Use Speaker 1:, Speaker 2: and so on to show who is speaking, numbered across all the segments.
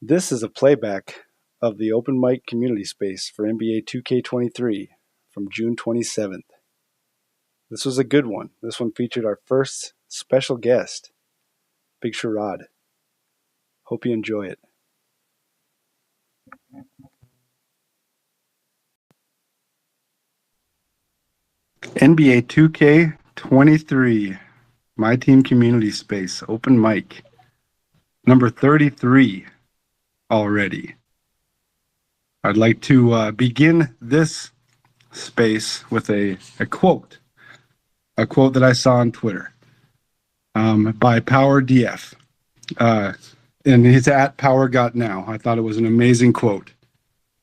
Speaker 1: This is a playback of the Open Mic Community Space for NBA 2K23 from June 27th. This was a good one. This one featured our first special guest, Big Sharrod. Hope you enjoy it. NBA 2K23, MyTeam Community Space, Open Mic, number 33 already. I'd like to begin this space with a quote that I saw on Twitter by Power DF. And it's at Power Got Now. I thought it was an amazing quote.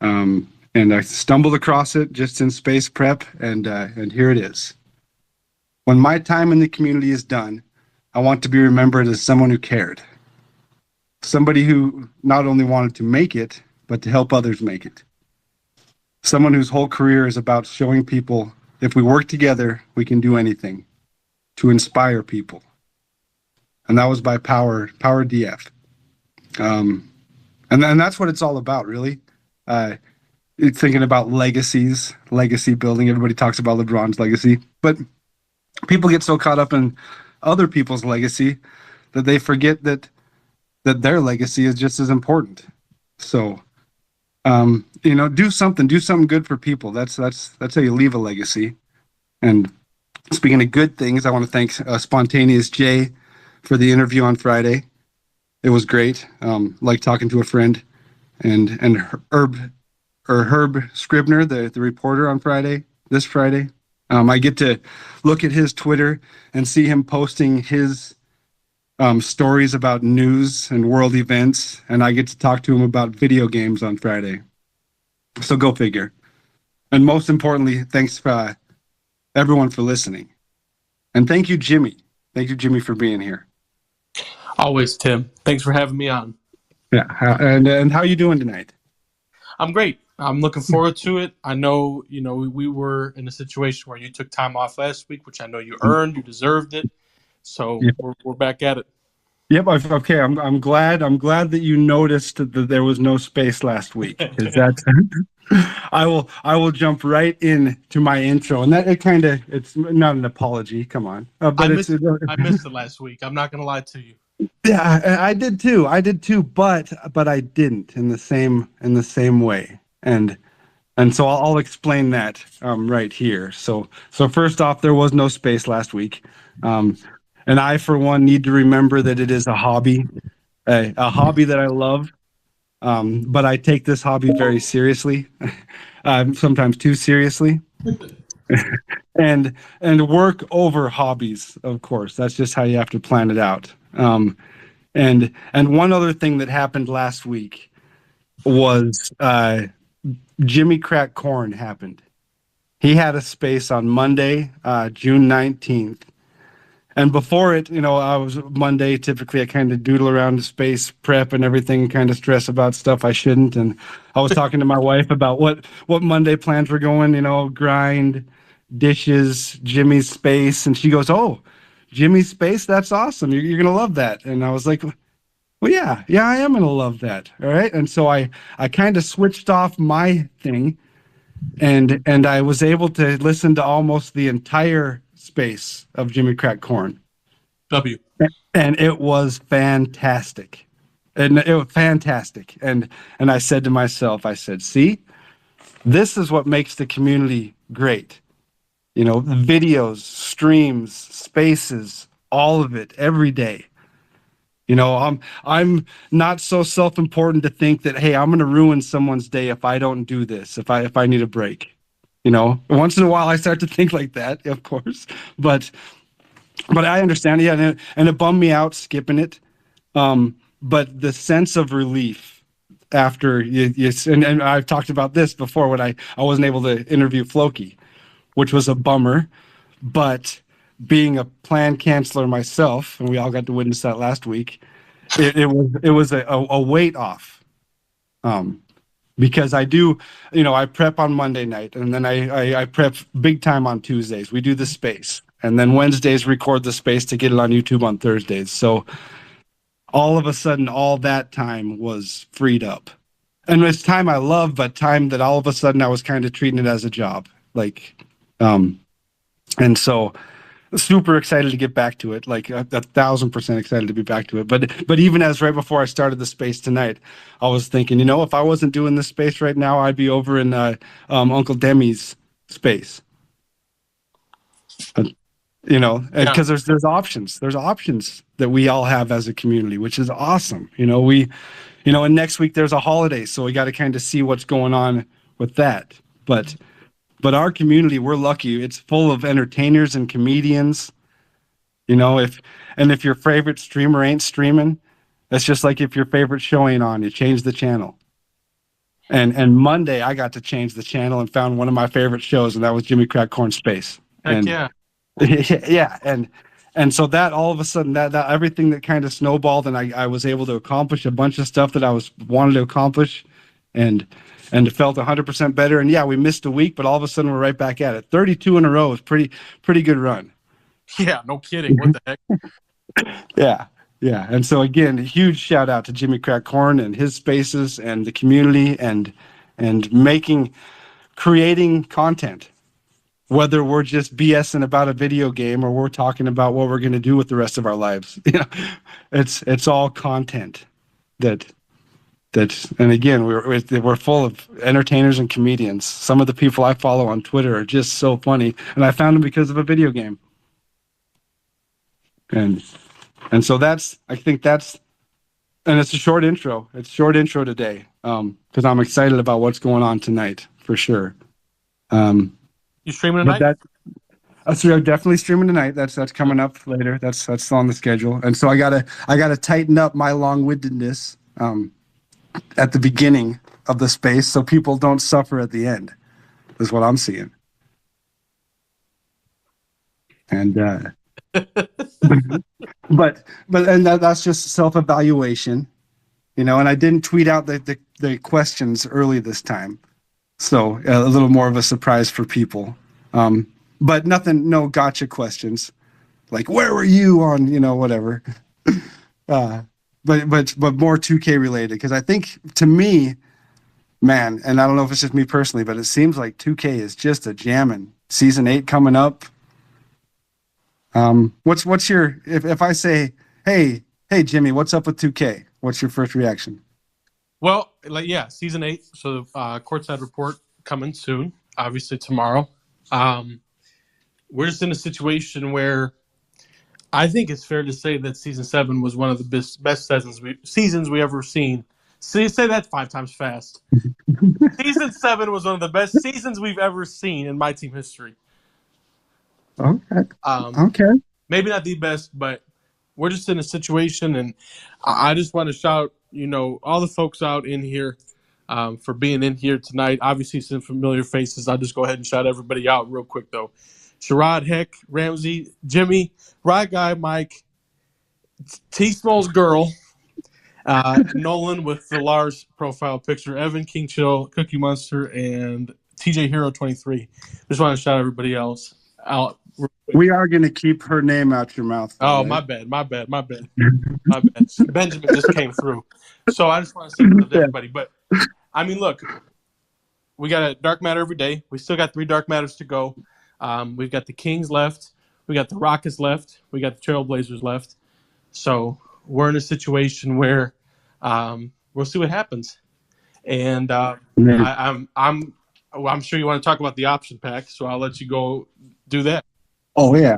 Speaker 1: And I stumbled across it just in space prep, and here it is. When my time in the community is done, I want to be remembered as someone who cared. Somebody who not only wanted to make it, but to help others make it. Someone whose whole career is about showing people if we work together, we can do anything, to inspire people. And that was by Power DF. And that's what it's all about, really. Thinking about legacies, legacy building. Everybody talks about LeBron's legacy, but people get so caught up in other people's legacy that they forget that their legacy is just as important. So, do something good for people. That's how you leave a legacy. And speaking of good things, I want to thank Spontaneous Jay for the interview on Friday. It was great. Like talking to a friend, and Herb Scribner, the reporter on this Friday. I get to look at his Twitter and see him posting his stories about news and world events, and I get to talk to him about video games on Friday. So go figure. And most importantly, thanks everyone for listening. And thank you, Jimmy. Thank you, Jimmy, for being here.
Speaker 2: Always, Tim. Thanks for having me on.
Speaker 1: Yeah, and how are you doing tonight?
Speaker 2: I'm great. I'm looking forward to it. I know, we were in a situation where you took time off last week, which I know you earned. You deserved it. So yeah. We're back at it.
Speaker 1: Yep. Okay. I'm glad that you noticed that there was no space last week. Is that? I will jump right into my intro, and it's not an apology. Come on.
Speaker 2: But I missed it last week. I'm not gonna lie to you.
Speaker 1: Yeah, I did too. But I didn't in the same way. And so I'll explain that right here. So first off, there was no space last week. And I, for one, need to remember that it is a hobby, a hobby that I love. But I take this hobby very seriously, sometimes too seriously, and work over hobbies. Of course, that's just how you have to plan it out. And one other thing that happened last week was Jimmy Crack Corn happened. He had a space on Monday, June 19th. And before it, I was Monday, typically I kind of doodle around the space prep and everything, kind of stress about stuff I shouldn't. And I was talking to my wife about what Monday plans were going, grind, dishes, Jimmy's space. And she goes, "Oh, Jimmy's space? That's awesome. You're going to love that." And I was like, well, yeah, I am going to love that. All right. And so I kind of switched off my thing and I was able to listen to almost the entire space of Jimmy Crack Corn. And it was fantastic. And it was fantastic. And I said to myself, see, this is what makes the community great. Videos, streams, spaces, all of it every day. I'm not so self-important to think that, hey, I'm going to ruin someone's day if I don't do this, if I need a break. Once in a while I start to think like that, of course, but I understand. Yeah. And it bummed me out skipping it. But the sense of relief after and I've talked about this before when I wasn't able to interview Floki, which was a bummer, but being a planned canceller myself, and we all got to witness that last week, it was a weight off. Because I do, I prep on Monday night, and then I prep big time on Tuesdays. We do the space, and then Wednesdays record the space to get it on YouTube on Thursdays. So all of a sudden, all that time was freed up. And it's time I love, but time that all of a sudden I was kind of treating it as a job. Like, and so super excited to get back to it, like a 1,000% excited to be back to it. But even as right before I started the space tonight, I was thinking, if I wasn't doing this space right now, I'd be over in Uncle Demi's space. Because there's options. There's options that we all have as a community, which is awesome. And next week there's a holiday, so we got to kind of see what's going on with that. But our community, we're lucky. It's full of entertainers and comedians. If your favorite streamer ain't streaming, that's just like if your favorite show ain't on, you change the channel. And Monday I got to change the channel and found one of my favorite shows, and that was Jimmy Crack Corn Space.
Speaker 2: Heck yeah.
Speaker 1: Yeah, and so that all of a sudden that everything that kind of snowballed, and I was able to accomplish a bunch of stuff that I wanted to accomplish, and it felt 100% better. And yeah, we missed a week, but all of a sudden we're right back at it. 32 in a row is pretty good run.
Speaker 2: Yeah, no kidding. What the heck?
Speaker 1: Yeah. And so again, a huge shout out to Jimmy Crack Corn and his spaces and the community and creating content. Whether we're just BSing about a video game or we're talking about what we're going to do with the rest of our lives, it's all content that, and again, we're full of entertainers and comedians. Some of the people I follow on Twitter are just so funny, and I found them because of a video game. And so I think that's, and it's a short intro. It's a short intro today, because I'm excited about what's going on tonight for sure.
Speaker 2: You streaming tonight?
Speaker 1: So definitely streaming tonight. That's coming up later. That's on the schedule. And so I gotta tighten up my long-windedness at the beginning of the space so people don't suffer at the end. Is what I'm seeing. And but that's just self-evaluation, and I didn't tweet out the questions early this time. So a little more of a surprise for people. But no gotcha questions. Like, where were you on, whatever. But more 2K related. Because I think, to me, man, and I don't know if it's just me personally, but it seems like 2K is just a jamming. Season 8 coming up. What's your, if I say, hey Jimmy, what's up with 2K? What's your first reaction?
Speaker 2: Well, season 8. So courtside report coming soon. Obviously tomorrow. We're just in a situation where I think it's fair to say that season 7 was one of the best seasons we ever seen. So you say that 5 times fast. Season 7 was one of the best seasons we've ever seen in my team history.
Speaker 1: Okay. Okay.
Speaker 2: Maybe not the best, but we're just in a situation, and I just want to shout, all the folks out in here for being in here tonight. Obviously, some familiar faces. I'll just go ahead and shout everybody out real quick, though. Sharrod, Heck, Ramsey, Jimmy, Rye Guy, Mike, T-Small's girl, Nolan with the Lars profile picture, Evan, King Chill, Cookie Monster, and TJ Hero 23. Just want to shout everybody else out.
Speaker 1: We are going to keep her name out your mouth.
Speaker 2: Oh, right? My bad. Benjamin just came through. So I just want to say to everybody. But, I mean, look, we got a dark matter every day. We still got 3 dark matters to go. We've got the Kings left. We got the Rockets left. We got the Trailblazers left. So we're in a situation where we'll see what happens. And I'm sure you want to talk about the option pack, so I'll let you go do that.
Speaker 1: Oh, yeah.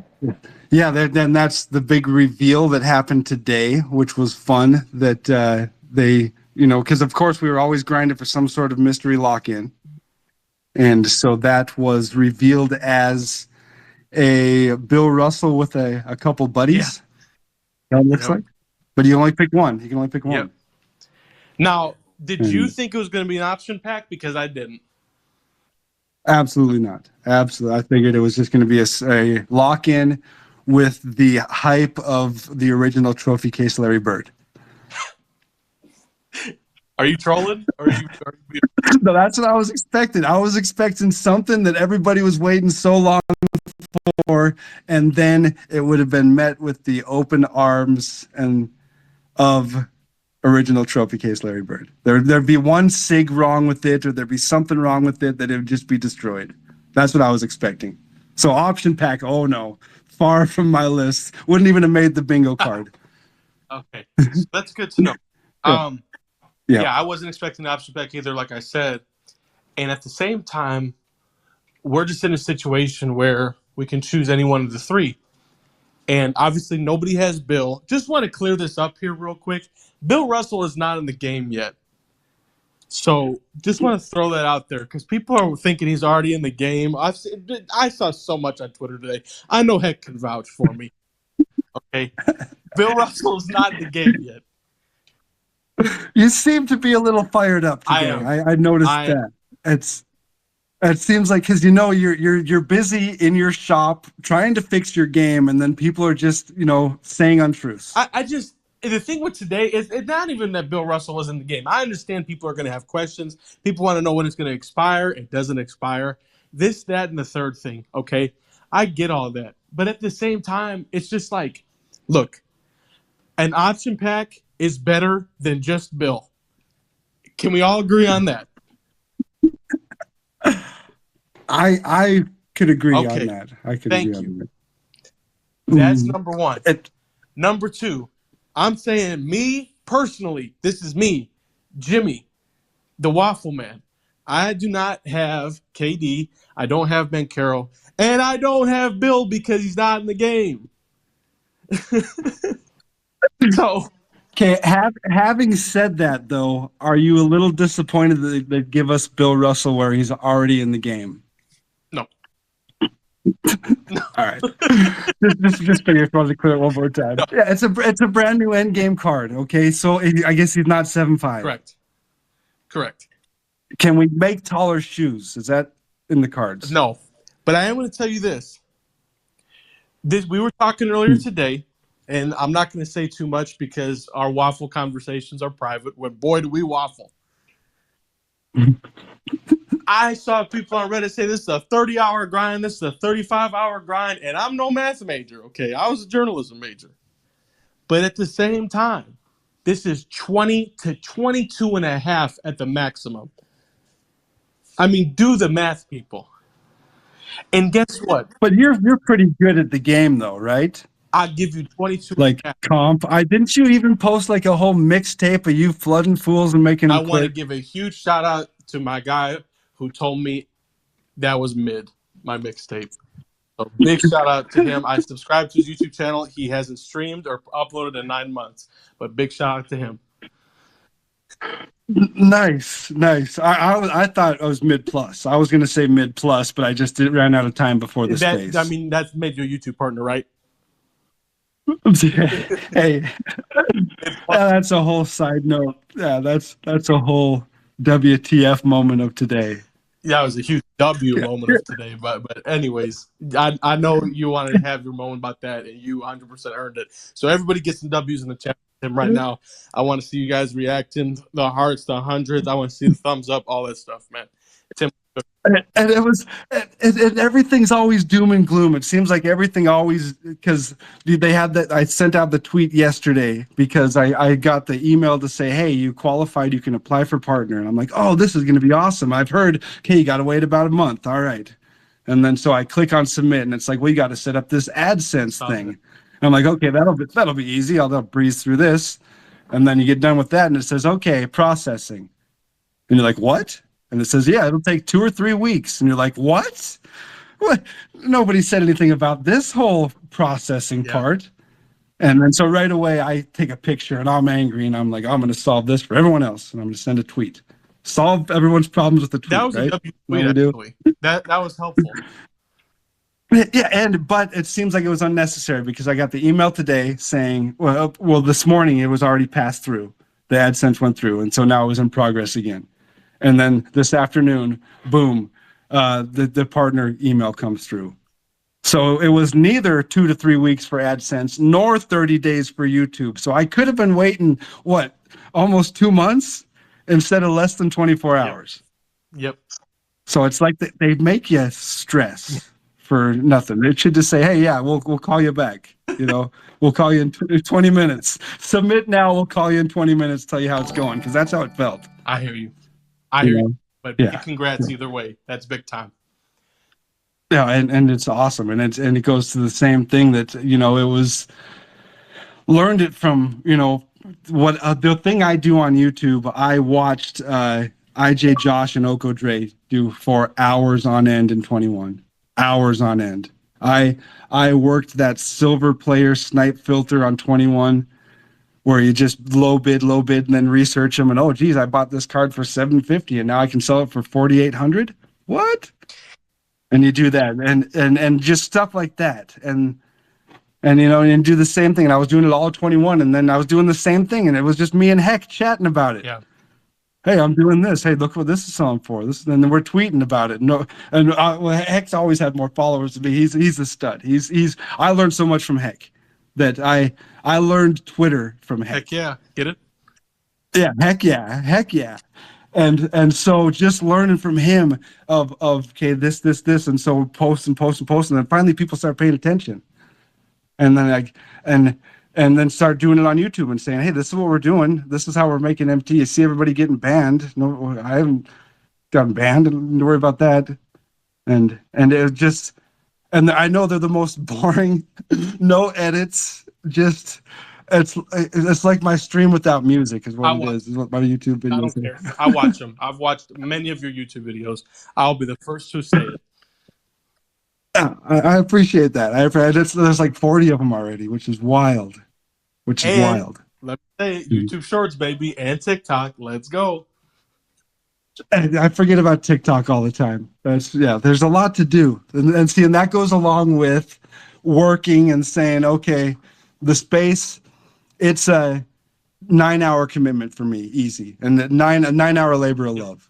Speaker 1: Yeah, then that's the big reveal that happened today, which was fun that they, because of course we were always grinding for some sort of mystery lock-in. And so that was revealed as a Bill Russell with a couple buddies. Yeah. That looks like. But you only pick one. You can only pick one.
Speaker 2: Yep. Now, did you think it was going to be an option pack? Because I didn't.
Speaker 1: Absolutely not. Absolutely. I figured it was just going to be a lock-in with the hype of the original trophy case Larry Bird.
Speaker 2: Are you trolling? Or are you...
Speaker 1: No, that's what I was expecting. I was expecting something that everybody was waiting so long for, and then it would have been met with the open arms and of original trophy case Larry Bird. There'd be one sig wrong with it, or there'd be something wrong with it that it would just be destroyed. That's what I was expecting. So option pack, oh no, far from my list. Wouldn't even have made the bingo card.
Speaker 2: Okay, so that's good to know.
Speaker 1: Yeah.
Speaker 2: Yeah, I wasn't expecting the option pack either, like I said. And at the same time, we're just in a situation where we can choose any one of the three. And obviously nobody has Bill. Just want to clear this up here real quick. Bill Russell is not in the game yet. So just want to throw that out there because people are thinking he's already in the game. I saw so much on Twitter today. I know Heck can vouch for me. Okay. Bill Russell is not in the game yet.
Speaker 1: You seem to be a little fired up today. I noticed that. It seems like because you're busy in your shop trying to fix your game, and then people are just saying untruths.
Speaker 2: The thing with today is it's not even that Bill Russell was in the game. I understand people are going to have questions. People want to know when it's going to expire. It doesn't expire. This, that, and the third thing. Okay, I get all that, but at the same time, it's just like, look, an option pack is better than just Bill. Can we all agree on that?
Speaker 1: I could agree on that. I could agree on that.
Speaker 2: That's number one. Number two, I'm saying me personally, this is me, Jimmy, the Waffle Man. I do not have KD. I don't have Ben Carroll. And I don't have Bill because he's not in the game. So...
Speaker 1: Okay, having said that, though, are you a little disappointed that they give us Bill Russell where he's already in the game?
Speaker 2: No.
Speaker 1: No. All right. just figure I wanted to clear it one more time. No. Yeah, it's a brand new end game card. Okay, so I guess he's not 7'5".
Speaker 2: Correct.
Speaker 1: Can we make taller shoes? Is that in the cards?
Speaker 2: No, but I am going to tell you this. We were talking earlier today. And I'm not going to say too much because our waffle conversations are private. When boy, do we waffle. I saw people on Reddit say this is a 30-hour grind. This is a 35-hour grind. And I'm no math major, okay? I was a journalism major. But at the same time, this is 20 to 22 and a half at the maximum. I mean, do the math, people. And guess what?
Speaker 1: But you're pretty good at the game, though, right?
Speaker 2: I'll give you 22.
Speaker 1: Like comp. Didn't you even post like a whole mixtape of you flooding fools and making them
Speaker 2: I want to give a huge shout out to my guy who told me that was mid, my mixtape. So big shout out to him. I subscribed to his YouTube channel. He hasn't streamed or uploaded in 9 months, but big shout out to him.
Speaker 1: Nice. I thought it was mid plus. I was going to say mid plus, but I just ran out of time before the space.
Speaker 2: I mean, that's made you a YouTube partner, right?
Speaker 1: Hey, that's a whole side note. Yeah, that's a whole WTF moment of today.
Speaker 2: Yeah, it was a huge W moment of today. But anyways, I know you wanted to have your moment about that, and you 100% earned it. So everybody gets some W's in the chat right now. I want to see you guys reacting, the hearts, the hundreds. I want to see the thumbs up, all that stuff, man. Tim.
Speaker 1: And it was, and everything's always doom and gloom. It seems like everything always, because they had that. I sent out the tweet yesterday because I got the email to say, hey, you qualified, you can apply for partner. And I'm like, oh, this is going to be awesome. I've heard, okay, you got to wait about a month. All right. And then so I click on submit, and it's like, well, you got to set up this AdSense thing. And I'm like, okay, that'll be easy. I'll breeze through this. And then you get done with that, and it says, okay, processing. And you're like, what? And it says, yeah, it'll take 2 or 3 weeks. And you're like, what? Nobody said anything about this whole processing part. And then so right away, I take a picture, and I'm angry, and I'm like, I'm going to solve this for everyone else. And I'm going to send a tweet. Solve everyone's problems with the tweet,
Speaker 2: that was
Speaker 1: right?
Speaker 2: A W tweet, actually. That was helpful.
Speaker 1: Yeah, but it seems like it was unnecessary because I got the email today saying, well, this morning it was already passed through. The AdSense went through, and so now it was in progress again. And then this afternoon, boom, the partner email comes through. So it was neither 2 to 3 weeks for AdSense nor 30 days for YouTube. So I could have been waiting, almost 2 months instead of less than 24 hours.
Speaker 2: Yep.
Speaker 1: So it's like they make you stress for nothing. It should just say, hey, yeah, we'll call you back. We'll call you in 20 minutes. Submit now. We'll call you in 20 minutes, tell you how it's going. Because that's how it felt.
Speaker 2: I hear you. I hear you. But
Speaker 1: Yeah.
Speaker 2: congrats either way. That's big time.
Speaker 1: Yeah, and it's awesome. And it goes to the same thing that, it was learned it from, what the thing I do on YouTube. I watched IJ, Josh, and Oko Dre do for hours on end in 21. Hours on end. I worked that silver player snipe filter on 21, where you just low bid, and then research them, and oh geez, I bought this card for $750 and now I can sell it for $4,800. What? And you do that, and just stuff like that, and do the same thing. And I was doing it all 21, and then I was doing the same thing, and it was just me and Heck chatting about it.
Speaker 2: Yeah.
Speaker 1: Hey, I'm doing this. Hey, look what this is selling for. And then we're tweeting about it. No, and well, Heck's always had more followers than me. He's a stud. I learned so much from Heck that I learned Twitter from Heck.
Speaker 2: Heck yeah, get it?
Speaker 1: Yeah, heck yeah. And so just learning from him of okay, this, and so post, and then finally people start paying attention, and then and then start doing it on YouTube and saying, hey, this is what we're doing. This is how we're making MT. You see everybody getting banned. No, I haven't gotten banned. Don't worry about that. And it just, and I know they're the most boring, no edits. Just, it's like my stream without music is what it is what my YouTube videos
Speaker 2: I don't care. I watch them. I've watched many of your YouTube videos. I'll be the first to say it.
Speaker 1: Yeah, I appreciate that. There's like 40 of them already, which is wild. Let me
Speaker 2: say it, YouTube Shorts, baby, and TikTok. Let's go.
Speaker 1: And I forget about TikTok all the time. There's a lot to do. And that goes along with working and saying, okay, the space, it's a 9-hour commitment for me, easy. And a 9-hour labor of love.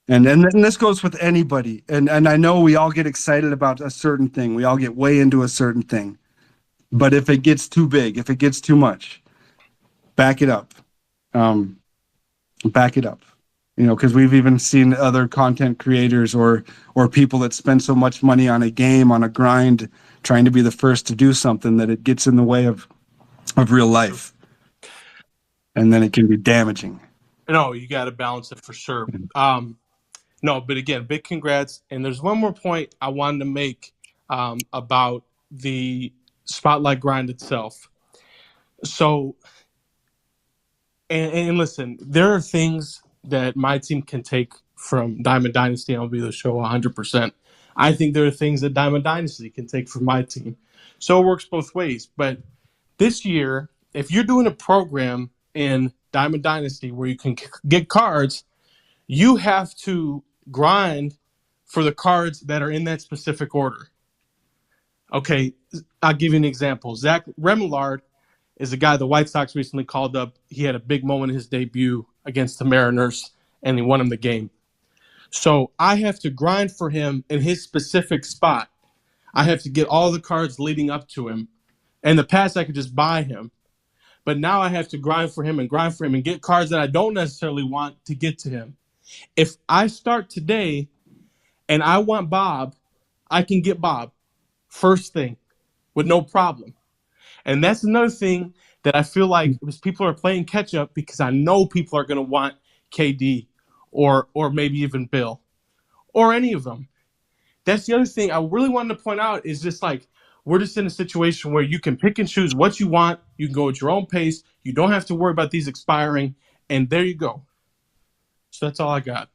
Speaker 1: And this goes with anybody. And I know we all get excited about a certain thing. We all get way into a certain thing. But if it gets too big, if it gets too much, back it up. Back it up. Because we've even seen other content creators or people that spend so much money on a game, on a grind, trying to be the first to do something that it gets in the way of real life. And then it can be damaging.
Speaker 2: No, you got to balance it for sure. No, but again, big congrats. And there's one more point I wanted to make about the Spotlight grind itself. So, and listen, there are things that my team can take from Diamond Dynasty. I'll be the show 100%. I think there are things that Diamond Dynasty can take from my team. So it works both ways. But this year, if you're doing a program in Diamond Dynasty where you can get cards, you have to grind for the cards that are in that specific order. Okay, I'll give you an example. Zach Remillard is a guy the White Sox recently called up. He had a big moment in his debut against the Mariners, and he won him the game. So I have to grind for him in his specific spot. I have to get all the cards leading up to him. In the past, I could just buy him. But now I have to grind for him and get cards that I don't necessarily want to get to him. If I start today and I want Bob, I can get Bob first thing with no problem. And that's another thing that I feel like people are playing catch up because I know people are going to want KD or maybe even Bill or any of them. That's the other thing I really wanted to point out is just like we're just in a situation where you can pick and choose what you want. You can go at your own pace. You don't have to worry about these expiring. And there you go. So that's all I got.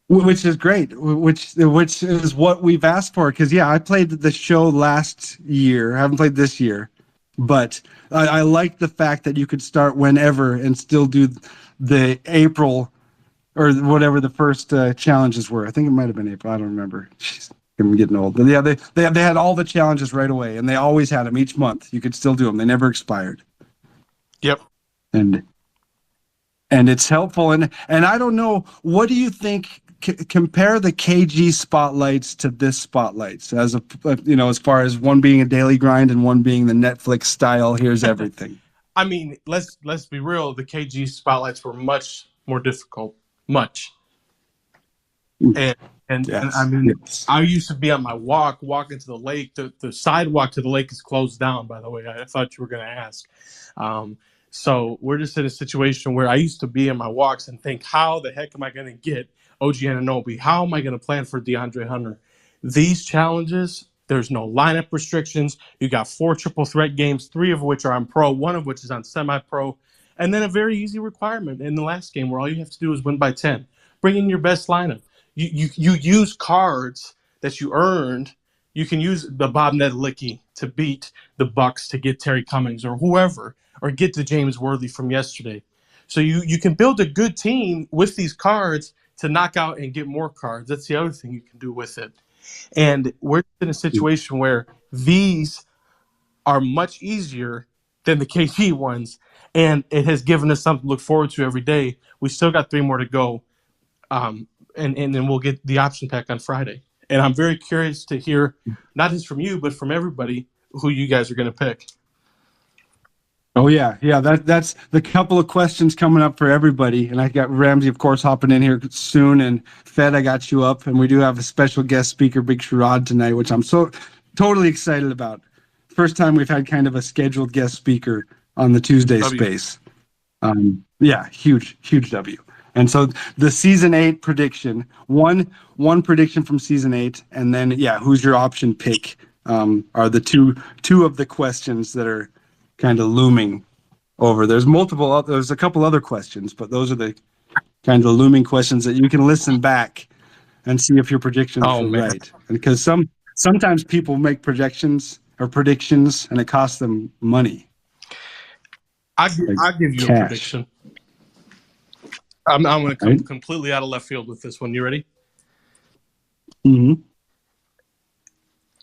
Speaker 1: Which is great, which is what we've asked for. Because, I played the show last year. I haven't played this year. But I like the fact that you could start whenever and still do the April or whatever the first challenges were. I think it might have been April. I don't remember. Jeez, I'm getting old. But they had all the challenges right away. And they always had them each month. You could still do them. They never expired.
Speaker 2: Yep.
Speaker 1: And it's helpful. And I don't know, what do you think? Compare the KG spotlights to this spotlights as as far as one being a daily grind and one being the Netflix style. Here's everything.
Speaker 2: I mean, let's be real. The KG spotlights were much more difficult. Much. And and I
Speaker 1: Yes.
Speaker 2: mean,
Speaker 1: Yes.
Speaker 2: I used to be on my walking to the lake. The sidewalk to the lake is closed down, by the way. I thought you were going to ask. Um, so we're just in a situation where I used to be in my walks and think, how the heck am I going to get OG Anunoby? How am I going to plan for DeAndre Hunter? These challenges, there's no lineup restrictions. You got 4 triple threat games, 3 of which are on pro, 1 of which is on semi-pro, and then a very easy requirement in the last game where all you have to do is win by 10. Bring in your best lineup. You use cards that you earned. You can use the Bob Nedelicki to beat the Bucks to get Terry Cummings or whoever, or get to James Worthy from yesterday. So you can build a good team with these cards to knock out and get more cards. That's the other thing you can do with it. And we're in a situation where these are much easier than the KG ones, and it has given us something to look forward to every day. We still got 3 more to go. And then we'll get the option pack on Friday. And I'm very curious to hear, not just from you, but from everybody, who you guys are going to pick.
Speaker 1: Oh yeah. That's the couple of questions coming up for everybody. And I got Ramsey, of course, hopping in here soon, and Fed, I got you up, and we do have a special guest speaker, Big Sharrod, tonight, which I'm so totally excited about. First time we've had kind of a scheduled guest speaker on the Tuesday space. Yeah, huge W. And so the season 8 prediction, one prediction from season 8, and then who's your option pick? Are the two of the questions that are kind of looming over. There's a couple other questions, but those are the kind of looming questions that you can listen back and see if your predictions are right. And because sometimes people make projections or predictions and it costs them money.
Speaker 2: I'll give you a prediction. I'm going to come completely out of left field with this one. You ready?
Speaker 1: Mm-hmm.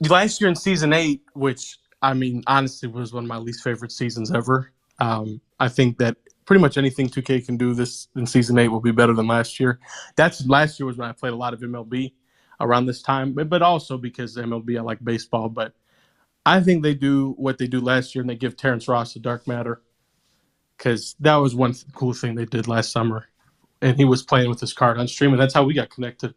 Speaker 2: Last year in season 8, which I mean, honestly, was one of my least favorite seasons ever. I think that pretty much anything 2K can do this in season 8 will be better than last year. Last year was when I played a lot of MLB around this time, but also because MLB, I like baseball. But I think they do what they do last year, and they give Terrence Ross a dark matter, because that was one cool thing they did last summer. And he was playing with his card on stream, and that's how we got connected.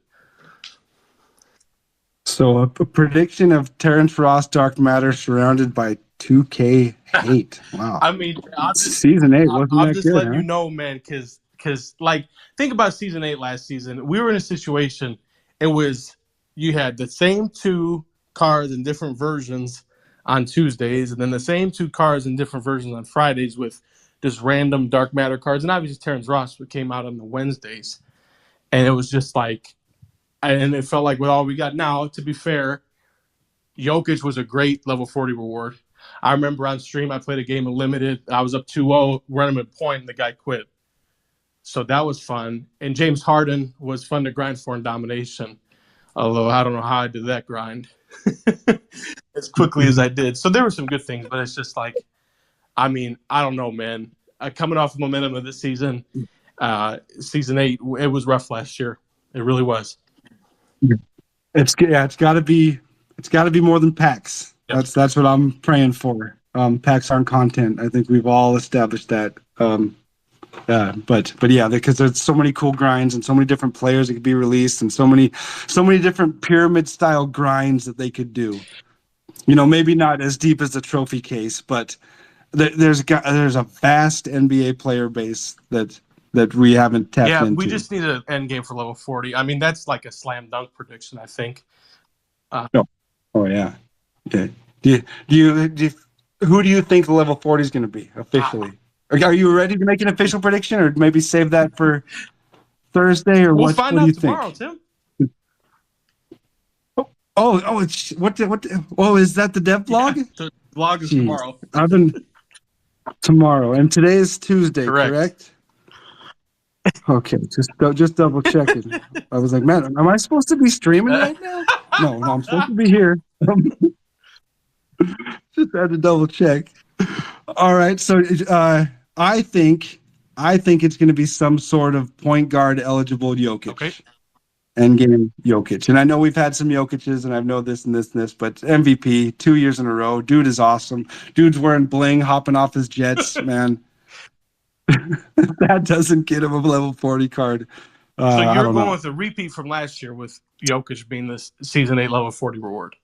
Speaker 1: So a prediction of Terrence Ross dark matter surrounded by 2K hate. Wow.
Speaker 2: I mean,
Speaker 1: season 8 wasn't
Speaker 2: I'm
Speaker 1: that
Speaker 2: just
Speaker 1: good,
Speaker 2: letting
Speaker 1: huh?
Speaker 2: you know, man, because like, think about season 8 last season. We were in a situation, it was, you had the same 2 cards in different versions on Tuesdays, and then the same 2 cards in different versions on Fridays with just random dark matter cards. And obviously Terrence Ross came out on the Wednesdays. And it was just like, and it felt like with all we got now, to be fair, Jokic was a great level 40 reward. I remember on stream, I played a game of Limited. I was up 2-0, running at point, and the guy quit. So that was fun. And James Harden was fun to grind for in domination, although I don't know how I did that grind as quickly as I did. So there were some good things, but it's just like, I mean, I don't know, man. Coming off the momentum of this season, season 8, it was rough last year. It really was.
Speaker 1: It's got to be more than packs. Yep. That's what I'm praying for. Packs aren't content. I think we've all established that. But yeah, because there's so many cool grinds and so many different players that could be released, and so many different pyramid style grinds that they could do. You know, maybe not as deep as the trophy case, but there's a vast NBA player base that we haven't tapped into.
Speaker 2: Yeah, we just need an end game for level 40. I mean, that's like a slam dunk prediction, I think.
Speaker 1: Oh yeah. Do you who do you think the level 40 is going to be officially? Are you ready to make an official prediction, or maybe save that for Thursday, or
Speaker 2: we'll
Speaker 1: what?
Speaker 2: Find
Speaker 1: what
Speaker 2: out
Speaker 1: do you
Speaker 2: tomorrow,
Speaker 1: think?
Speaker 2: Tim.
Speaker 1: It's what? Oh, is that the dev blog?
Speaker 2: Yeah, the blog is tomorrow.
Speaker 1: Tomorrow, and today is Tuesday, correct? Okay, just double checking. I was like, man, am I supposed to be streaming right now? No, I'm supposed to be here. Just had to double check. All right, so I think it's going to be some sort of point guard eligible Jokic.
Speaker 2: Okay.
Speaker 1: Endgame Jokic. And I know we've had some Jokic's, and I know this and this and this, but MVP 2 years in a row. Dude is awesome. Dude's wearing bling, hopping off his jets, man. That doesn't get him a level 40 card.
Speaker 2: So
Speaker 1: I
Speaker 2: you're
Speaker 1: don't
Speaker 2: going
Speaker 1: know.
Speaker 2: with a repeat from last year with Jokic being this season 8 level 40 reward.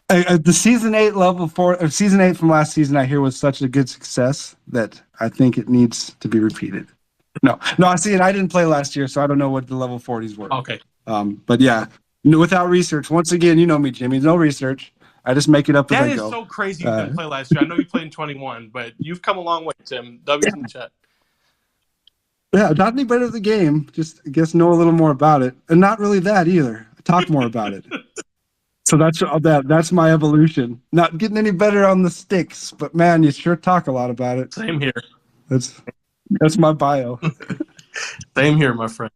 Speaker 1: The season 8 from last season, I hear was such a good success that I think it needs to be repeated. No, I see it. I didn't play last year, so I don't know what the level 40s were.
Speaker 2: Okay.
Speaker 1: But yeah, without research. Once again, you know me, Jimmy. No research. I just make it up as
Speaker 2: That
Speaker 1: I
Speaker 2: is
Speaker 1: go.
Speaker 2: so crazy you didn't play last year. I know you played in 21, but you've come a long way, Tim. W's in the chat.
Speaker 1: Yeah, not any better at the game. Just I guess know a little more about it, and not really that either. Talk more about it. So that's my evolution. Not getting any better on the sticks, but man, you sure talk a lot about it.
Speaker 2: Same here.
Speaker 1: That's my bio.
Speaker 2: Same here, my friend.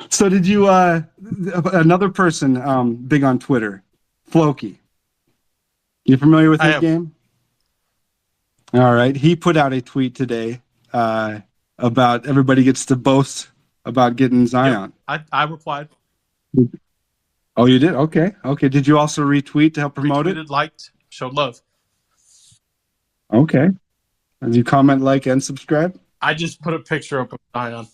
Speaker 1: So did you another person big on Twitter, Floki. You familiar with his game? All right. He put out a tweet today about everybody gets to boast about getting Zion.
Speaker 2: Yep. I replied.
Speaker 1: Oh, you did? Okay. Did you also retweet to help promote
Speaker 2: Retweeted, liked, showed love.
Speaker 1: Okay. Did you comment, like, and subscribe?
Speaker 2: I just put a picture up of Zion.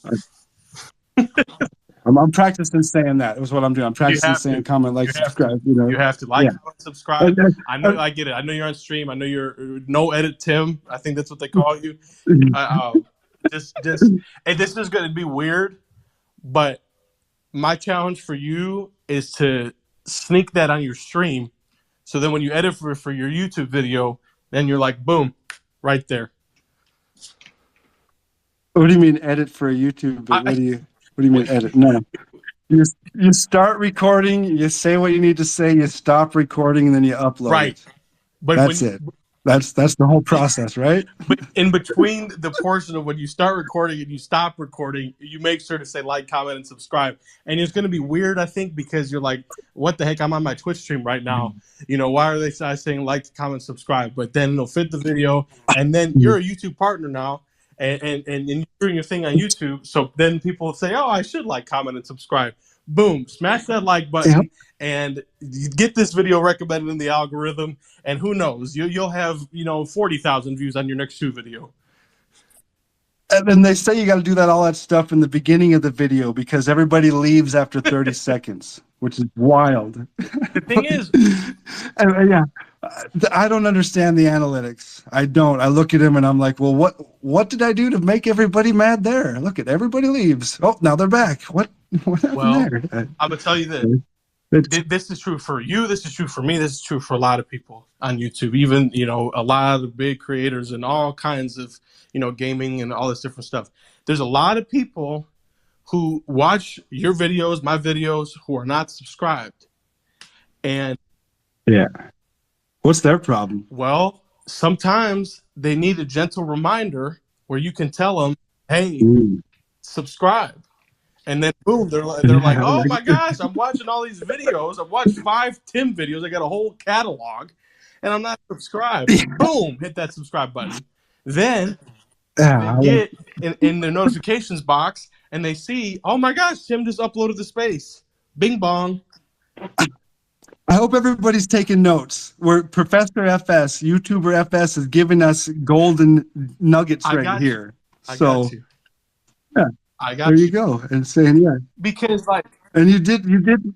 Speaker 1: I'm practicing saying that. Is what I'm doing. I'm practicing saying comment, like, subscribe.
Speaker 2: You have to like, comment, subscribe. I know. I get it. I know you're on stream. I know you're no edit Tim. I think that's what they call you. This is going to be weird, but my challenge for you is to sneak that on your stream, so then when you edit for your YouTube video, then you're like, boom, right there.
Speaker 1: What do you mean edit for a YouTube? What do you mean edit? No. You start recording, you say what you need to say, you stop recording, and then you upload it. But that's it. That's the whole process, right?
Speaker 2: But in between the portion of when you start recording and you stop recording, you make sure to say like, comment, and subscribe. And it's going to be weird, I think, because you're like, what the heck? I'm on my Twitch stream right now. You know, why are they saying like, comment, subscribe? But then they'll fit the video, and then you're a YouTube partner now, and you're doing your thing on YouTube. So then people will say, oh, I should like, comment, and subscribe. Boom, smash that like button, and you get this video recommended in the algorithm, and who knows, you'll have 40,000 views on your next shoe video.
Speaker 1: And then they say you got to do all that stuff in the beginning of the video because everybody leaves after 30 seconds, which is wild.
Speaker 2: The thing is,
Speaker 1: I don't understand the analytics. I don't. I look at him and I'm like, well, what did I do to make everybody mad there? Look at everybody leaves. Oh, now they're back. What happened there?
Speaker 2: I'm gonna tell you this. This is true for you. This is true for me. This is true for a lot of people on YouTube. Even a lot of the big creators and all kinds of gaming and all this different stuff. There's a lot of people who watch your videos, my videos, who are not subscribed. And
Speaker 1: what's their problem?
Speaker 2: Well, sometimes they need a gentle reminder where you can tell them, "Hey, subscribe." And then boom, they're like, oh my gosh, I'm watching all these videos. I've watched 5 Tim videos. I got a whole catalog, and I'm not subscribed. Boom, hit that subscribe button. Then they get in their notifications box, and they see, oh my gosh, Tim just uploaded the space. Bing bong.
Speaker 1: I hope everybody's taking notes. Where Professor FS, YouTuber FS, is giving us golden nuggets right here.
Speaker 2: I got you.
Speaker 1: Yeah. There you go. And saying
Speaker 2: because
Speaker 1: and you did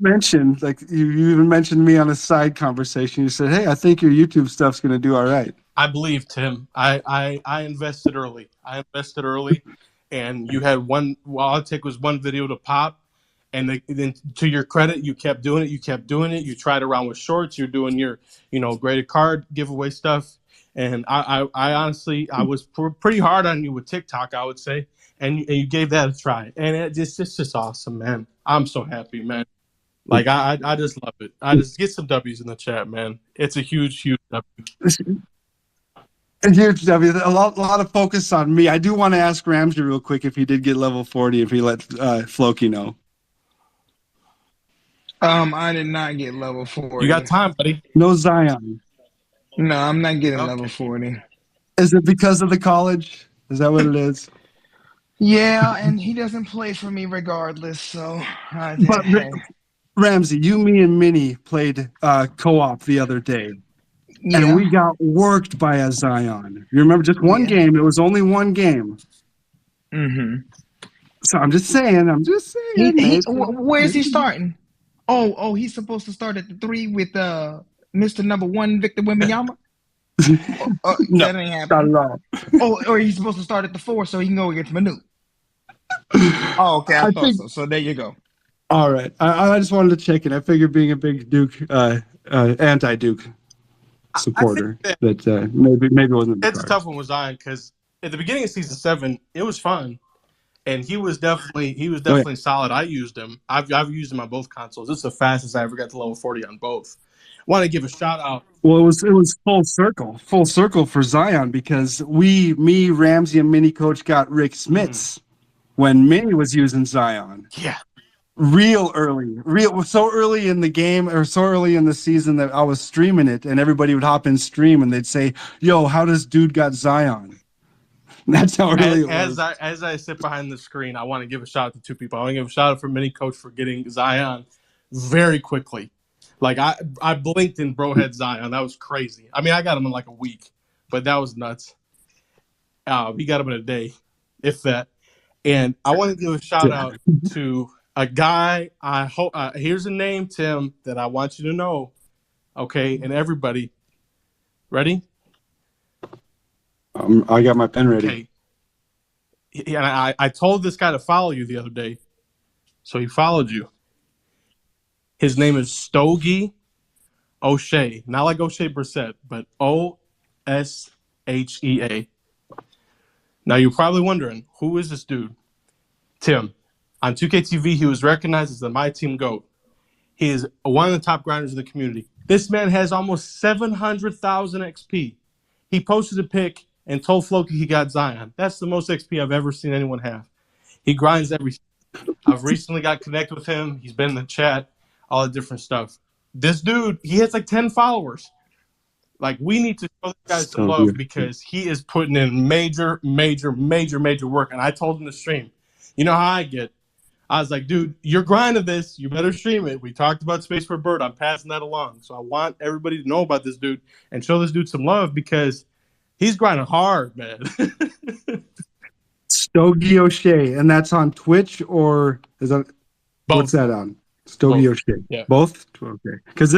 Speaker 1: mention you even mentioned me on a side conversation. You said, hey, I think your YouTube stuff's gonna do all right.
Speaker 2: I believe, Tim. I invested early. And you had all it took was one video to pop, and then to your credit, you kept doing it. You tried around with shorts. You're doing your graded card giveaway stuff. And I honestly, I was pretty hard on you with TikTok, I would say. And you gave that a try, and it's just awesome, man. I'm so happy, man. Like I just love it. I just get some W's in the chat, man. It's a huge W.
Speaker 1: And huge W. A lot of focus on me. I do want to ask Ramsey real quick if he did get level 40, if he let Floki know.
Speaker 3: I did not get level 40.
Speaker 2: You got time, buddy.
Speaker 1: No Zion.
Speaker 3: No, I'm not getting level 40.
Speaker 1: Is it because of the college? Is that what it is?
Speaker 3: Yeah, and he doesn't play for me regardless, so
Speaker 1: but Ramsey, you, me, and Minnie played co-op the other day. Yeah. And we got worked by a Zion. You remember just one game? It was only one game.
Speaker 3: Mm-hmm.
Speaker 1: So I'm just saying, Nate.
Speaker 3: Where is he starting? Oh, he's supposed to start at the 3 with Mr. Number 1 Victor Wembanyama.
Speaker 1: No,
Speaker 3: That ain't
Speaker 1: not
Speaker 3: happening.
Speaker 1: at all.
Speaker 3: Or he's supposed to start at the 4 so he can go against Manu. Oh, okay, I
Speaker 1: I
Speaker 3: thought
Speaker 1: think.
Speaker 3: so. So there you go.
Speaker 1: All right. I just wanted to check it. I figured being a big Duke, anti-Duke
Speaker 2: I think
Speaker 1: supporter,
Speaker 2: that
Speaker 1: that maybe it wasn't in the
Speaker 2: it's a tough
Speaker 1: cards.
Speaker 2: one with Zion because at the beginning of season 7, it was fun. And he was
Speaker 1: Oh yeah.
Speaker 2: definitely solid. I used him. I've used him on both consoles. It's the fastest I ever got to level 40 on both. Want to give a shout out.
Speaker 1: Well, it was full circle for Zion because me, Ramsey, and Mini Coach got Rick Smits when Mini was using Zion.
Speaker 2: Yeah.
Speaker 1: So early in the game or so early in the season that I was streaming it, and everybody would hop in stream and they'd say, "Yo, how does dude got Zion?" That's how early it was.
Speaker 2: As I sit behind the screen, I want to give a shout out to two people. I want to give a shout out for Mini Coach for getting Zion very quickly. Like I blinked and bro had Zion. That was crazy. I mean, I got him in like a week, but that was nuts. We got him in a day, if that. And I want to give a shout out to a guy. I hope here's a name, Tim, that I want you to know. Okay, and everybody, ready?
Speaker 1: I got my pen ready.
Speaker 2: Okay. And I told this guy to follow you the other day, so he followed you. His name is Stogie O'Shea, not like O'Shea Brissett, but Oshea. Now you're probably wondering, who is this dude? Tim. On 2KTV, he was recognized as the MyTeam GOAT. He is one of the top grinders in the community. This man has almost 700,000 XP. He posted a pic and told Floki he got Zion. That's the most XP I've ever seen anyone have. He grinds everything. I've recently got connected with him. He's been in the chat, all the different stuff. This dude, he has like 10 followers. Like, we need to show this guy some love because he is putting in major work. And I told him to stream. You know how I get. I was like, dude, you're grinding this. You better stream it. We talked about Space for a Bird. I'm passing that along. So I want everybody to know about this dude and show this dude some love because he's grinding hard, man.
Speaker 1: Stogie O'Shea, and that's on Twitch, or is that
Speaker 2: Both.
Speaker 1: What's that on? Stogie O'Shea.
Speaker 2: Yeah.
Speaker 1: Both? Okay. Because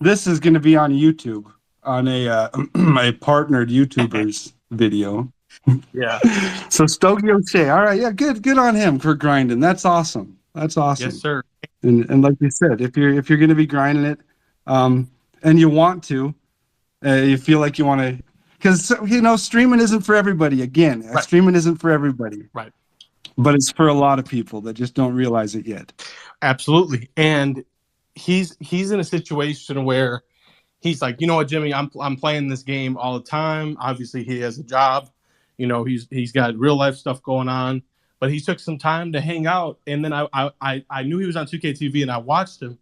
Speaker 1: this is going to be on YouTube on a my partnered YouTuber's video.
Speaker 2: Yeah.
Speaker 1: So Stogie O'Shea. All right, yeah, good on him for grinding. That's awesome. That's awesome.
Speaker 2: Yes, sir.
Speaker 1: And like you said, if you're going to be grinding it, and you want to, you feel like you want to, because streaming isn't for everybody. Again,
Speaker 2: Right.
Speaker 1: Streaming isn't for everybody.
Speaker 2: Right.
Speaker 1: But it's for a lot of people that just don't realize it yet.
Speaker 2: Absolutely. And he's in a situation where he's like, you know what, Jimmy, I'm playing this game all the time. Obviously, he has a job. He's got real life stuff going on. But he took some time to hang out. And then I knew he was on 2KTV and I watched him.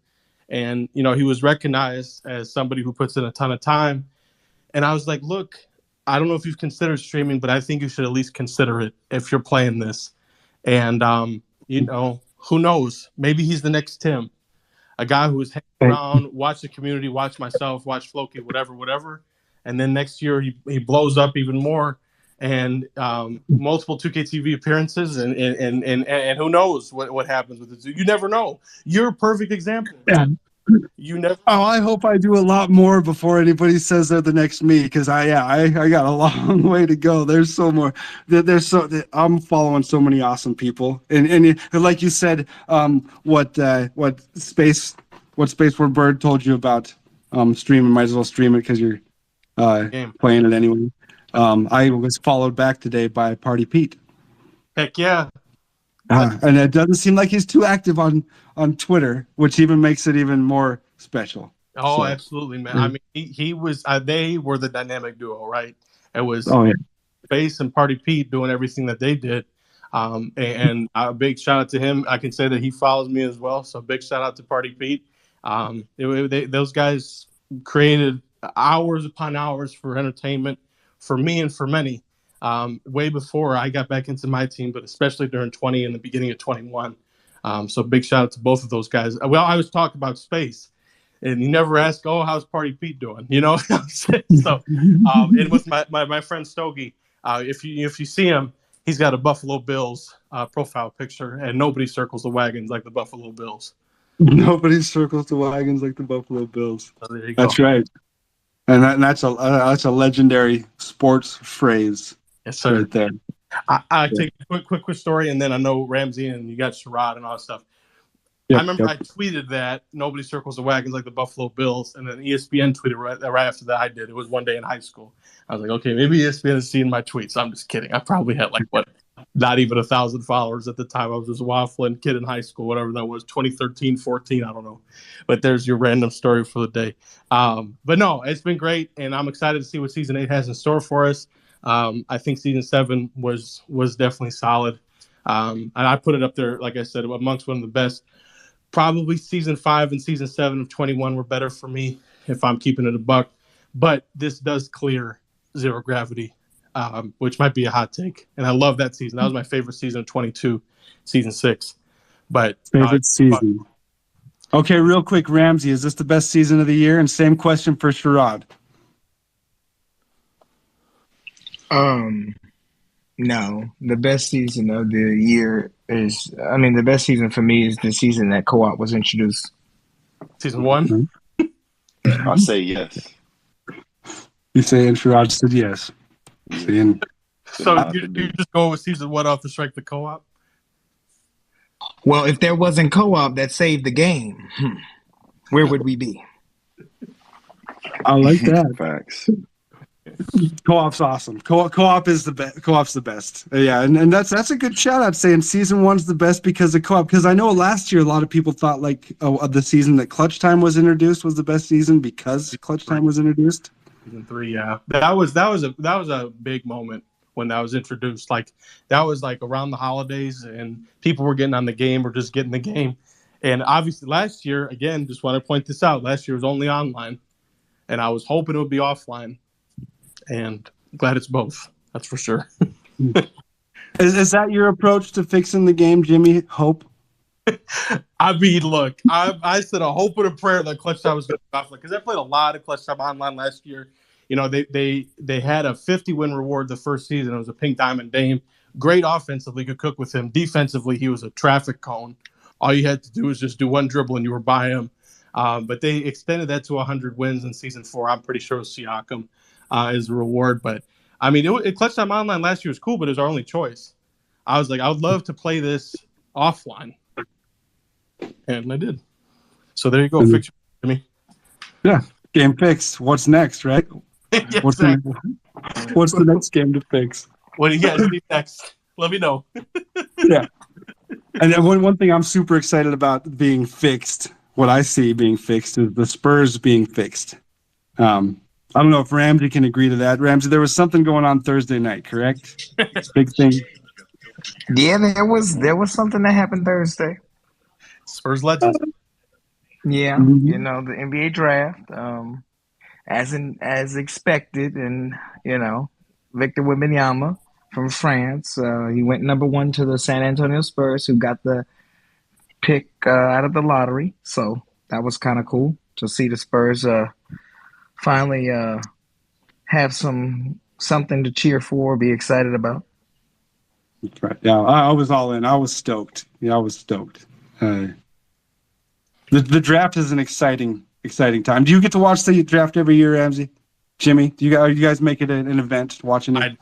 Speaker 2: And, he was recognized as somebody who puts in a ton of time. And I was like, look, I don't know if you've considered streaming, but I think you should at least consider it if you're playing this. And, who knows? Maybe he's the next Tim, a guy who is hanging around, watch the community, watch myself, watch Floki, whatever. And then next year he blows up even more and multiple 2KTV appearances. And who knows what happens with this. You never know. You're a perfect example.
Speaker 1: Yeah.
Speaker 2: You never.
Speaker 1: Oh, I hope I do a lot more before anybody says they're the next me, because I got a long way to go. There's so more. I'm following so many awesome people, and like you said, what Space for Bird told you about streaming. Might as well stream it because you're playing it anyway. I was followed back today by Party Pete.
Speaker 2: Heck yeah.
Speaker 1: And it doesn't seem like he's too active on Twitter, which even makes it even more special.
Speaker 2: Oh, so, absolutely, man. I mean, he was. They were the dynamic duo, right? It was Space and Party Pete doing everything that they did. And a big shout out to him. I can say that he follows me as well. So big shout out to Party Pete. Those guys created hours upon hours for entertainment for me and for many. Way before I got back into my team, but especially during 20 and the beginning of 21. So big shout out to both of those guys. Well, I was talking about Space, and you never ask, oh, how's Party Pete doing? So, and with my friend Stogie, if you see him, he's got a Buffalo Bills profile picture, and nobody circles the wagons like the Buffalo Bills.
Speaker 1: Nobody circles the wagons like the Buffalo Bills.
Speaker 2: So there you go.
Speaker 1: That's right. And that's a legendary sports phrase.
Speaker 2: Yes, sir.
Speaker 1: Right there.
Speaker 2: I take a quick story, and then I know Ramsey and you got Sharrod and all that stuff.
Speaker 1: Yep,
Speaker 2: I remember I tweeted that nobody circles the wagons like the Buffalo Bills, and then ESPN tweeted right after that I did. It was one day in high school. I was like, okay, maybe ESPN has seen my tweets. I'm just kidding. I probably had not even 1,000 followers at the time. I was just a waffling kid in high school, whatever that was, 2013, 14, I don't know. But there's your random story for the day. But no, it's been great, and I'm excited to see what Season 8 has in store for us. I think Season 7 was definitely solid. And I put it up there, like I said, amongst one of the best. Probably Season 5 and Season 7 of 21 were better for me if I'm keeping it a buck. But this does clear Zero Gravity, which might be a hot take. And I love that season. That was my favorite season of 22, Season 6. But
Speaker 1: favorite season. Fun. Okay, real quick, Ramsey, is this the best season of the year? And same question for Sharrod.
Speaker 3: No, the best season of the year is, the best season for me is the season that co-op was introduced.
Speaker 2: Season 1?
Speaker 4: I say yes.
Speaker 1: You say, and Sharrod said yes.
Speaker 4: Yeah.
Speaker 2: So you just go with Season 1 off to strike the co-op?
Speaker 3: Well, if there wasn't co-op that saved the game, where would we be?
Speaker 1: I like that.
Speaker 4: Facts.
Speaker 1: Co-op's awesome. Co-op is the best. Co-op's the best. Yeah, and that's a good shout out saying Season 1's the best because of co-op. Because I know last year a lot of people thought the season that Clutch Time was introduced was the best season because Clutch Time was introduced.
Speaker 2: Season 3, yeah, that was a big moment when that was introduced. That was around the holidays, and people were getting on the game or just getting the game. And obviously, last year, again, just want to point this out. Last year was only online, and I was hoping it would be offline. And glad it's both. That's for sure.
Speaker 1: Is that your approach to fixing the game, Jimmy? Hope?
Speaker 2: I mean, look, I said a hope and a prayer that Clutch Time was going to be offline because I played a lot of Clutch Time online last year. You know, they had a 50-win reward the first season. It was a Pink Diamond Dame. Great offensively, could cook with him. Defensively, he was a traffic cone. All you had to do was just do one dribble and you were by him. But they extended that to 100 wins in Season 4. I'm pretty sure it was Siakam. As a reward, but I mean, Clutch Time Online last year was cool, but it was our only choice. I was like, I would love to play this offline, and I did. So there you go, fix it, Jimmy.
Speaker 1: Yeah, game fixed. What's next, right?
Speaker 2: Yeah,
Speaker 1: what's the next game to fix?
Speaker 2: What do you guys need next? Let me know.
Speaker 1: Yeah, and then one thing I'm super excited about being fixed. What I see being fixed is the Spurs being fixed. I don't know if Ramsey can agree to that. Ramsey, there was something going on Thursday night, correct? Big thing.
Speaker 3: Yeah, there was something that happened Thursday.
Speaker 2: Spurs legends.
Speaker 3: Yeah,
Speaker 1: Mm-hmm.
Speaker 3: the NBA draft, as expected, and Victor Wembanyama from France, he went number 1 to the San Antonio Spurs, who got the pick out of the lottery. So that was kind of cool to see the Spurs finally have something to cheer for, be excited about.
Speaker 1: That's right. Yeah, I was all in. I was stoked. Yeah, I was stoked. The draft is an exciting time. Do you get to watch the draft every year, Ramsey? Jimmy, do you guys make it an event watching it?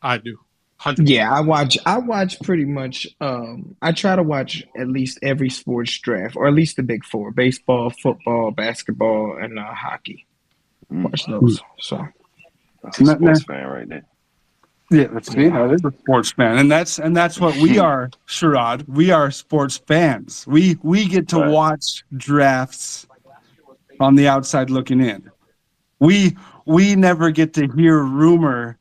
Speaker 2: I do. 100%.
Speaker 3: Yeah, I watch pretty much. I try to watch at least every sports draft, or at least the big 4: baseball, football, basketball, and hockey. Watch those. So
Speaker 4: that's a sports fan right there.
Speaker 1: Yeah, that's me. I is a sports fan, and that's what we are, Sharrod. We are sports fans. We get to watch drafts on the outside looking in. We never get to hear rumor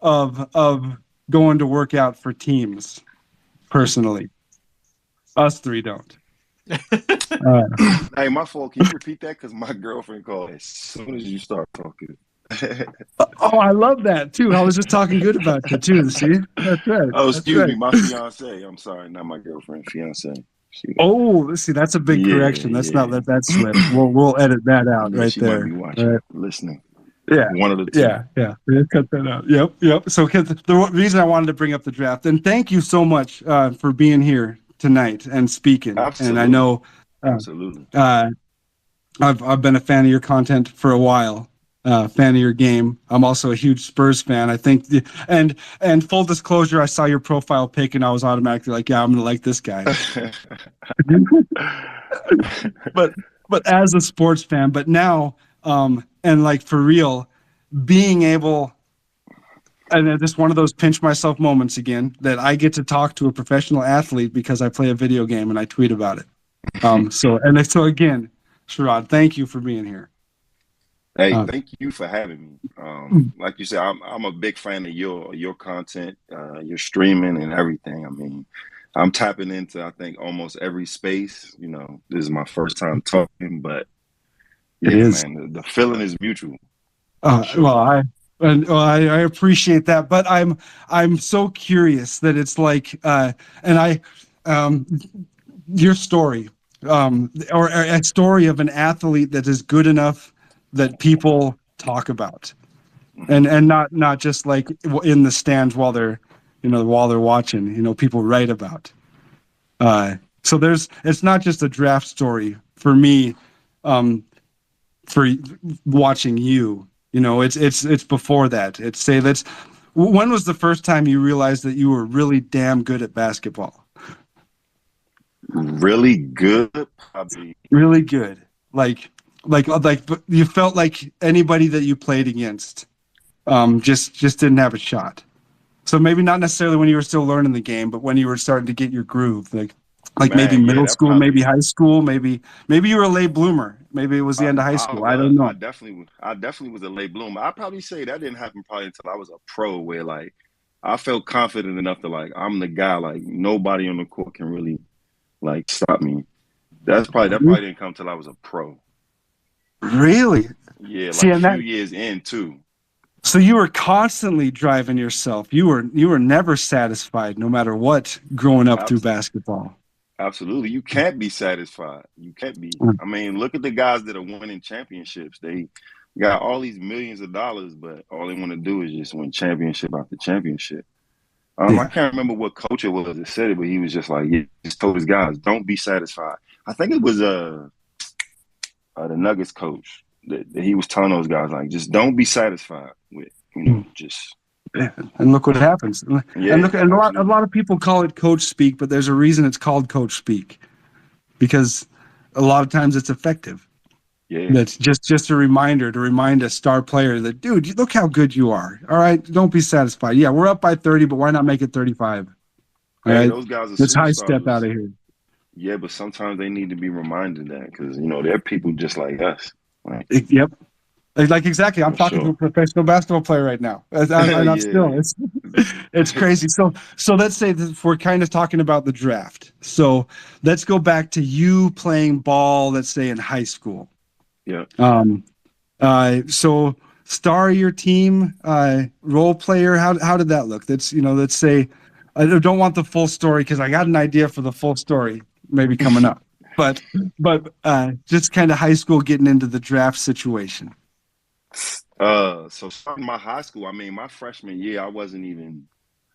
Speaker 1: of going to work out for teams. Personally, us 3 don't.
Speaker 4: Hey, my fault. Can you repeat that? Because my girlfriend called as soon as you start talking.
Speaker 1: Oh, I love that too. I was just talking good about you too. See, that's right.
Speaker 4: Oh, excuse me, my fiance. I'm sorry, not my girlfriend. Fiance.
Speaker 1: See, that's a big correction. That's not that slip. We'll edit that out right there.
Speaker 4: Might be watching, listening.
Speaker 1: Yeah.
Speaker 4: One of the two.
Speaker 1: Yeah. Yeah, cut that out. Yep. So 'cause the reason I wanted to bring up the draft, and thank you so much for being here tonight and speaking. And I
Speaker 4: Absolutely.
Speaker 1: know
Speaker 4: Absolutely.
Speaker 1: I've been a fan of your content for a while, fan of your game. I'm also a huge Spurs fan. I think, and full disclosure, I saw your profile pic and I was automatically like, yeah, I'm gonna like this guy. but as a sports fan, but now, and like for real, being able, and it's just one of those pinch myself moments again that I get to talk to a professional athlete because I play a video game and I tweet about it. So again, Sharrod, thank you for being here.
Speaker 4: Hey, thank you for having me. Like you said, I'm a big fan of your content, your streaming and everything. I mean, I'm tapping into, I think, almost every space. You know, this is my first time talking, but
Speaker 1: It
Speaker 4: yeah,
Speaker 1: is.
Speaker 4: man, the feeling is mutual. Sure.
Speaker 1: Well, I appreciate that, but I'm so curious that it's like, your story, or a story of an athlete that is good enough that people talk about, and not just like in the stands while they're watching, people write about. So it's not just a draft story for me, for watching you. It's before that. When was the first time you realized that you were really damn good at basketball?
Speaker 4: Really good, probably.
Speaker 1: Really good. Like you felt like anybody that you played against, just didn't have a shot. So maybe not necessarily when you were still learning the game, but when you were starting to get your groove, like maybe
Speaker 4: Man, yeah,
Speaker 1: middle
Speaker 4: that
Speaker 1: school,
Speaker 4: probably.
Speaker 1: maybe high school, maybe you were a late bloomer. Maybe it was the end of high
Speaker 4: I
Speaker 1: school. I
Speaker 4: was.
Speaker 1: don't know.
Speaker 4: I definitely was a late bloomer. I'd probably say that didn't happen probably until I was a pro, where like I felt confident enough to like I'm the guy. Like nobody on the court can really like stop me. That probably didn't come till I was a pro.
Speaker 1: Really?
Speaker 4: Yeah,
Speaker 1: See,
Speaker 4: like a
Speaker 1: and
Speaker 4: few
Speaker 1: that,
Speaker 4: years in too.
Speaker 1: so you were constantly driving yourself. You were never satisfied, no matter what, growing up through
Speaker 4: Abs-
Speaker 1: basketball.
Speaker 4: Absolutely, you can't be satisfied. You can't be.
Speaker 1: Mm.
Speaker 4: I mean, look at the guys that are winning championships. They got all these millions of dollars, but all they want to do is just win championship after championship. I
Speaker 1: Yeah.
Speaker 4: can't remember what coach it was that said it, but he was just like, he just told his guys, don't be satisfied. I think it was the Nuggets coach that he was telling those guys, like, just don't be satisfied with, just
Speaker 1: Yeah. And look what happens. And
Speaker 4: yeah,
Speaker 1: look, and a
Speaker 4: absolutely,
Speaker 1: lot of people call it coach speak, but there's a reason it's called coach speak, because a lot of times it's effective.
Speaker 4: yeah.
Speaker 1: That's just a reminder to remind a star player that, dude, look how good you are. All right, don't be satisfied. Yeah, we're up by 30, but why not make it 35? All
Speaker 4: Hey,
Speaker 1: right,
Speaker 4: those guys are
Speaker 1: let's high step
Speaker 4: superstars.
Speaker 1: out of here.
Speaker 4: Yeah, but sometimes they need to be reminded that because they're people just like us, like
Speaker 1: Yep. Like exactly. I'm
Speaker 4: for
Speaker 1: talking to a
Speaker 4: sure.
Speaker 1: professional basketball player right now. I'm still.
Speaker 4: Yeah.
Speaker 1: It's crazy. So let's say that if we're kind of talking about the draft. So let's go back to you playing ball. Let's say in high school.
Speaker 4: Yeah.
Speaker 1: So star of your team, role player. How did that look? Let's say I don't want the full story because I got an idea for the full story maybe coming up. But just kind of high school getting into the draft situation.
Speaker 4: So starting my high school, I mean, my freshman year,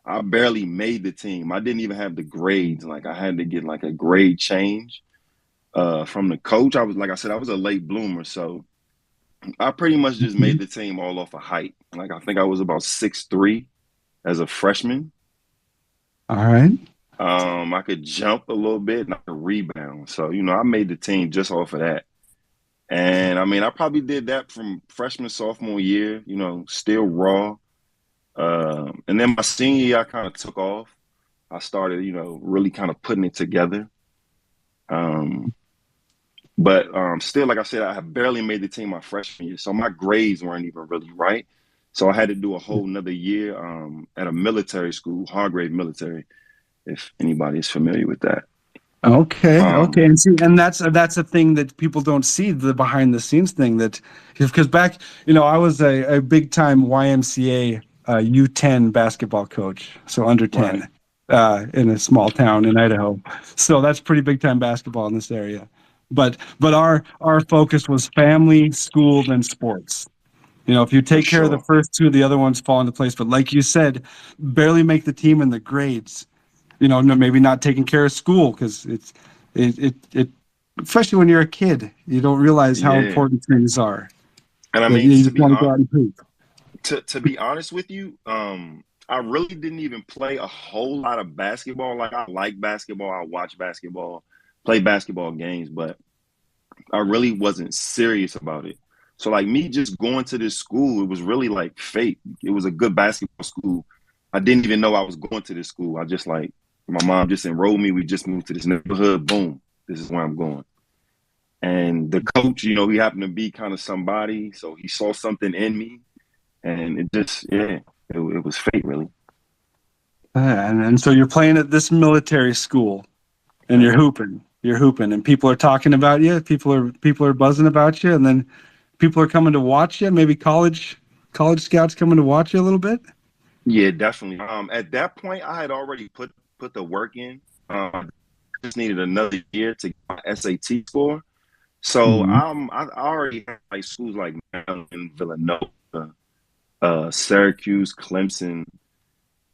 Speaker 4: I barely made the team. I didn't even have the grades. Like I had to get like a grade change from the coach. Like I said, I was a late bloomer, so I pretty much just made the team all off of height. Like I think I was about 6'3" as a freshman.
Speaker 1: All right.
Speaker 4: I could jump a little bit and I could rebound. So, I made the team just off of that. And I mean, I probably did that from freshman, sophomore year, still raw. And then my senior year, I kind of took off. I started, really kind of putting it together. But still, like I said, I have barely made the team my freshman year. So my grades weren't even really right. So I had to do a whole nother year at a military school, Hargrave Military, if anybody is familiar with that.
Speaker 1: Okay, and that's a thing that people don't see, the behind the scenes thing, that because back, I was a big time YMCA U10 basketball coach, so under 10,
Speaker 4: Right.
Speaker 1: in a small town in Idaho. So that's pretty big time basketball in this area. But our focus was family, school, then sports. You know, if you
Speaker 4: for
Speaker 1: take care of the
Speaker 4: sure.
Speaker 1: first two, the other ones fall into place. But like you said, barely make the team in the grades. You know, no, maybe not taking care of school because it especially when you're a kid, you don't realize how
Speaker 4: Yeah.
Speaker 1: important things are.
Speaker 4: And I
Speaker 1: That
Speaker 4: mean,
Speaker 1: you just want to go out and hoop.
Speaker 4: to be honest with you, I really didn't even play a whole lot of basketball. Like I like basketball, I watch basketball, play basketball games, but I really wasn't serious about it. So like me just going to this school, it was really like fate. It was a good basketball school. I didn't even know I was going to this school. I just like my mom just enrolled me. We just moved to this neighborhood. Boom, this is where I'm going. And the coach, you know, he happened to be kind of somebody, so he saw something in me, and it just, yeah, it was fate, really.
Speaker 1: And so you're playing at this military school, and
Speaker 4: Yeah.
Speaker 1: you're hooping, and people are talking about you. People are buzzing about you, and then people are coming to watch you. Maybe college scouts coming to watch you a little bit.
Speaker 4: Yeah, definitely. At that point, I had already put the work in. Just needed another year to get my SAT score. So
Speaker 1: Mhm.
Speaker 4: I already had like schools like Maryland, Villanova, Syracuse, Clemson,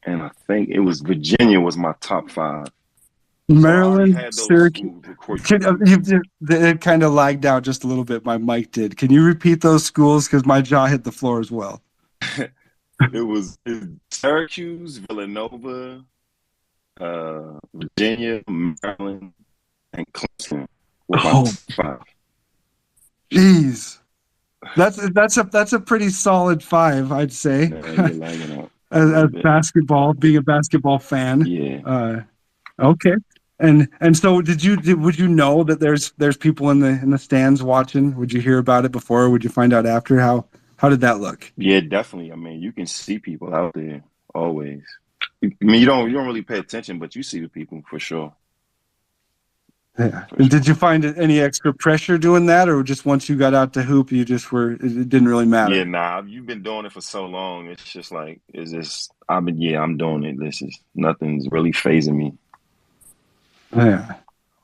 Speaker 4: and I think it was Virginia was my top five. So I already
Speaker 1: Maryland,
Speaker 4: had those
Speaker 1: Syracuse.
Speaker 4: schools recorded.
Speaker 1: It kind of lagged out just a little bit. My mic did. Can you repeat those schools? Because my jaw hit the floor as well.
Speaker 4: It was Syracuse, Villanova, Virginia, Maryland, and Clemson were my
Speaker 1: Oh,
Speaker 4: top five.
Speaker 1: jeez. That's a pretty solid five, I'd say.
Speaker 4: No, you're lagging out a little
Speaker 1: As
Speaker 4: bit.
Speaker 1: basketball, being a basketball fan.
Speaker 4: Yeah.
Speaker 1: Okay. And so would you know that there's people in the stands watching? Would you hear about it before, or would you find out after? How did that look?
Speaker 4: Yeah, definitely. I mean, you can see people out there always. I mean, you don't really pay attention, but you see the people for sure.
Speaker 1: Yeah.
Speaker 4: For
Speaker 1: And did
Speaker 4: sure.
Speaker 1: you find any extra pressure doing that, or just once you got out to hoop, you just it didn't really
Speaker 4: Yeah,
Speaker 1: matter?
Speaker 4: nah, you've been doing it for so long. It's just like it's just I'm doing it. This is nothing's really phasing me.
Speaker 1: Yeah.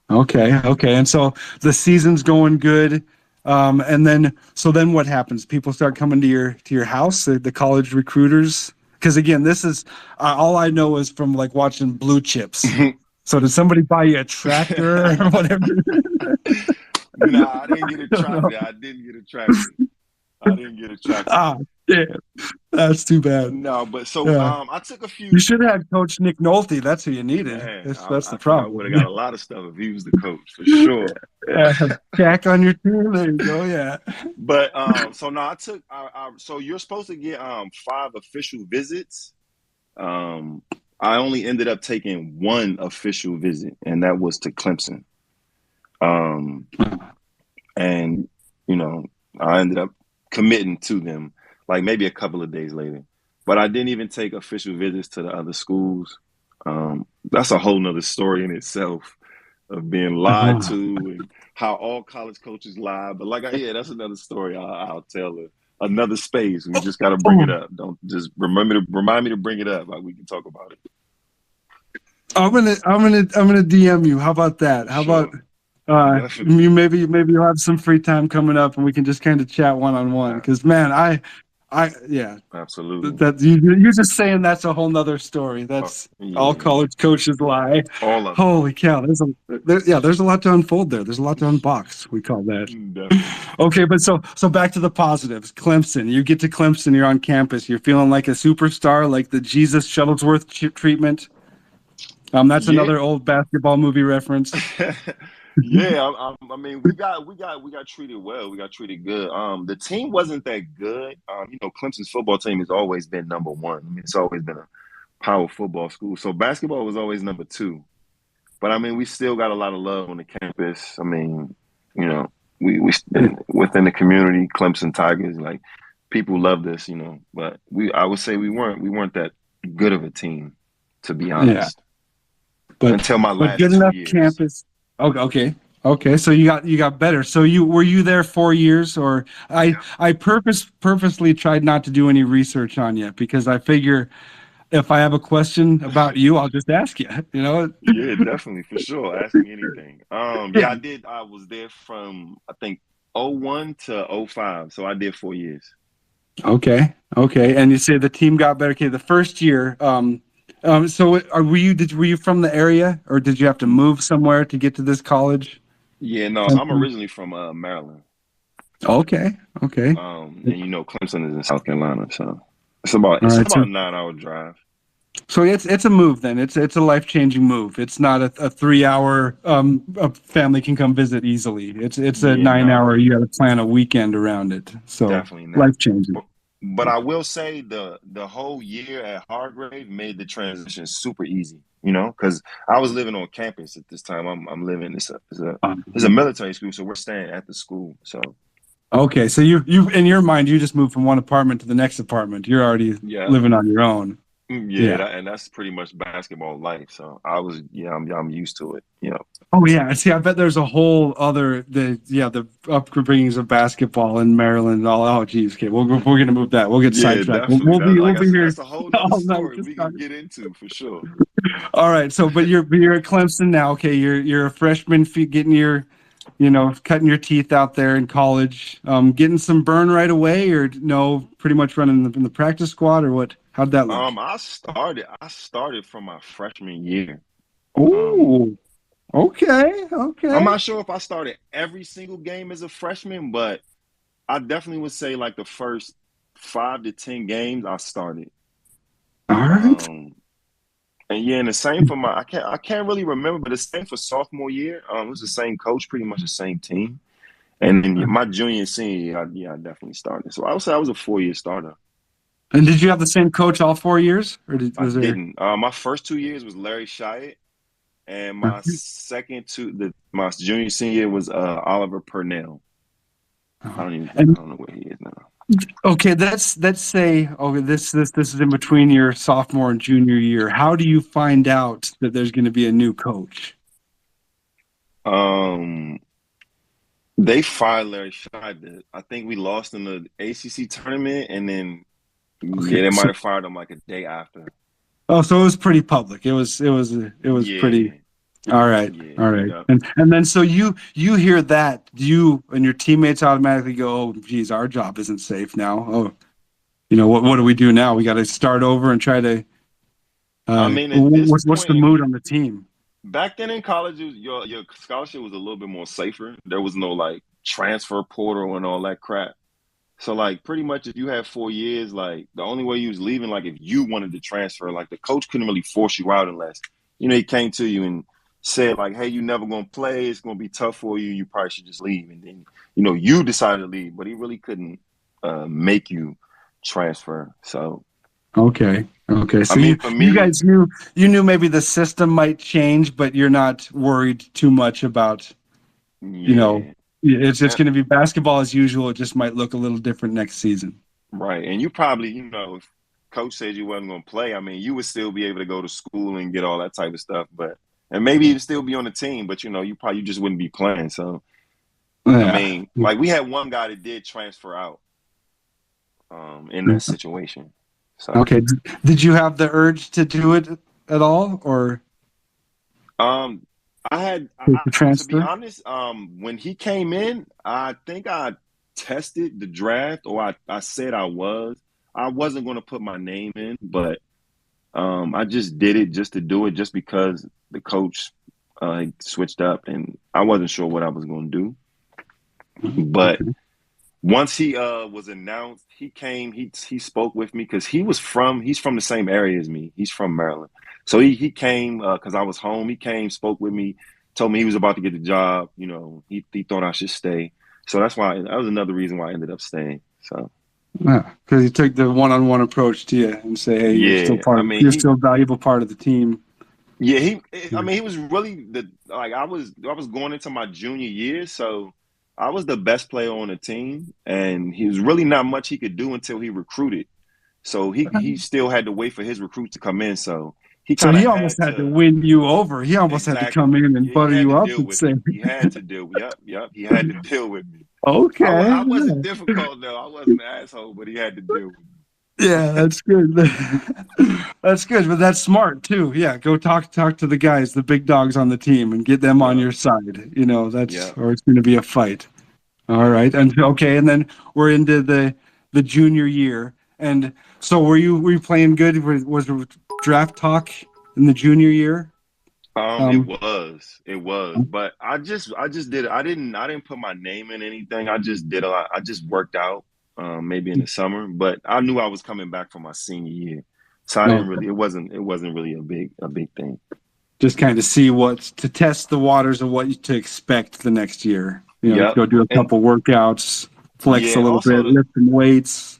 Speaker 1: Okay. Okay. And so the season's going good. And then what happens? People start coming to your house, the college recruiters. Because again, this is all I know is from like watching Blue Chips. So did somebody buy you a tractor or whatever?
Speaker 4: Nah, I didn't get a
Speaker 1: I don't know.
Speaker 4: tractor. I didn't get a tractor. I didn't get a tractor.
Speaker 1: Ah, yeah, that's too bad.
Speaker 4: No, but so
Speaker 1: Yeah,
Speaker 4: I took a
Speaker 1: you
Speaker 4: few.
Speaker 1: should have had Coach Nick Nolte. That's who you needed.
Speaker 4: Man,
Speaker 1: That's the
Speaker 4: I think I
Speaker 1: problem.
Speaker 4: would have got a lot of stuff if he was the coach for sure.
Speaker 1: Yeah, Jack on your team. There you go. Yeah.
Speaker 4: But so no, so you're supposed to get 5 official visits. I only ended up taking one official visit, and that was to Clemson. Um, and you know, I ended up committing to them like maybe a couple of days later. But I didn't even take official visits to the other schools. That's a whole nother story in itself of being lied to and how all college coaches lie. But yeah, that's another story I'll tell another space. We just got to bring it up. Don't just remind me to bring it up. Like we can talk about it.
Speaker 1: I'm gonna DM you. How about that? How about
Speaker 4: Sure, definitely,
Speaker 1: you maybe you'll have some free time coming up and we can just kind of chat one on one. Because man, I yeah,
Speaker 4: absolutely.
Speaker 1: that you're just saying that's a whole nother story. That's all
Speaker 4: Yeah,
Speaker 1: college coaches lie.
Speaker 4: all of
Speaker 1: Holy cow! There's a lot to unfold there. There's a lot to unbox. We call that.
Speaker 4: it. Definitely.
Speaker 1: Okay, but so back to the positives. Clemson. You get to Clemson. You're on campus. You're feeling like a superstar, like the Jesus Shuttlesworth treatment. That's
Speaker 4: Yeah.
Speaker 1: another old basketball movie reference.
Speaker 4: Yeah, I mean, we got treated well. We got treated good. The team wasn't that good. Clemson's football team has always been number one. I mean, it's always been a power football school. So basketball was always number two. But I mean, we still got a lot of love on the campus. I mean, you know, we within the community, Clemson Tigers, like people loved us. But I would say we weren't that good of a team, to be
Speaker 1: Yeah,
Speaker 4: honest,
Speaker 1: but
Speaker 4: until my
Speaker 1: good
Speaker 4: last two
Speaker 1: enough
Speaker 4: years.
Speaker 1: campus. Okay. So you got better. So were you there 4 years, or I purposely tried not to do any research on you because I figure if I have a question about you, I'll just ask you. You know.
Speaker 4: Yeah, definitely, for sure. Ask me anything.
Speaker 1: Yeah.
Speaker 4: Yeah, I did. I was there from I think '01 to '05, so I did 4 years.
Speaker 1: Okay. Okay. And you say the team got better. Okay. The first year. So were you from the area, or did you have to move somewhere to get to this college?
Speaker 4: Yeah, no. So I'm
Speaker 1: Clemson?
Speaker 4: originally from Maryland.
Speaker 1: Okay. Okay.
Speaker 4: And Clemson is in South Carolina, so
Speaker 1: All
Speaker 4: it's
Speaker 1: right.
Speaker 4: about a 9 hour drive.
Speaker 1: So it's a move then. It's a life-changing move. It's not a 3 hour a family can come visit easily. It's a
Speaker 4: Yeah,
Speaker 1: 9 hour,
Speaker 4: no,
Speaker 1: you got to plan a weekend around it. So
Speaker 4: definitely not.
Speaker 1: life-changing.
Speaker 4: But I will say the whole year at Hargrave made the transition super easy. Because I was living on campus at this time. I'm living it's a military school, so we're staying at the school. So
Speaker 1: Okay, so you in your mind you just moved from one apartment to the next apartment. You're already
Speaker 4: yeah,
Speaker 1: living on your own.
Speaker 4: yeah,
Speaker 1: Yeah.
Speaker 4: and that's pretty much basketball life. So I'm used to it.
Speaker 1: Oh yeah. See, I bet there's a whole other the upbringings of basketball in Maryland and all. Oh geez, okay, we're gonna move that. We'll get
Speaker 4: Yeah,
Speaker 1: sidetracked. We'll,
Speaker 4: definitely.
Speaker 1: we'll
Speaker 4: That
Speaker 1: be
Speaker 4: like
Speaker 1: we'll
Speaker 4: I
Speaker 1: be
Speaker 4: said,
Speaker 1: here
Speaker 4: that's a whole nother
Speaker 1: all night
Speaker 4: story
Speaker 1: just
Speaker 4: we can
Speaker 1: talking.
Speaker 4: get into for sure.
Speaker 1: All right. So, but you're at Clemson now. Okay, you're a freshman, getting your, cutting your teeth out there in college. Getting some burn right away, or no? Pretty much running in the practice squad, or what? How'd that look?
Speaker 4: I started from my freshman year. Um,
Speaker 1: Oh, okay,
Speaker 4: I'm
Speaker 1: okay.
Speaker 4: not sure if I started every single game as a freshman, but I definitely would say like the first 5 to 10 games I started.
Speaker 1: All right.
Speaker 4: Um, and yeah, and the same for I can't really remember, but the same for sophomore year. It was the same coach, pretty much the same team. And then my junior and senior year, I definitely started. So I would say I was a 4 year starter.
Speaker 1: And did you have the same coach all 4 years, or
Speaker 4: I
Speaker 1: was there?
Speaker 4: didn't. My first 2 years was Larry Shyatt, and my junior senior year was Oliver Purnell. I
Speaker 1: And
Speaker 4: don't know where he is now.
Speaker 1: okay, let's say okay, this is in between your sophomore and junior year. How do you find out that there's going to be a new coach?
Speaker 4: Um, they fired Larry Shyatt. I think we lost in the ACC tournament, and then
Speaker 1: Okay,
Speaker 4: yeah, they might
Speaker 1: so
Speaker 4: have fired him like a day after.
Speaker 1: oh, so it was pretty public. It was pretty.
Speaker 4: Yeah,
Speaker 1: All right,
Speaker 4: yeah,
Speaker 1: all right.
Speaker 4: yeah.
Speaker 1: And then so you hear that, do you and your teammates automatically go, oh, geez, our job isn't safe now. Oh, what do we do now? We got to start over and try to.
Speaker 4: I mean, at this
Speaker 1: What's
Speaker 4: point,
Speaker 1: the mood on the team?
Speaker 4: back then in college, your scholarship was a little bit more safer. There was no like transfer portal and all that crap. So like pretty much if you had 4 years, like the only way you was leaving, like if you wanted to transfer, like the coach couldn't really force you out unless, he came to you and said like, hey, you never gonna play, it's gonna be tough for you, you probably should just leave. And then, you decided to leave, but he really couldn't make you transfer. So
Speaker 1: Okay, okay.
Speaker 4: I
Speaker 1: So
Speaker 4: mean
Speaker 1: you
Speaker 4: for
Speaker 1: you
Speaker 4: me,
Speaker 1: guys knew maybe the system might change, but you're not worried too much about you know,
Speaker 4: yeah.
Speaker 1: it's going to be basketball as usual. It just might look a little different next season.
Speaker 4: Right. And you probably, if coach said you wasn't gonna play, I mean, you would still be able to go to school and get all that type of stuff, and maybe you'd still be on the team, but you just wouldn't be playing. So I
Speaker 1: Yeah.
Speaker 4: mean, like we had one guy that did transfer out in that situation. So
Speaker 1: Okay. Did you have the urge to do it at all, or
Speaker 4: um I had
Speaker 1: to
Speaker 4: to be
Speaker 1: transfer?
Speaker 4: honest, when he came in, I think I tested the draft, or I said I wasn't gonna put my name in, but I just did it just to do it, just because the coach switched up, and I wasn't sure what I was going to do. But
Speaker 1: Okay.
Speaker 4: once he was announced, he came. He spoke with me because he's from the same area as me. He's from Maryland, so he came because I was home. He came, spoke with me, told me he was about to get the job. He thought I should stay. So that was another reason why I ended up staying. So.
Speaker 1: Yeah, because you took the one-on-one approach to you and say, "Hey,
Speaker 4: Yeah, I mean
Speaker 1: you're still a valuable part of the team."
Speaker 4: Yeah, I mean, he was really I was going into my junior year, so I was the best player on the team, and he was really not much he could do until he recruited. So he still had to wait for his recruits to come in. So he
Speaker 1: So
Speaker 4: kind of
Speaker 1: he almost
Speaker 4: had
Speaker 1: had to
Speaker 4: to
Speaker 1: win you over. He almost had to
Speaker 4: exactly.
Speaker 1: come in and
Speaker 4: Yeah, he
Speaker 1: butter
Speaker 4: had to
Speaker 1: you up
Speaker 4: deal
Speaker 1: and
Speaker 4: with
Speaker 1: say,
Speaker 4: me. He had to deal. Yep. He had to deal with me.
Speaker 1: "Okay,
Speaker 4: I wasn't difficult though. I wasn't an asshole, but he had to deal with
Speaker 1: yeah,
Speaker 4: me.
Speaker 1: that's good. That's good, but that's smart too. Yeah, go talk to the guys, the big dogs on the team, and get them on
Speaker 4: Yep.
Speaker 1: your side. That's
Speaker 4: Yep.
Speaker 1: or it's going to be a fight. All right,
Speaker 4: Yep.
Speaker 1: and okay, and then we're into the the junior year. And so were you playing good? Was there draft talk in the junior year?
Speaker 4: It
Speaker 1: Um,
Speaker 4: was, but I just did. I didn't put my name in anything. I just did a lot. I just worked out, maybe in the summer, but I knew I was coming back for my senior year, so I didn't
Speaker 1: no,
Speaker 4: really. It wasn't really a big thing.
Speaker 1: just kind of see to test the waters of what to expect the next year.
Speaker 4: Yep,
Speaker 1: Go do a
Speaker 4: and
Speaker 1: couple workouts, flex a
Speaker 4: yeah,
Speaker 1: little
Speaker 4: also
Speaker 1: bit,
Speaker 4: to
Speaker 1: lift some weights.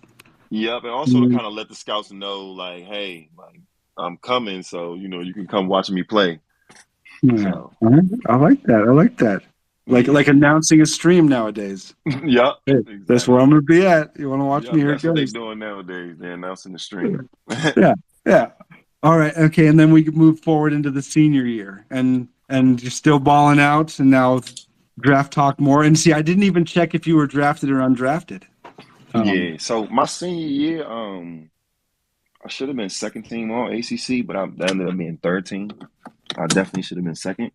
Speaker 4: yep, and also to
Speaker 1: Mm,
Speaker 4: kind of let the scouts know, like, hey, like I'm coming, so you can come watch me play.
Speaker 1: yeah.
Speaker 4: So
Speaker 1: All right. I like that. I like that. Like
Speaker 4: yeah,
Speaker 1: announcing a stream nowadays.
Speaker 4: yep,
Speaker 1: Hey, that's where
Speaker 4: exactly.
Speaker 1: I'm gonna be at. You want to watch me?
Speaker 4: Yep,
Speaker 1: Here it
Speaker 4: that's what they
Speaker 1: goes.
Speaker 4: doing nowadays. They're announcing the stream.
Speaker 1: Yeah, yeah. All right, okay, and then we could move forward into the senior year, and you're still balling out, and now draft talk more. And see, I didn't even check if you were drafted or undrafted. Um,
Speaker 4: Yeah, so my senior year, I should have been second team all ACC, but I ended up being third team. I definitely should have been second,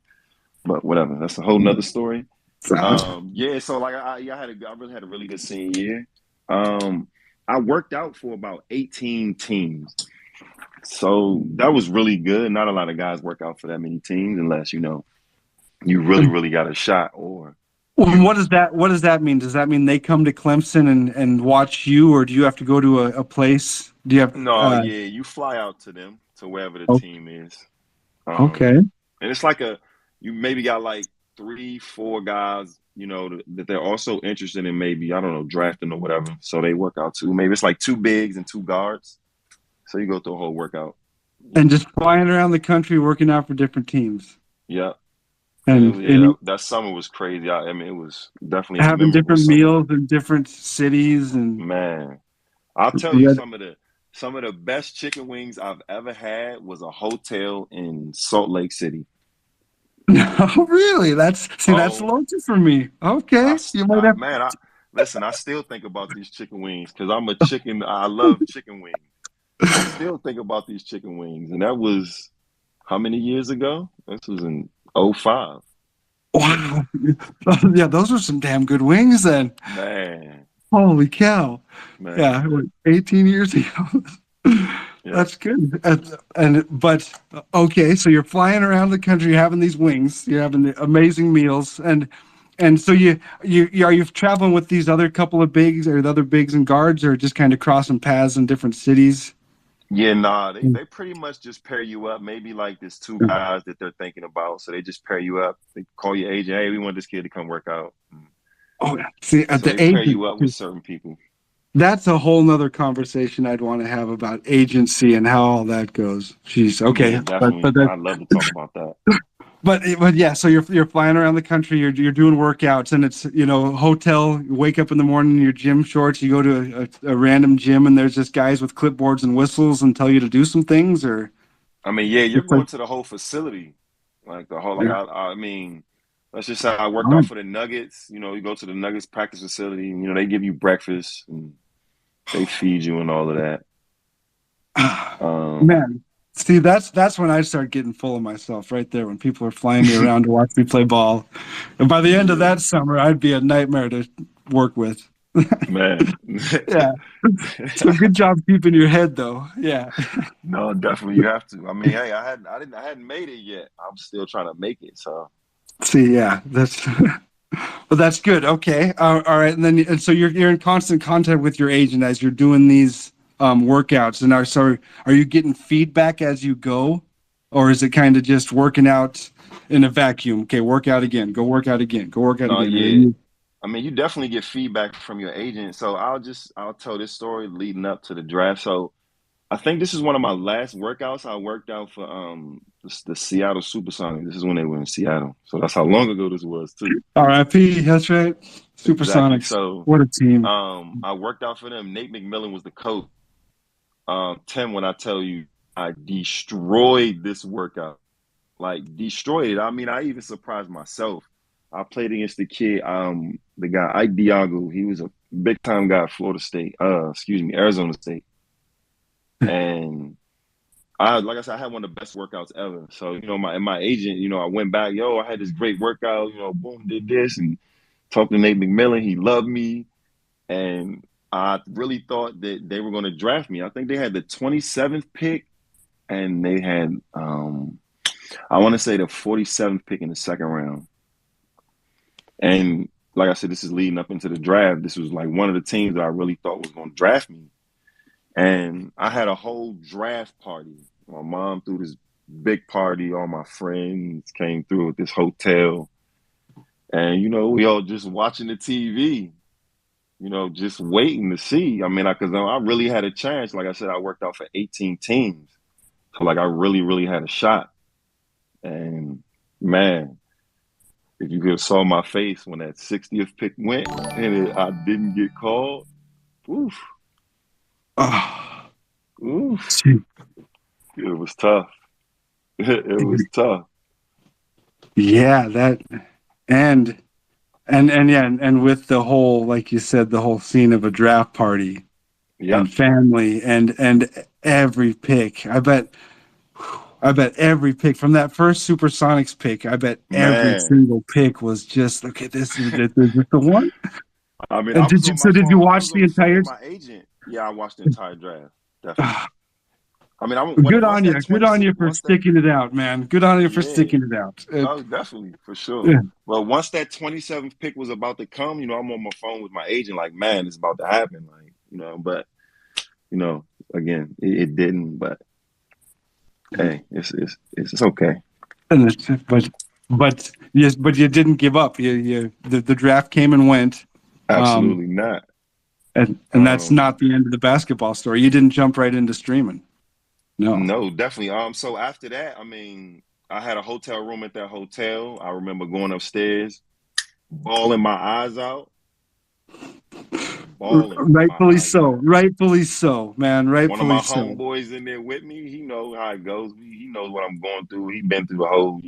Speaker 4: but whatever. That's a whole nother story.
Speaker 1: so-
Speaker 4: Yeah, so like I really had a really good senior year. Um, I worked out for about 18 teams, so that was really good. Not a lot of guys work out for that many teams unless you really really got a shot or
Speaker 1: Well,
Speaker 4: you.
Speaker 1: what does that mean? Does that mean they come to Clemson and watch you, or do you have to go to a place? Do you have
Speaker 4: No, yeah, you fly out to them to wherever the
Speaker 1: oh,
Speaker 4: team is.
Speaker 1: okay.
Speaker 4: And it's like you maybe got like three, four guys, that they're also interested in maybe, I don't know, drafting or whatever. So they work out too. Maybe it's like two bigs and two guards. So you go through a whole workout.
Speaker 1: And just flying around the country working out for different teams.
Speaker 4: Yeah.
Speaker 1: And
Speaker 4: Yeah,
Speaker 1: any
Speaker 4: that summer was crazy. I mean, it was definitely a
Speaker 1: having
Speaker 4: memorable
Speaker 1: different
Speaker 4: summer.
Speaker 1: meals in different cities and
Speaker 4: Man, I'll tell you
Speaker 1: yeah.
Speaker 4: some of the best chicken wings I've ever had was a hotel in Salt Lake City.
Speaker 1: No, really? That's
Speaker 4: Oh,
Speaker 1: local for me.
Speaker 4: I,
Speaker 1: Okay.
Speaker 4: s-
Speaker 1: You might
Speaker 4: I
Speaker 1: have
Speaker 4: man, I listen. I still think about these chicken wings because I'm a chicken. I love chicken wings. I still think about these chicken wings, and that was how many years ago? This was in '05.
Speaker 1: wow. Yeah, those are some damn good wings then.
Speaker 4: Man,
Speaker 1: Holy cow. Yeah,
Speaker 4: man,
Speaker 1: what, 18 years ago.
Speaker 4: yeah,
Speaker 1: That's good. But okay, so you're flying around the country having these wings, you're having the amazing meals, and so are you traveling with these other couple of bigs or the other bigs and guards, or just kind of crossing paths in different cities?
Speaker 4: yeah. Nah, they pretty much just pair you up. Maybe like there's two guys that they're thinking about, so they just pair you up. They call your agent. Hey, we want this kid to come work out.
Speaker 1: Oh, see, at
Speaker 4: So
Speaker 1: the
Speaker 4: they pair
Speaker 1: agent,
Speaker 4: you up with certain people.
Speaker 1: that's a whole nother conversation I'd want to have about agency and how all that goes. Jeez,
Speaker 4: Yeah,
Speaker 1: okay, but
Speaker 4: definitely.
Speaker 1: that,
Speaker 4: I'd love to talk about that.
Speaker 1: but yeah, so you're flying around the country, you're doing workouts, and it's hotel. You wake up in the morning in your gym shorts. You go to a random gym, and there's just guys with clipboards and whistles and tell you to do some things, or
Speaker 4: I mean, yeah, you're
Speaker 1: it's like
Speaker 4: going to the whole facility, like the whole. Like
Speaker 1: yeah,
Speaker 4: I mean, let's just say I worked
Speaker 1: all
Speaker 4: out for the Nuggets. You go to the Nuggets practice facility. And, they give you breakfast and they feed you and all of that.
Speaker 1: right.
Speaker 4: Um,
Speaker 1: Man, see, that's when I start getting full of myself right there when people are flying me around to watch me play ball. And by the end of
Speaker 4: yeah,
Speaker 1: that summer, I'd be a nightmare to work with.
Speaker 4: man.
Speaker 1: Yeah. So good job keeping your head though. Yeah.
Speaker 4: No, definitely you have to. I mean, hey, I hadn't made it yet. I'm still trying to make it. So
Speaker 1: See, yeah, that's well, that's good. Okay. All right. And so you're in constant contact with your agent as you're doing these workouts. And are you getting feedback as you go, or is it kind of just working out in a vacuum? Okay, work out again, go work out again, go work out
Speaker 4: no,
Speaker 1: again. Or are
Speaker 4: yeah.
Speaker 1: you,
Speaker 4: I mean, you definitely get feedback from your agent. So I'll tell this story leading up to the draft. So I think this is one of my last workouts. I worked out for the Seattle Supersonics. This is when they were in Seattle. So that's how long ago this was too.
Speaker 1: RIP? That's right.
Speaker 4: Exactly.
Speaker 1: Supersonics.
Speaker 4: So
Speaker 1: What a team.
Speaker 4: I worked out for them. Nate McMillan was the coach. Tim, when I tell you I destroyed this workout, like destroyed it. I mean, I even surprised myself. I played against the kid, the guy Ike Diago. He was a big time guy at Florida State. Excuse me, Arizona State. And like I said, I had one of the best workouts ever. So, my agent, I went back, I had this great workout, boom, did this and talked to Nate McMillan. He loved me. And I really thought that they were going to draft me. I think they had the 27th pick, and they had I want to say the 47th pick in the second round. And like I said, this is leading up into the draft. This was like one of the teams that I really thought was going to draft me. And I had a whole draft party. My mom threw this big party. All my friends came through at this hotel. And, we all just watching the TV, just waiting to see. I mean, because I really had a chance. Like I said, I worked out for 18 teams. So, like, I really, really had a shot. And, man, if you could have saw my face when that 60th pick went and I didn't get called, oof. Oof. It was tough. It was tough.
Speaker 1: Yeah, and with the whole, like you said, the whole scene of a draft party and family and every pick. I bet every pick from that first Supersonics pick, I bet every single pick was just, okay, this is the one.
Speaker 4: I mean,
Speaker 1: and did you watch the entire?
Speaker 4: With my agent. Yeah, I watched the entire draft. Definitely. I mean,
Speaker 1: good on you. Good on you for sticking it out, man. Good on you for sticking it out.
Speaker 4: Oh, definitely, for sure. Yeah. Well, once that 27th pick was about to come, I'm on my phone with my agent, like, man, it's about to happen, like, but, again, it didn't. But hey, it's okay.
Speaker 1: But you didn't give up. The draft came and went.
Speaker 4: Absolutely not.
Speaker 1: And that's not the end of the basketball story. You didn't jump right into streaming.
Speaker 4: No, definitely. So after that, I mean, I had a hotel room at that hotel. I remember going upstairs, bawling my eyes out.
Speaker 1: Rightfully so, man. Rightfully so.
Speaker 4: One of my homeboys in there with me, he knows how it goes. He knows what I'm going through. He been through the whole,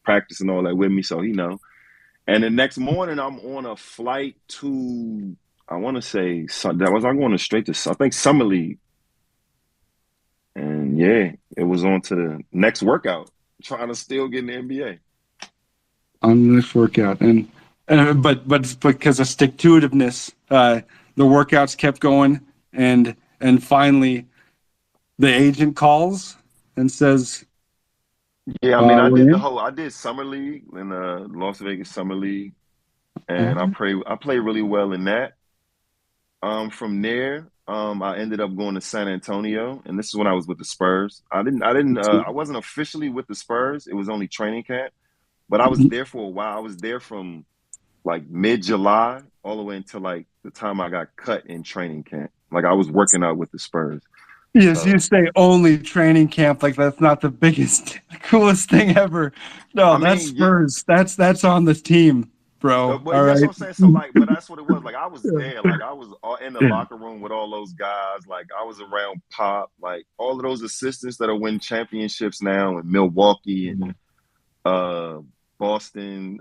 Speaker 4: practice and all that with me, so he know. And the next morning, I'm on a flight to, I want to say, I'm going straight to, I think, Summer League. And yeah, it was on to the next workout, trying to still get in the NBA.
Speaker 1: On the next workout, but because of stick-to-itiveness, the workouts kept going, and finally, the agent calls and says,
Speaker 4: "Yeah, I mean, I did Summer League in the Las Vegas Summer League, and I played really well in that. From there." I ended up going to San Antonio, and this is when I was with the Spurs. I wasn't officially with the Spurs. It was only training camp, but I was there for a while. I was there from like mid-July all the way until like the time I got cut in training camp. Like I was working out with the Spurs.
Speaker 1: Yes, so, you say only training camp, like that's not the biggest, coolest thing ever. No, that's Spurs. Yeah. That's on the team. Bro,
Speaker 4: but that's what I'm saying. So but that's what it was. Like I was there. Like I was in the locker room with all those guys. Like I was around Pop. Like all of those assistants that are winning championships now in Milwaukee and Boston,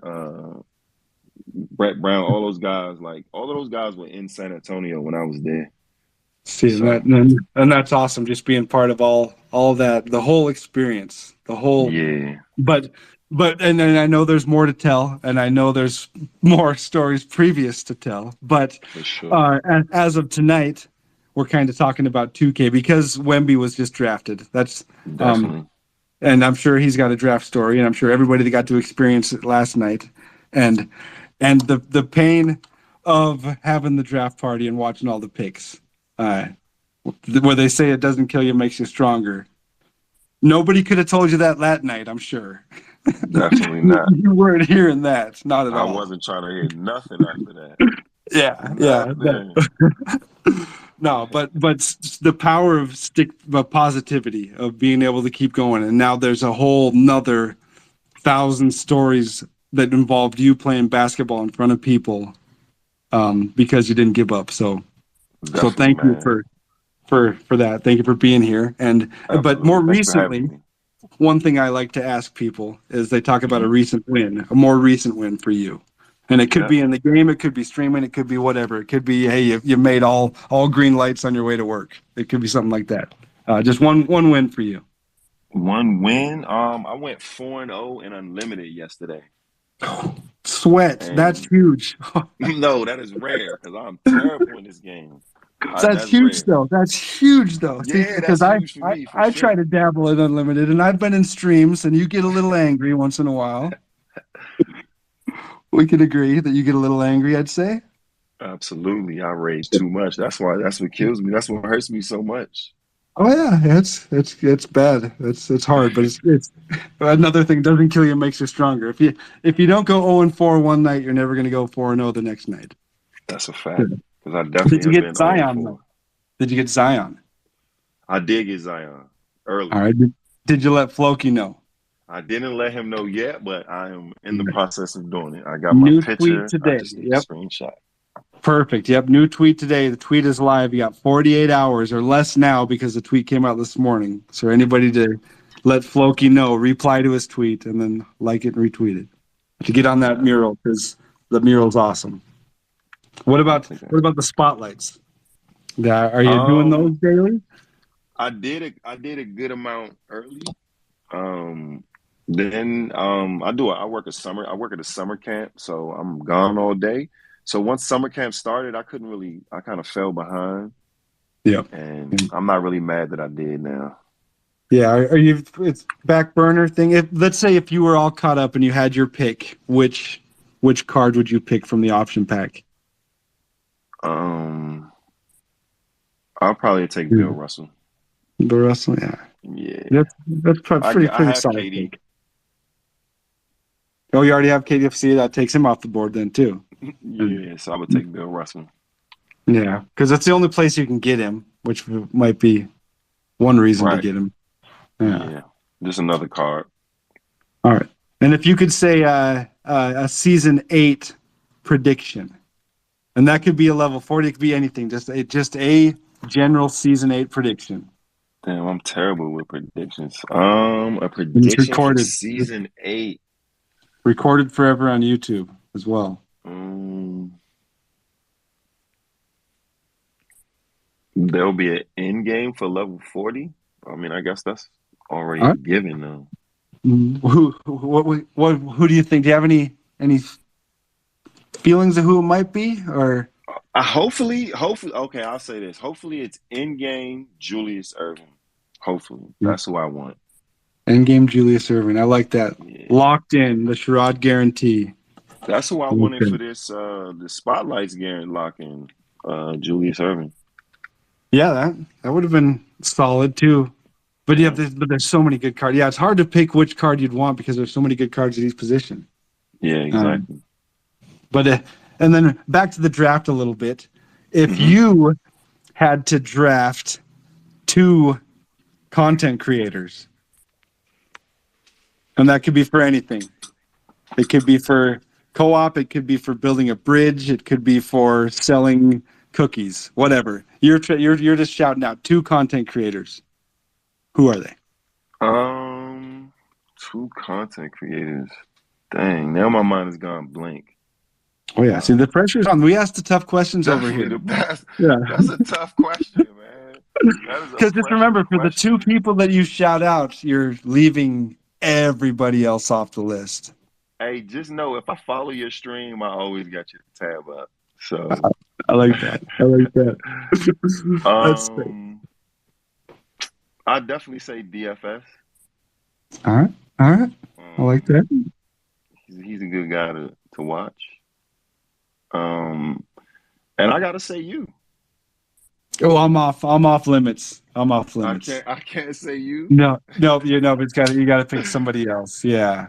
Speaker 4: Brett Brown. All those guys. Like all of those guys were in San Antonio when I was there.
Speaker 1: See that, and that's awesome. Just being part of all that, the whole experience, the whole.
Speaker 4: Yeah.
Speaker 1: But and I know there's more to tell, and I know there's more stories previous to tell. But
Speaker 4: for sure.
Speaker 1: As of tonight, we're kind of talking about 2K because Wemby was just drafted. That's
Speaker 4: definitely.
Speaker 1: And I'm sure he's got a draft story, and I'm sure everybody that got to experience it last night, and the pain of having the draft party and watching all the picks, where they say it doesn't kill you, makes you stronger. Nobody could have told you that night, I'm sure.
Speaker 4: Definitely not.
Speaker 1: You weren't hearing that, not at all.
Speaker 4: I wasn't trying to hear nothing after that.
Speaker 1: No, but the power of positivity, of being able to keep going, and now there's a whole nother 1,000 stories that involved you playing basketball in front of people, because you didn't give up. So thank you for that. Thank you for being here. And but more recently. One thing I like to ask people is they talk about a more recent win for you. And it could be in the game, it could be streaming, it could be whatever. It could be, hey, you made all green lights on your way to work. It could be something like that. Just one win for you.
Speaker 4: One win? I went 4-0 in Unlimited yesterday.
Speaker 1: Sweat, that's huge.
Speaker 4: No, that is rare because I'm terrible in this game.
Speaker 1: That's
Speaker 4: That's
Speaker 1: huge,
Speaker 4: rare.
Speaker 1: though. That's huge, though. See,
Speaker 4: Yeah,
Speaker 1: because
Speaker 4: that's
Speaker 1: I,
Speaker 4: huge for
Speaker 1: I,
Speaker 4: me for
Speaker 1: I try
Speaker 4: sure.
Speaker 1: to dabble in unlimited, and I've been in streams, and you get a little angry once in a while. We could agree that you get a little angry, I'd say.
Speaker 4: Absolutely, I rage too much. That's what kills me. That's what hurts me so much.
Speaker 1: Oh yeah, it's bad. It's hard, but it's another thing. Doesn't kill you, makes you stronger. If you don't go 0-4 one night, you're never going to go 4-0 the next night.
Speaker 4: That's a
Speaker 1: Yeah.
Speaker 4: fact. Because I
Speaker 1: Did
Speaker 4: definitely
Speaker 1: you
Speaker 4: have
Speaker 1: get
Speaker 4: been 0 and
Speaker 1: Zion though?
Speaker 4: 4.
Speaker 1: Did you get Zion?
Speaker 4: I did get Zion
Speaker 1: All
Speaker 4: early.
Speaker 1: right. Did you let Floki know?
Speaker 4: I didn't let him know yet, but I am in the
Speaker 1: Right.
Speaker 4: process of doing it. I got my
Speaker 1: New tweet
Speaker 4: picture. I
Speaker 1: today.
Speaker 4: just need a
Speaker 1: Yep.
Speaker 4: screenshot.
Speaker 1: Perfect. Yep. New tweet today. The tweet is live. You got 48 hours or less now because the tweet came out this morning. So anybody to let Floki know, reply to his tweet and then like it and retweet it to get on that mural because the mural's awesome. What about
Speaker 4: Definitely
Speaker 1: what
Speaker 4: got
Speaker 1: about the spotlights? Are
Speaker 4: you.
Speaker 1: you doing those daily?
Speaker 4: I did a good amount early. Um, then I work at a summer camp, so I'm gone all day. So once summer camp started, I kind of fell behind,
Speaker 1: Yep.
Speaker 4: and I'm not really mad that I did now.
Speaker 1: Yeah. Are you? It's back burner thing. If let's say if you were all caught up and you had your pick, which card would you pick from the option pack?
Speaker 4: Um, I'll probably take Bill Russell.
Speaker 1: The Russell, yeah.
Speaker 4: Yeah,
Speaker 1: That's
Speaker 4: I
Speaker 1: pretty
Speaker 4: have
Speaker 1: solid
Speaker 4: Katie.
Speaker 1: pick. Oh, you already have KDFC. That takes him off the board then too.
Speaker 4: Yeah, so I would take Bill Russell.
Speaker 1: Yeah, because that's the only place you can get him, which might be one reason to
Speaker 4: Right.
Speaker 1: get him.
Speaker 4: Yeah, just another card.
Speaker 1: All right. And if you could say a season 8 prediction, and that could be a level 40, it could be anything, just a general season 8 prediction.
Speaker 4: Damn, I'm terrible with predictions. A
Speaker 1: And it's
Speaker 4: prediction for
Speaker 1: recorded.
Speaker 4: season 8.
Speaker 1: Recorded forever on YouTube as well.
Speaker 4: There'll be an end game for level 40. I mean, I guess that's already
Speaker 1: All
Speaker 4: a
Speaker 1: right.
Speaker 4: given though.
Speaker 1: Who do you think? Do you have any feelings of who it might be, or
Speaker 4: Hopefully, okay, I'll say this. Hopefully it's end game Julius Erving. Hopefully. That's who I want.
Speaker 1: Endgame Julius Erving? I like that.
Speaker 4: Yeah.
Speaker 1: Locked in, the Sharrod guarantee.
Speaker 4: That's who I wanted for this the spotlights guarantee lock in. Julius Erving.
Speaker 1: Yeah, that would have been solid too. But
Speaker 4: Yeah.
Speaker 1: but there's so many good cards. Yeah, it's hard to pick which card you'd want because there's so many good cards at each position.
Speaker 4: Yeah, exactly.
Speaker 1: And then back to the draft a little bit. If you had to draft 2 content creators, and that could be for anything. It could be for co-op. It could be for building a bridge. It could be for selling cookies. Whatever. You're just shouting out 2 content creators. Who are they?
Speaker 4: 2 content creators. Dang, now my mind has gone blank.
Speaker 1: Oh yeah, see the pressure's on. We asked the tough questions over here.
Speaker 4: That's a tough question, man.
Speaker 1: Because just remember, for the 2 people that you shout out, you're leaving everybody else off the list.
Speaker 4: Hey, just know if I follow your stream, I always got your tab up. So
Speaker 1: I like that. I like that. That's great.
Speaker 4: I definitely say DFS.
Speaker 1: All right. I like that.
Speaker 4: He's a good guy to watch. And I gotta say you.
Speaker 1: Oh, I'm off limits.
Speaker 4: I can't say you.
Speaker 1: No, but you gotta pick somebody else. Yeah.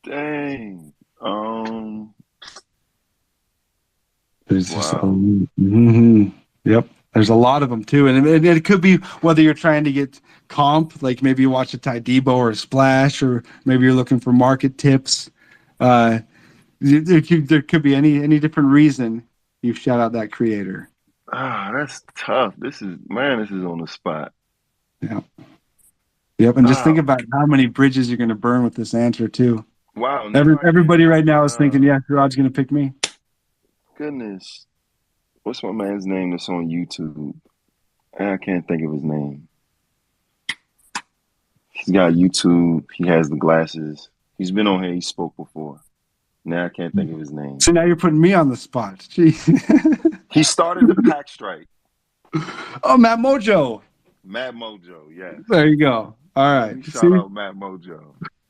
Speaker 4: Dang.
Speaker 1: There's just yep. There's a lot of them too, and it could be whether you're trying to get comp, like maybe you watch a Ty Debo or a Splash, or maybe you're looking for market tips. There could be any different reason you shout out that creator.
Speaker 4: That's tough. This is on the spot.
Speaker 1: Yeah. Yep, and just think about how many bridges you're going to burn with this answer too.
Speaker 4: Wow.
Speaker 1: Everybody right now is thinking, yeah, Rod's going to pick me.
Speaker 4: Goodness. What's my man's name that's on YouTube? I can't think of his name. He's got YouTube. He has the glasses. He's been on here. He spoke before. Now I can't think of his name.
Speaker 1: So now you're putting me on the spot. Gee.
Speaker 4: He started the pack strike.
Speaker 1: Oh, Matt Mojo.
Speaker 4: Matt Mojo, yes.
Speaker 1: There you go. All right.
Speaker 4: Let me shout out Matt Mojo.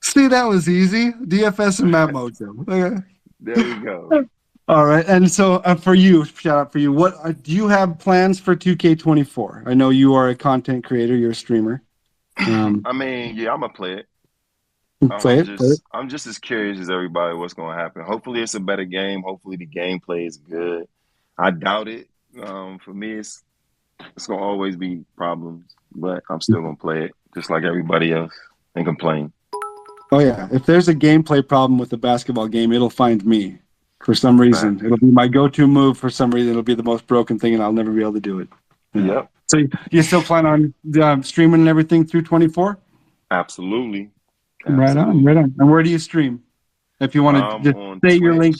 Speaker 1: See, that was easy. DFS and Matt Mojo. Okay.
Speaker 4: There we go.
Speaker 1: All right. And so for you, shout out for you. What do you have plans for 2K24? I know you are a content creator. You're a streamer.
Speaker 4: I mean, yeah, I'm gonna play it. I'm just as curious as everybody what's going to happen. Hopefully, it's a better game. Hopefully, the gameplay is good. I doubt it. For me, it's going to always be problems, but I'm still going to play it just like everybody else and complain.
Speaker 1: Oh, yeah. If there's a gameplay problem with the basketball game, it'll find me for some reason. It'll be my go-to move for some reason. It'll be the most broken thing, and I'll never be able to do it.
Speaker 4: Yep.
Speaker 1: So you still plan on streaming and everything through 24?
Speaker 4: Absolutely.
Speaker 1: Right on. And where do you stream? If you want to just say your link,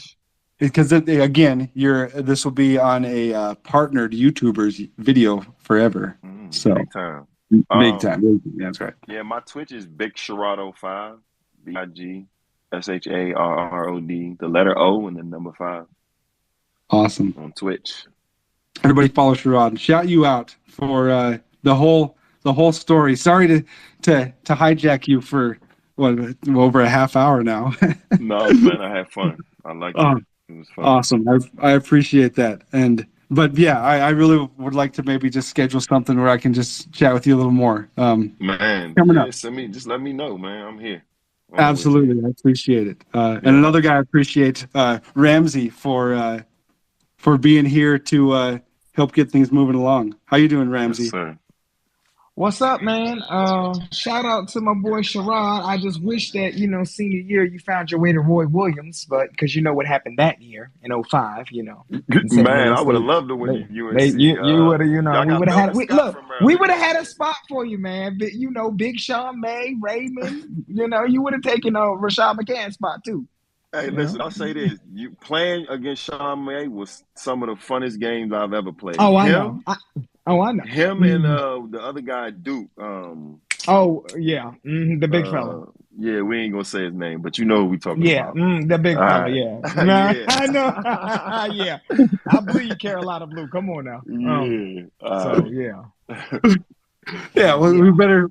Speaker 1: because again, this will be on a partnered YouTuber's video forever. So
Speaker 4: big time.
Speaker 1: Big time. Yeah, that's right.
Speaker 4: Yeah, my Twitch is Big Sharrod 5, BigSharrod, the letter O and the number 5.
Speaker 1: Awesome.
Speaker 4: On Twitch.
Speaker 1: Everybody follow Sharrod. Shout you out for the whole story. Sorry to hijack you for over a half hour now.
Speaker 4: No, man, I had fun. I liked it. It was fun.
Speaker 1: Awesome. I appreciate that. But yeah, I really would like to maybe just schedule something where I can just chat with you a little more.
Speaker 4: Man,
Speaker 1: coming up.
Speaker 4: Just let me know, man. I'm here.
Speaker 1: Absolutely. I appreciate it. And another guy I appreciate, Ramsey, for being here to help get things moving along. How you doing, Ramsey?
Speaker 4: Yes, sir.
Speaker 3: What's up, man? Shout out to my boy Sharrod. I just wish that, senior year you found your way to Roy Williams, but because you know what happened that year in 05,
Speaker 4: Man, I would have loved to win UNC.
Speaker 3: You would have, we would have had a spot for you, man. But, Big Sean May, Raymond, you would have taken Rashad McCann's spot too.
Speaker 4: Hey, listen, I'll say this. You playing against Sean May was some of the funnest games I've ever played.
Speaker 3: Oh, I know. I know.
Speaker 4: Him and the other guy, Duke.
Speaker 3: The big fella.
Speaker 4: Yeah, we ain't gonna say his name, but you know who we talking about.
Speaker 3: The big fella,
Speaker 4: right.
Speaker 3: yeah. I know. Yeah. I bleed Carolina blue. Come on now.
Speaker 1: Yeah, well, we better.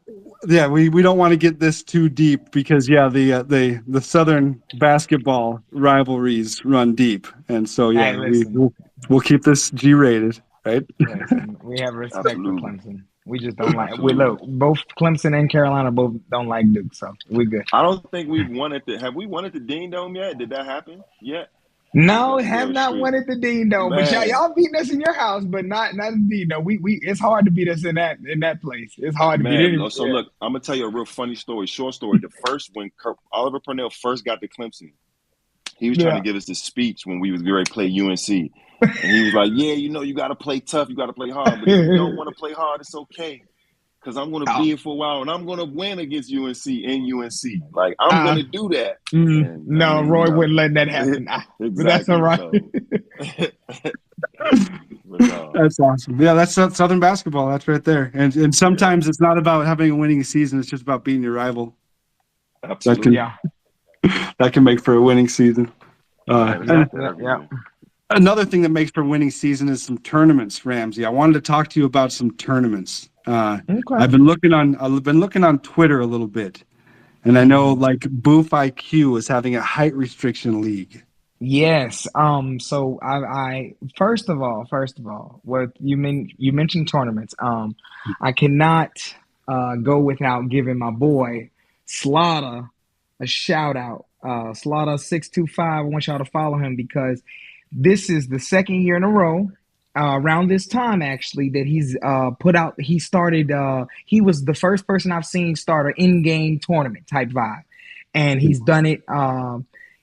Speaker 1: Yeah, we don't want to get this too deep because the Southern basketball rivalries run deep, and so we'll keep this G-rated, right?
Speaker 3: Listen, we have respect for Clemson. We just don't like. Both Clemson and Carolina both don't like Duke, so we're good.
Speaker 4: I don't think we've won at have we won at the Dean Dome yet? Did that happen yet?
Speaker 3: No, have not won at the Dean Dome, but y'all beating us in your house, but not in the Dean Dome. We it's hard to beat us in that place. It's hard to beat anyone.
Speaker 4: So look, I'm gonna tell you a real funny story, short story. When Oliver Purnell first got to Clemson, he was trying to give us this speech when we was getting ready to play UNC, and he was like, "Yeah, you got to play tough, you got to play hard, but if you don't want to play hard, it's okay." Because I'm going to be here for a while, and I'm going to win against UNC in UNC. Like, I'm going to do that.
Speaker 3: Roy wouldn't let that happen.
Speaker 4: Exactly.
Speaker 3: But that's all right.
Speaker 1: That's awesome. Yeah, that's Southern basketball. That's right there. And sometimes it's not about having a winning season. It's just about beating your rival.
Speaker 4: Absolutely.
Speaker 1: That can make for a winning season. Another thing that makes for a winning season is some tournaments, Ramsey. I wanted to talk to you about some tournaments. I've been looking on Twitter a little bit, and I know like Boof IQ is having a height restriction league.
Speaker 3: Yes. So I first of all, what you mentioned tournaments. I cannot go without giving my boy Slaughter a shout out. Slaughter 625. I want y'all to follow him because this is the second year in a row. Around this time, actually, that he's he was the first person I've seen start an in-game tournament type vibe. And he's done it.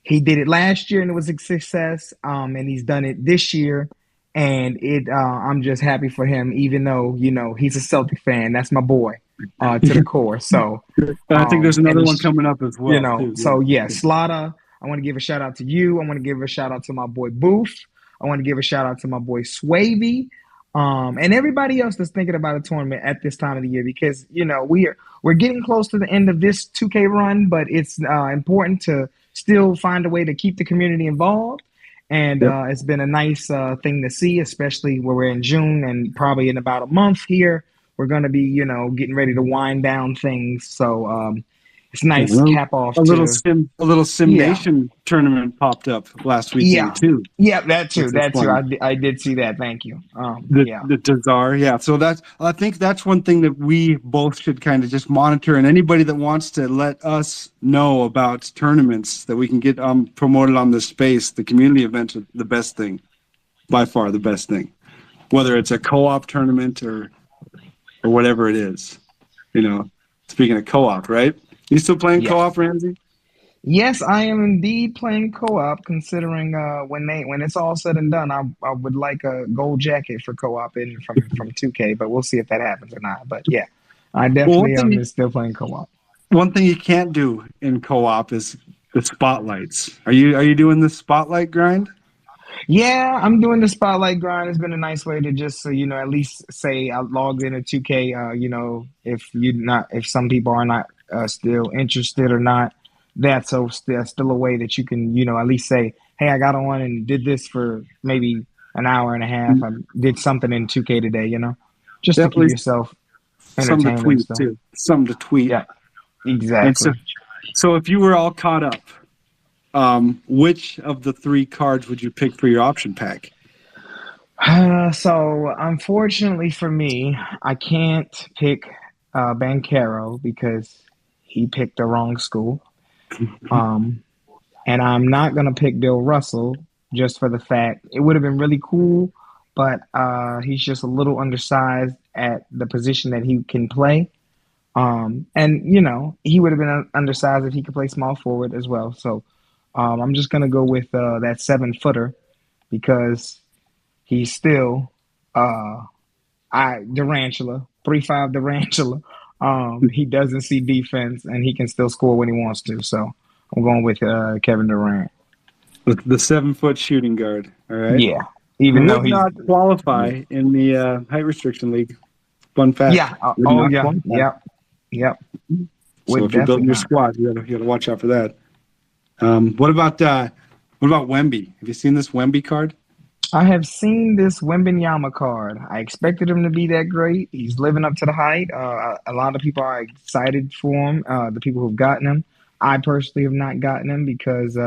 Speaker 3: He did it last year and it was a success. And he's done it this year. And I'm just happy for him, even though, he's a Celtic fan. That's my boy to the core. So
Speaker 1: I think there's another one coming up as well. Too,
Speaker 3: so Slaughter, I want to give a shout out to you. I want to give a shout out to my boy Boof. I want to give a shout out to my boy Swavey, and everybody else that's thinking about a tournament at this time of the year because we're getting close to the end of this 2K run, but it's important to still find a way to keep the community involved. And
Speaker 1: Yep.
Speaker 3: it's been a nice thing to see, especially where we're in June and probably in about a month here, we're going to be, getting ready to wind down things. So it's
Speaker 1: Yeah,
Speaker 3: nice cap off to,
Speaker 1: a little sim
Speaker 3: yeah,
Speaker 1: nation tournament popped up last weekend
Speaker 3: yeah,
Speaker 1: too,
Speaker 3: yeah, that too,
Speaker 1: which was
Speaker 3: that too.
Speaker 1: fun.
Speaker 3: I did see that. Thank you. Yeah.
Speaker 1: The Desire, yeah. So I think that's one thing that we both should kind of just monitor, and anybody that wants to let us know about tournaments that we can get promoted on the space, the community events are the best thing, by far the best thing. Whether it's a co-op tournament or whatever it is, you know. Speaking of co-op, right? You still playing
Speaker 3: Yes.
Speaker 1: co-op, Ramsey?
Speaker 3: Yes, I am indeed playing co-op. Considering when it's all said and done, I would like a gold jacket for co-op in from 2K, but we'll see if that happens or not. But yeah, I
Speaker 1: Well,
Speaker 3: definitely am still playing co-op.
Speaker 1: one thing you can't do in co-op is the spotlights. Are you doing the spotlight grind?
Speaker 3: Yeah, I'm doing the spotlight grind. It's been a nice way to just at least say I logged in at 2K. If some people are not still interested or not, that's still a way that you can at least say, hey, I got on and did this for maybe an hour and a half. I did something in 2K today. Just
Speaker 1: Yeah,
Speaker 3: to
Speaker 1: at
Speaker 3: keep
Speaker 1: least
Speaker 3: yourself
Speaker 1: something to
Speaker 3: entertained and
Speaker 1: tweet
Speaker 3: stuff.
Speaker 1: too. Something to tweet.
Speaker 3: Yeah,
Speaker 1: And so,
Speaker 3: exactly.
Speaker 1: so if you were all caught up, which of the three cards would you pick for your option pack?
Speaker 3: So unfortunately for me, I can't pick Bancaro because he picked the wrong school. Um, and I'm not gonna pick Bill Russell just for the fact it would have been really cool, but he's just a little undersized at the position that he can play. And he would have been undersized if he could play small forward as well. So I'm just gonna go with that 7 footer because he's still Durantula, 3'5" Durantula. He doesn't see defense and he can still score when he wants to. So I'm going with Kevin Durant.
Speaker 1: The 7 foot shooting guard. All right.
Speaker 3: Yeah, even though
Speaker 1: Would
Speaker 3: he's
Speaker 1: not qualify in the height restriction league. Fun fact.
Speaker 3: yeah.
Speaker 1: Would
Speaker 3: Oh
Speaker 1: not
Speaker 3: yeah.
Speaker 1: qualify.
Speaker 3: Yep. Yep.
Speaker 1: So
Speaker 3: Would
Speaker 1: if you're
Speaker 3: definitely
Speaker 1: building your
Speaker 3: not.
Speaker 1: squad, you gotta watch out for that. What about Wemby? Have you seen this Wemby card?
Speaker 3: I have seen this Wembenyama card. I expected him to be that great. He's living up to the hype. A lot of people are excited for him. The people who've gotten him. I personally have not gotten him because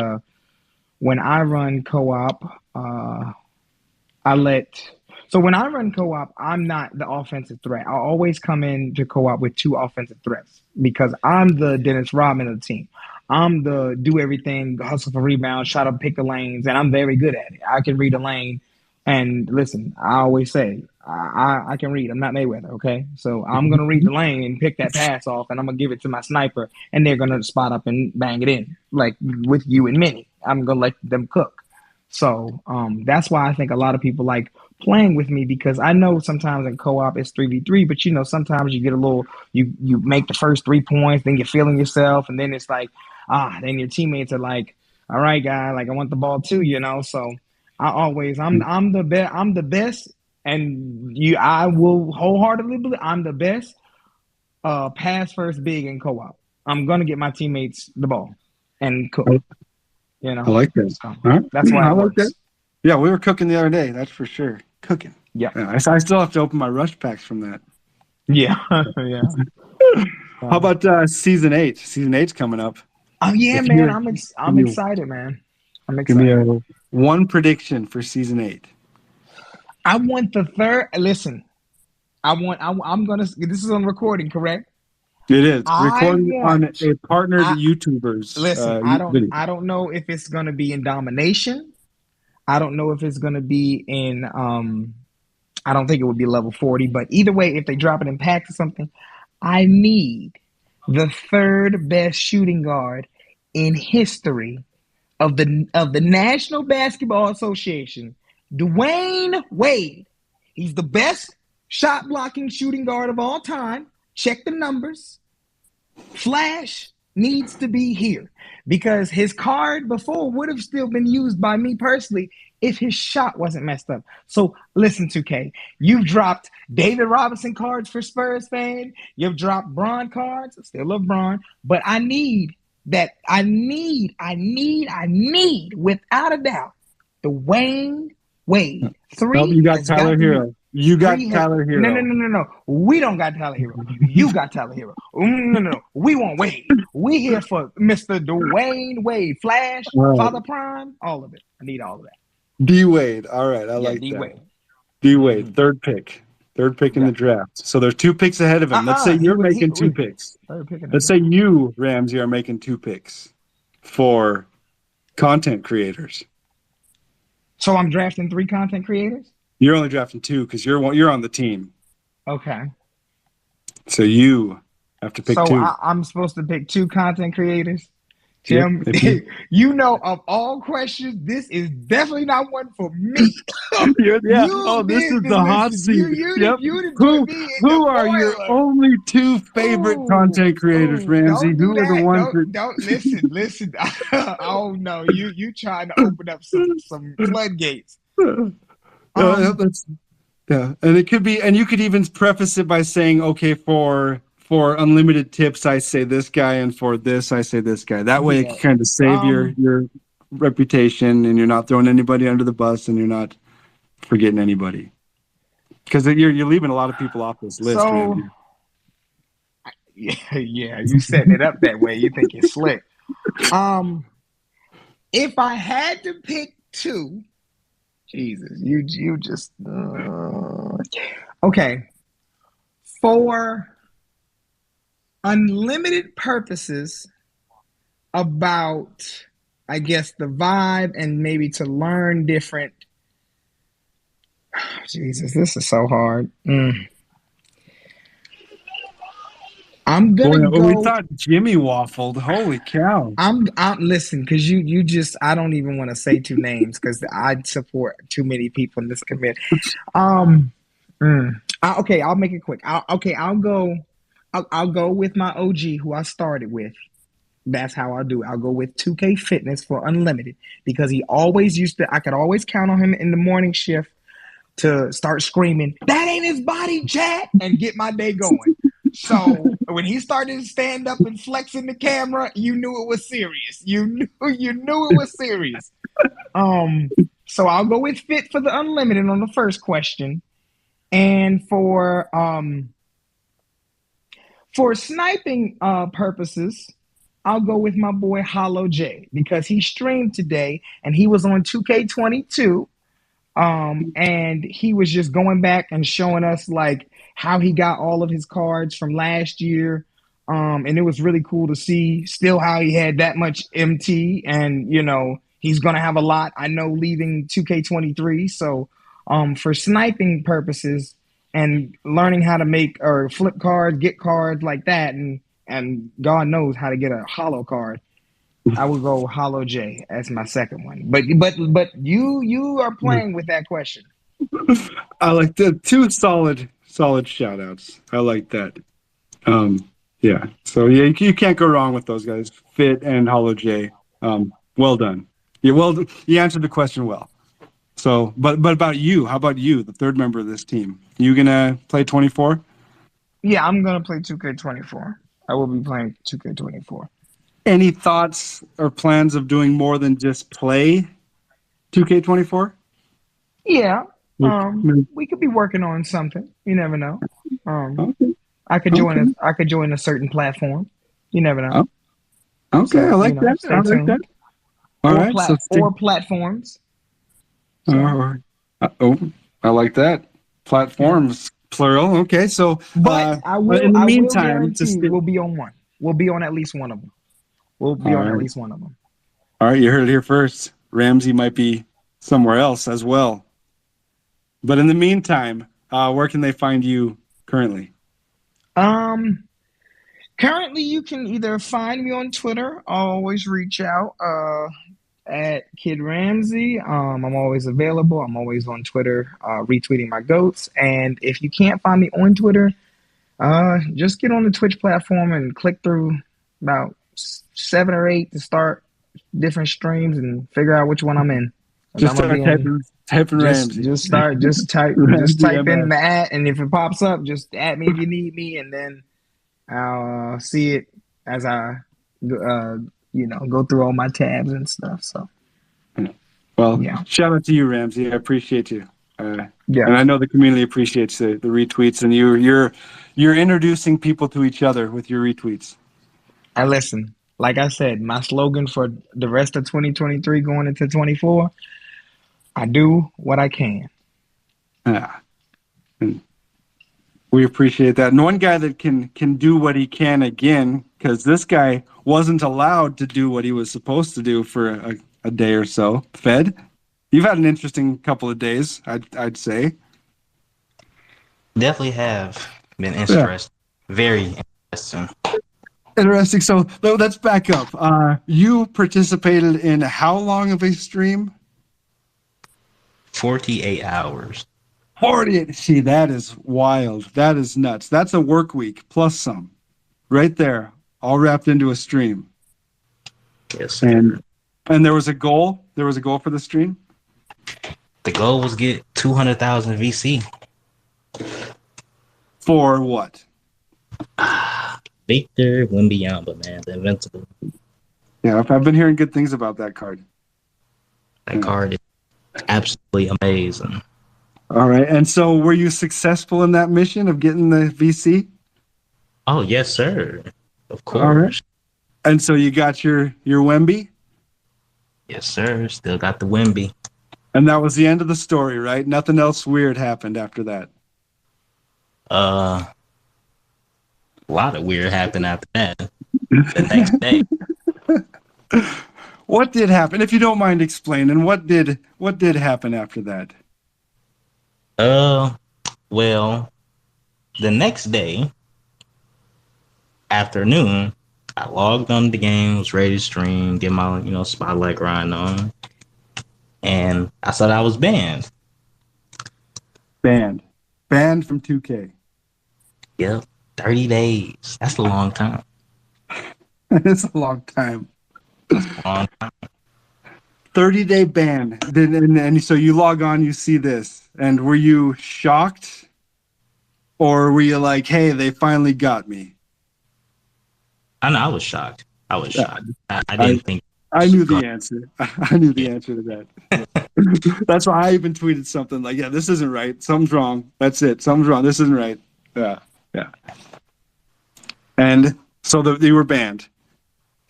Speaker 3: when I run co-op, I let. So when I run co-op, I'm not the offensive threat. I always come into co-op with 2 offensive threats because I'm the Dennis Rodman of the team. I'm the do everything, hustle for rebounds, try to pick the lanes, and I'm very good at it. I can read a lane. And listen, I always say I can read. I'm not Mayweather, okay? So I'm gonna read the lane and pick that pass off, and I'm gonna give it to my sniper, and they're gonna spot up and bang it in, like with you and many. I'm gonna let them cook. So that's why I think a lot of people like playing with me because I know sometimes in co-op it's 3v3, but sometimes you get a little you make the first 3 points, then you're feeling yourself, and then it's like then your teammates are like, all right, guy, like I want the ball too. So I'm the best, and I will wholeheartedly believe I'm the best pass first big in co-op. I'm gonna get my teammates the ball and cook.
Speaker 1: I like that.
Speaker 3: So
Speaker 1: All right.
Speaker 3: that's why
Speaker 1: I
Speaker 3: it
Speaker 1: like that.
Speaker 3: works.
Speaker 1: Yeah, we were cooking the other day. That's for sure. Cooking.
Speaker 3: Yeah.
Speaker 1: Yeah, I still have to open my rush packs from that.
Speaker 3: Yeah. Yeah.
Speaker 1: How about season 8? Season 8's coming up.
Speaker 3: Oh yeah,
Speaker 1: If
Speaker 3: man.
Speaker 1: you
Speaker 3: I'm
Speaker 1: give me,
Speaker 3: excited, man. I'm
Speaker 1: give me
Speaker 3: excited.
Speaker 1: one prediction for season 8.
Speaker 3: I want the third. Listen, I'm gonna. This is on recording, correct?
Speaker 1: It is
Speaker 3: I
Speaker 1: recorded on
Speaker 3: want.
Speaker 1: a partnered
Speaker 3: I
Speaker 1: YouTuber's
Speaker 3: listen.
Speaker 1: video.
Speaker 3: I don't know if it's gonna be in domination. I don't know if it's gonna be in. I don't think it would be level 40, but either way, if they drop it in packs or something, I need the third best shooting guard in history of the National Basketball Association, Dwayne Wade. He's the best shot blocking shooting guard of all time. Check the numbers. Flash needs to be here because his card before would have still been used by me personally if his shot wasn't messed up. So listen, 2K, you've dropped David Robinson cards for Spurs fan. You've dropped Bron cards. I still love Bron, but I need without a doubt Dwayne Wade.
Speaker 1: Nope,
Speaker 3: 3
Speaker 1: you got
Speaker 3: has
Speaker 1: Tyler
Speaker 3: got to be.
Speaker 1: Hero. You got
Speaker 3: 3 has
Speaker 1: Tyler
Speaker 3: no,
Speaker 1: Hero.
Speaker 3: no, no, no, no. We don't got Tyler Hero. You got Tyler Hero. No, no, no. We want Wade. We here for Mr. Dwayne Wade. Flash,
Speaker 1: All right.
Speaker 3: Father Prime, all of it. I need all of that.
Speaker 1: D Wade. All right, I
Speaker 3: Yeah,
Speaker 1: like
Speaker 3: D
Speaker 1: that.
Speaker 3: Wade.
Speaker 1: D Wade, third pick in
Speaker 3: Yeah.
Speaker 1: the draft. So there's 2 picks ahead of him. Let's say you're making 2 picks.
Speaker 3: Third pick in the
Speaker 1: Let's say
Speaker 3: draft.
Speaker 1: you, Ramsey, are making 2 picks for content creators.
Speaker 3: So I'm drafting 3 content creators?
Speaker 1: You're only drafting 2 because you're on the team.
Speaker 3: Okay.
Speaker 1: So you have to pick
Speaker 3: So
Speaker 1: 2.
Speaker 3: I'm supposed to pick 2 content creators?
Speaker 1: Yep,
Speaker 3: Tim,
Speaker 1: if you-
Speaker 3: you know, of all questions, this is definitely not one for me.
Speaker 1: yeah. Oh, this is the hot seat. Yep.
Speaker 3: You done put
Speaker 1: Who
Speaker 3: me in the
Speaker 1: who are your
Speaker 3: boiler.
Speaker 1: only 2 favorite content creators,
Speaker 3: Ooh,
Speaker 1: Ramsey?
Speaker 3: don't do
Speaker 1: Who are the
Speaker 3: that.
Speaker 1: ones that?
Speaker 3: Don't listen. Oh no, you trying to open up some floodgates.
Speaker 1: That's, yeah, and it could be, and you could even preface it by saying, okay, for unlimited tips, I say this guy, and for this, I say this guy. That way, it
Speaker 3: Yeah.
Speaker 1: can kind of save your reputation, and you're not throwing anybody under the bus, and you're not forgetting anybody, because you're leaving a lot of people off this list,
Speaker 3: So
Speaker 1: Ramsey.
Speaker 3: yeah, you setting it up that way. You think it's slick. If I had to pick 2, Jesus, you just okay. For unlimited purposes, about I guess the vibe and maybe to learn different. Jesus, this is so hard. I'm
Speaker 1: Boy,
Speaker 3: gonna
Speaker 1: we
Speaker 3: go.
Speaker 1: thought Jimmy waffled. Holy cow!
Speaker 3: I'm listen because you just I don't even want to say 2 names because I support too many people in this committee. Okay, I'll make it quick. I'll go. I'll go with my OG who I started with. That's how I'll do it. I'll go with 2K Fitness for unlimited because he always used to. I could always count on him in the morning shift to start screaming, "That ain't his body, chat," and get my day going. So when he started to stand up and flex in the camera, you knew it was serious. You knew it was serious. So I'll go with Fit for the unlimited on the first question. And for sniping purposes, I'll go with my boy Hollow J because he streamed today and he was on 2K22. And he was just going back and showing us like how he got all of his cards from last year. And it was really cool to see still how he had that much MT and he's gonna have a lot, I know, leaving 2K23. So for sniping purposes and learning how to make or flip cards, get cards like that, and God knows how to get a hollow card, I would go Hollow J as my second one. But you are playing with that question.
Speaker 1: I like the 2 solid shout outs. I like that. Yeah. So yeah, you can't go wrong with those guys, Fit and Hollow J. Well done. You answered the question well. So, but about you? How about you, the third member of this team? You gonna play 24?
Speaker 3: Yeah, I'm gonna play 2K24. I will be playing 2K24.
Speaker 1: Any thoughts or plans of doing more than just play 2K24?
Speaker 3: Yeah. We could be working on something. You never know.
Speaker 1: Okay.
Speaker 3: I could join a certain platform. You never know.
Speaker 1: Okay,
Speaker 3: So,
Speaker 1: I like that.
Speaker 3: stay
Speaker 1: I like
Speaker 3: tuned.
Speaker 1: that. All right,
Speaker 3: Or platforms.
Speaker 1: So. I like that. Platforms, plural. Okay, so
Speaker 3: but I will
Speaker 1: in the meantime,
Speaker 3: guarantee we'll be on one. We'll be on at least one of them. We'll be on at least one of them.
Speaker 1: All right, you heard it here first. Ramsey might be somewhere else as well. But in the meantime, where can they find you currently?
Speaker 3: Currently you can either find me on Twitter. I'll always reach out at Kid Ramsey. I'm always available. I'm always on Twitter retweeting my goats. And if you can't find me on Twitter, just get on the Twitch platform and click through about 7 or 8 to start different streams and figure out which one I'm in.
Speaker 1: Just start typing Ramsey.
Speaker 3: Just type in the ad, and if it pops up, just add me if you need me, and then I'll see it as I go through all my tabs and stuff. So,
Speaker 1: well, Well,
Speaker 3: Yeah.
Speaker 1: shout out to you, Ramsey. I appreciate you.
Speaker 3: Yeah.
Speaker 1: And I know the community appreciates the retweets, and you're introducing people to each other with your retweets.
Speaker 3: And listen, like I said, my slogan for the rest of 2023 going into 24, I do what I can.
Speaker 1: Yeah. And we appreciate that. And one guy that can do what he can again, because this guy wasn't allowed to do what he was supposed to do for a day or so. Fed, you've had an interesting couple of days, I'd say.
Speaker 5: Definitely have been
Speaker 1: Yeah.
Speaker 5: interesting. Very interesting.
Speaker 1: Interesting. So let's back up. You participated in how long of a stream?
Speaker 5: 48 hours.
Speaker 1: 48. See, that is wild. That is nuts. That's a work week plus some. Right there, all wrapped into a stream.
Speaker 5: Yes, sir.
Speaker 1: And there was a goal. There was a goal for the stream.
Speaker 5: The goal was get 200,000 VC.
Speaker 1: For what?
Speaker 5: Victor Wembanyama, man, the invincible.
Speaker 1: Yeah, I've been hearing good things about that card.
Speaker 5: That card is absolutely amazing.
Speaker 1: All right. And so were you successful in that mission of getting the VC?
Speaker 5: Oh, yes, sir. Of course.
Speaker 1: All right. And so you got your Wemby?
Speaker 5: Yes, sir. Still got the Wemby.
Speaker 1: And that was the end of the story, right? Nothing else weird happened after that.
Speaker 5: A lot of weird happened after that. The next day.
Speaker 1: What did happen? If you don't mind explaining, what did happen after that?
Speaker 5: Well, the next day, afternoon, I logged on the game, was ready to stream, get my, spotlight grind on. And I thought I was banned.
Speaker 1: Banned from 2K.
Speaker 5: Yep. 30 days. That's a long time.
Speaker 1: It's a long time.
Speaker 5: That's a long time.
Speaker 1: 30-day ban. And so you log on, you see this. And were you shocked? Or were you like, hey, they finally got me?
Speaker 5: I know, I was shocked. I didn't think.
Speaker 1: I knew the answer. I knew the answer to that. That's why I even tweeted something like, yeah, this isn't right. Something's wrong. That's it. Something's wrong. This isn't right. Yeah. And so you were banned.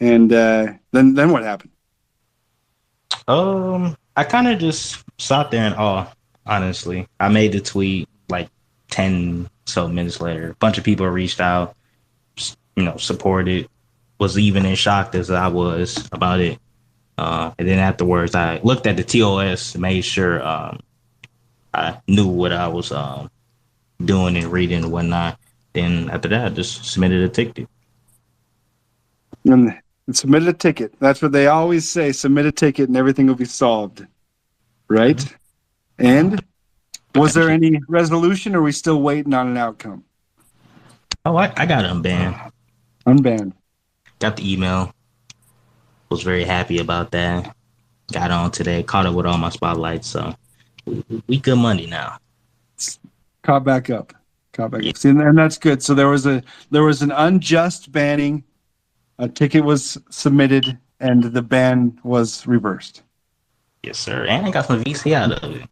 Speaker 1: And then what happened?
Speaker 5: I kind of just sat there in awe, honestly. I made the tweet like 10 so minutes later. A bunch of people reached out, supported, was even as shocked as I was about it. And then afterwards, I looked at the TOS, made sure I knew what I was doing and reading and whatnot. Then after that, I just submitted a ticket.
Speaker 1: And submitted a ticket. That's what they always say. Submit a ticket and everything will be solved. Right? Mm-hmm. And was there any resolution or are we still waiting on an outcome?
Speaker 5: Oh, I got unbanned.
Speaker 1: Unbanned.
Speaker 5: Got the email. Was very happy about that. Got on today. Caught up with all my spotlights. So we good money now.
Speaker 1: Caught back up. See, and that's good. So there was an unjust banning. A ticket was submitted and the ban was reversed.
Speaker 5: Yes, sir. And I got some VC out of it.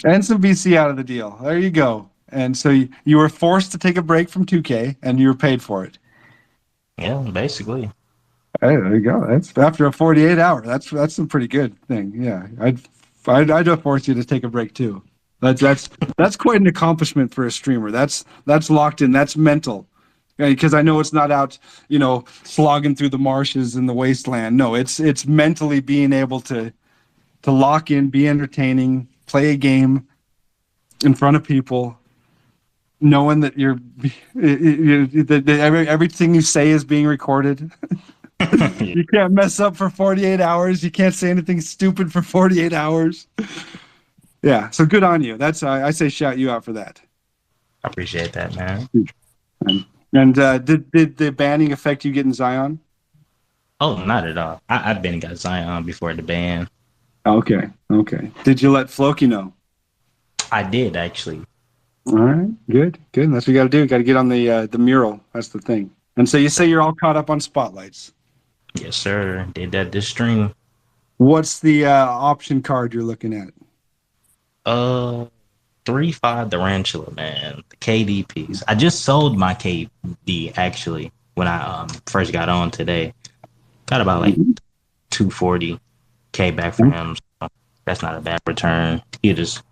Speaker 1: And some VC out of the deal. There you go. And so you were forced to take a break from 2K and you were paid for it. Yeah,
Speaker 5: basically.
Speaker 1: Hey, there you go. That's after a 48 hour. That's a pretty good thing. Yeah. I'd force you to take a break too. That's quite an accomplishment for a streamer. That's locked in. That's mental. Because I know it's not out, slogging through the marshes in the wasteland. No, it's mentally being able to lock in, be entertaining, play a game in front of people, knowing that everything you say is being recorded. You can't mess up for 48 hours. You can't say anything stupid for 48 hours. Yeah, so good on you. That's I say shout you out for that.
Speaker 5: I appreciate that, man.
Speaker 1: And did the banning affect you getting Zion?
Speaker 5: Oh, not at all. I've been got Zion before the ban.
Speaker 1: Okay. Did you let Floki know?
Speaker 5: I did, actually.
Speaker 1: All right, good. That's what you got to do. Got to get on the mural. That's the thing. And so you say you're all caught up on spotlights.
Speaker 5: Yes, sir. Did that this stream.
Speaker 1: What's the option card you're looking at?
Speaker 5: 3-5 Tarantula, man. The KD piece. I just sold my KD actually when I first got on today. Got about like 240K back for him. So that's not a bad return. You just,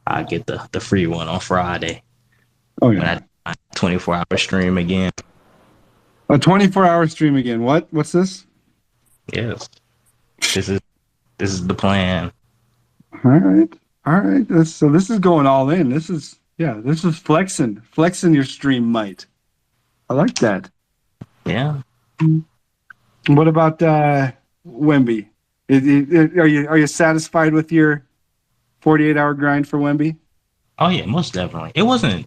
Speaker 5: I get the free one on Friday.
Speaker 1: Oh
Speaker 5: when
Speaker 1: yeah.
Speaker 5: I do my 24-hour stream again.
Speaker 1: A 24-hour stream again. What's this?
Speaker 5: Yes. This is the plan.
Speaker 1: All right. So this is going all in. This is flexing your stream might. I like that.
Speaker 5: Yeah.
Speaker 1: What about Wemby? Are you satisfied with your 48-hour grind for Wemby?
Speaker 5: Oh yeah, most definitely. It wasn't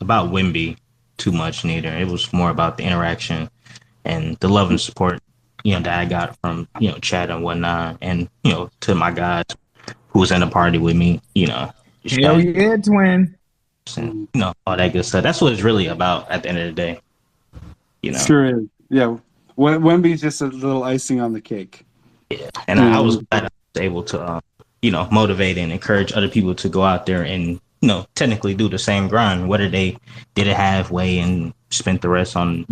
Speaker 5: about Wemby too much neither. It was more about the interaction and the love and support, that I got from, chat and whatnot, and to my guys who was in the party with me,
Speaker 3: Hell yeah, twin.
Speaker 5: and, all that good stuff. That's what it's really about at the end of the day.
Speaker 1: Sure is. Yeah. Wemby's just a little icing on the cake.
Speaker 5: Yeah. And I was glad I was able to, motivate and encourage other people to go out there and, technically do the same grind, whether they did it halfway and spent the rest on,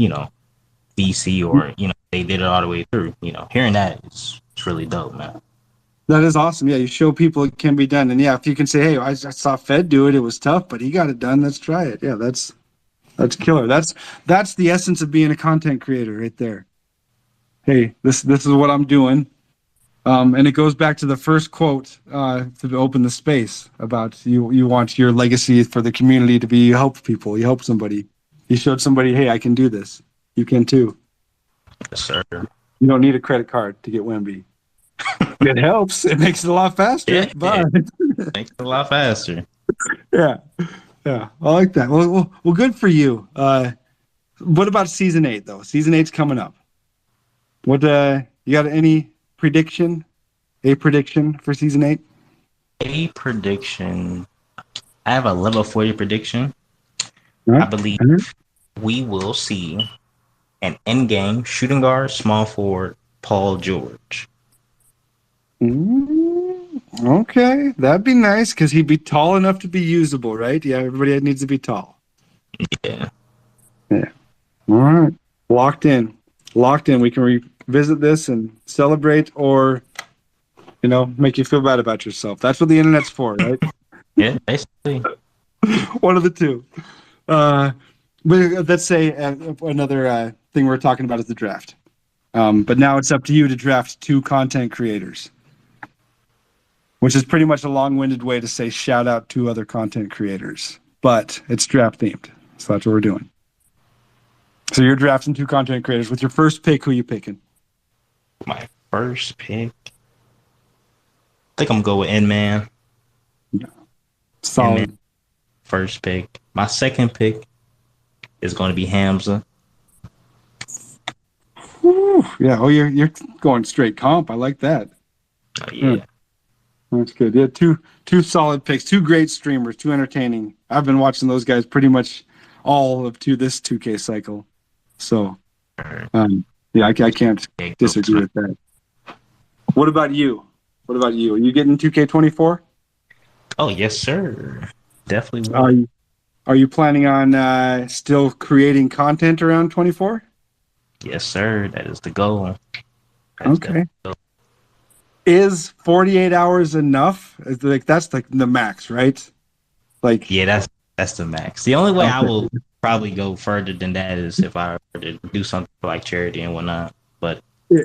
Speaker 5: VC or, they did it all the way through. Hearing that it's really dope, man.
Speaker 1: That is awesome. Yeah, you show people it can be done. And yeah, if you can say, hey, I saw Fed do it. It was tough, but he got it done. Let's try it. Yeah, that's killer. That's the essence of being a content creator right there. Hey, this is what I'm doing. And it goes back to the first quote to open the space about you want your legacy for the community to be you help people, you help somebody. You showed somebody, hey, I can do this. You can too.
Speaker 5: Yes, sir.
Speaker 1: You don't need a credit card to get Wemby. It helps. It makes it a lot faster.
Speaker 5: Yeah,
Speaker 1: but
Speaker 5: it makes it a lot faster.
Speaker 1: Yeah. I like that. Well, good for you. What about season 8 though? Season 8's coming up. What you got any prediction? A prediction for season 8?
Speaker 5: A prediction. I have a level 40 prediction.
Speaker 1: Right.
Speaker 5: I believe we will see an in-game shooting guard, small forward, Paul George.
Speaker 1: Okay, that'd be nice because he'd be tall enough to be usable, right? Yeah, everybody needs to be tall.
Speaker 5: Yeah.
Speaker 1: All right, locked in. We can revisit this and celebrate, or make you feel bad about yourself. That's what the internet's for, right?
Speaker 5: Yeah, basically.
Speaker 1: One of the two. But let's say another thing we're talking about is the draft. But now it's up to you to draft 2 content creators, which is pretty much a long-winded way to say shout out 2 other content creators. But it's draft themed, so that's what we're doing. So you're drafting 2 content creators. With your first pick, who are you picking?
Speaker 5: My first pick, I think I'm gonna go with N-Man.
Speaker 1: Yeah. Solid.
Speaker 5: N-Man, first pick. My second pick is going to be Hamza.
Speaker 1: Whew. Yeah. Oh, you're going straight comp. I like that.
Speaker 5: Yeah.
Speaker 1: That's good. Yeah, two solid picks, 2 great streamers, 2 entertaining. I've been watching those guys pretty much all of this 2K cycle. So, yeah, I can't disagree with that. What about you? Are you getting 2K24?
Speaker 5: Oh, yes, sir. Definitely will.
Speaker 1: Are you planning on still creating content around 24?
Speaker 5: Yes, sir. That is the goal.
Speaker 1: Okay. Is 48 hours enough? That's like the max, right?
Speaker 5: Yeah, that's the max. The only way I will probably go further than that is if I were to do something for like charity and whatnot. But
Speaker 1: yeah,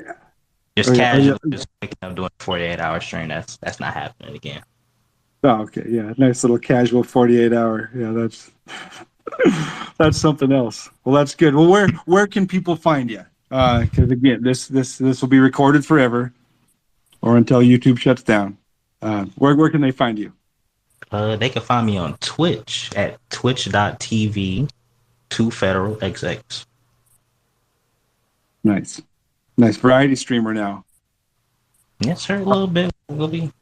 Speaker 5: just casual, just waking up doing 48-hour stream. That's not happening again.
Speaker 1: Oh, okay. Yeah, nice little casual 48-hour. Yeah, that's something else. Well, that's good. Well, where can people find you? Because again, this will be recorded forever, or until YouTube shuts down. Where can they find you?
Speaker 5: They can find me on Twitch at twitch.tv/2federalxx.
Speaker 1: Nice variety streamer now.
Speaker 5: Yes, sir. A little bit. We'll be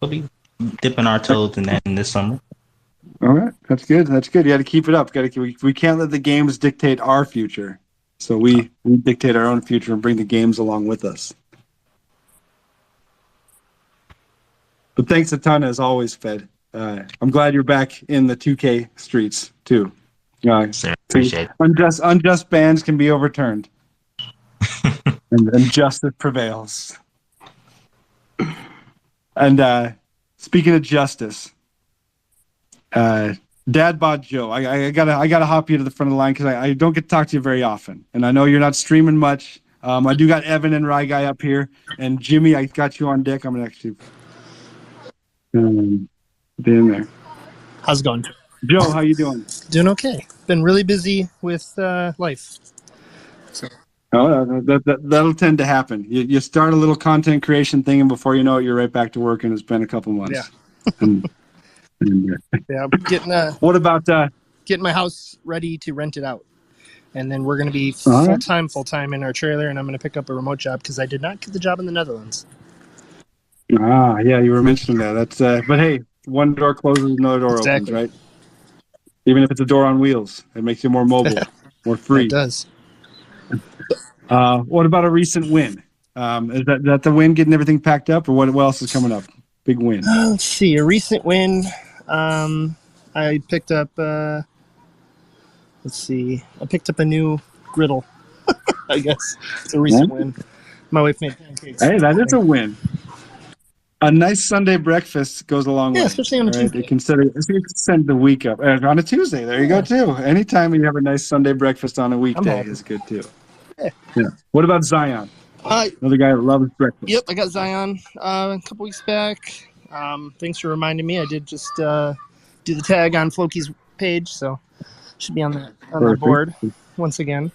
Speaker 5: dipping our toes in that in this summer.
Speaker 1: All right, that's good. You got to keep it up. We can't let the games dictate our future. So we dictate our own future and bring the games along with us. But thanks a ton as always, Fed. I'm glad you're back in the 2K streets too.
Speaker 5: Sir, appreciate it.
Speaker 1: Unjust bans can be overturned, and justice prevails. And speaking of justice, Dad bod Joe, I gotta hop you to the front of the line because I don't get to talk to you very often, and I know you're not streaming much. I do got Evan and Rye Guy up here, and Jimmy, I got you on deck. I'm gonna actually be in there.
Speaker 6: How's it going?
Speaker 1: Joe, how you doing?
Speaker 6: Doing okay. Been really busy with life. So.
Speaker 1: Oh, that'll tend to happen. You start a little content creation thing, and before you know it, you're right back to work, and it's been a couple months.
Speaker 6: Yeah. Yeah, getting
Speaker 1: what about
Speaker 6: getting my house ready to rent it out, and then we're going to be full time in our trailer, and I'm going to pick up a remote job because I did not get the job in the Netherlands.
Speaker 1: Yeah, you were mentioning that. That's but hey, one door closes, another door opens, right? Even if it's a door on wheels, it makes you more mobile, more free.
Speaker 6: It does.
Speaker 1: What about a recent win? Is that the win, getting everything packed up, or what else is coming up? Big win.
Speaker 6: Let's see, a recent win. I picked up. I picked up a new griddle. I guess it's a recent win. My wife made pancakes.
Speaker 1: Hey, that is a win. A nice Sunday breakfast goes a long way.
Speaker 6: Yeah, especially on a Tuesday.
Speaker 1: You can send the week up on a Tuesday. There you go too. Anytime you have a nice Sunday breakfast on a weekday is good too. Yeah. What about Zion? Another guy that loves breakfast.
Speaker 6: Yep, I got Zion a couple weeks back. Thanks for reminding me. I did just do the tag on Floki's page, so should be on the board once again.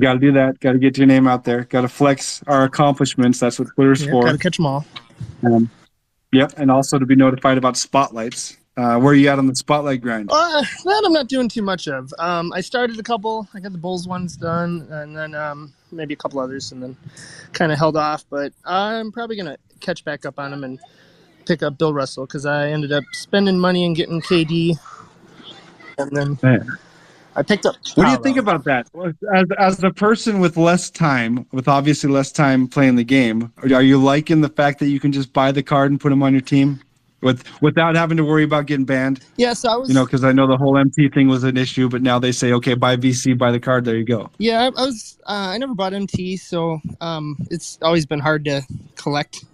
Speaker 1: Got to do that. Got to get your name out there. Got to flex our accomplishments. That's what Twitter's for.
Speaker 6: Got to catch them all.
Speaker 1: Yep, and also to be notified about spotlights. Where are you at on the spotlight grind?
Speaker 6: That I'm not doing too much of. I started a couple. I got the Bulls ones done, and then maybe a couple others, and then kind of held off. But I'm probably going to catch back up on them and pick up Bill Russell because I ended up spending money and getting KD. And then I picked up.
Speaker 1: What do you think about that? As the person with obviously less time playing the game, are you liking the fact that you can just buy the card and put them on your team without having to worry about getting banned?
Speaker 6: Yeah, so I was.
Speaker 1: Because I know the whole MT thing was an issue, but now they say, okay, buy VC, buy the card, there you go.
Speaker 6: Yeah, I was. I never bought MT, so it's always been hard to collect.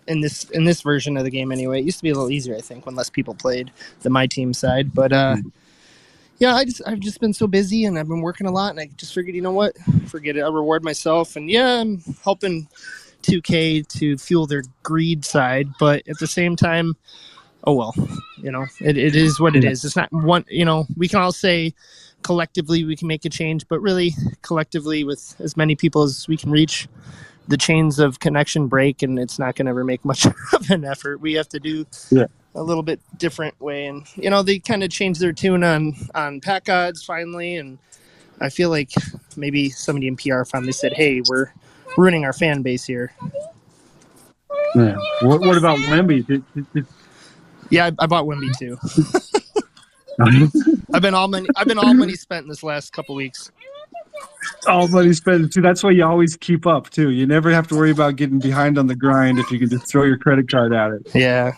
Speaker 6: In this version of the game anyway. It used to be a little easier, I think, when less people played the MyTeam side. But yeah, I've just been so busy and I've been working a lot, and I just figured, you know what? Forget it. I'll reward myself. And yeah, I'm helping 2K to fuel their greed side, but at the same time, oh well, it is what it is. It's not one, we can all say collectively we can make a change, but really collectively with as many people as we can reach, the chains of connection break, and it's not going to ever make much of an effort. We have to do a little bit different way. And, they kind of changed their tune on pack odds finally. And I feel like maybe somebody in PR finally said, hey, we're ruining our fan base here.
Speaker 1: Yeah. What about Wemby?
Speaker 6: Yeah, I bought Wemby too. I've been all money spent in this last couple weeks.
Speaker 1: All money spent too. That's why you always keep up too. You never have to worry about getting behind on the grind if you can just throw your credit card at it.
Speaker 6: Yeah.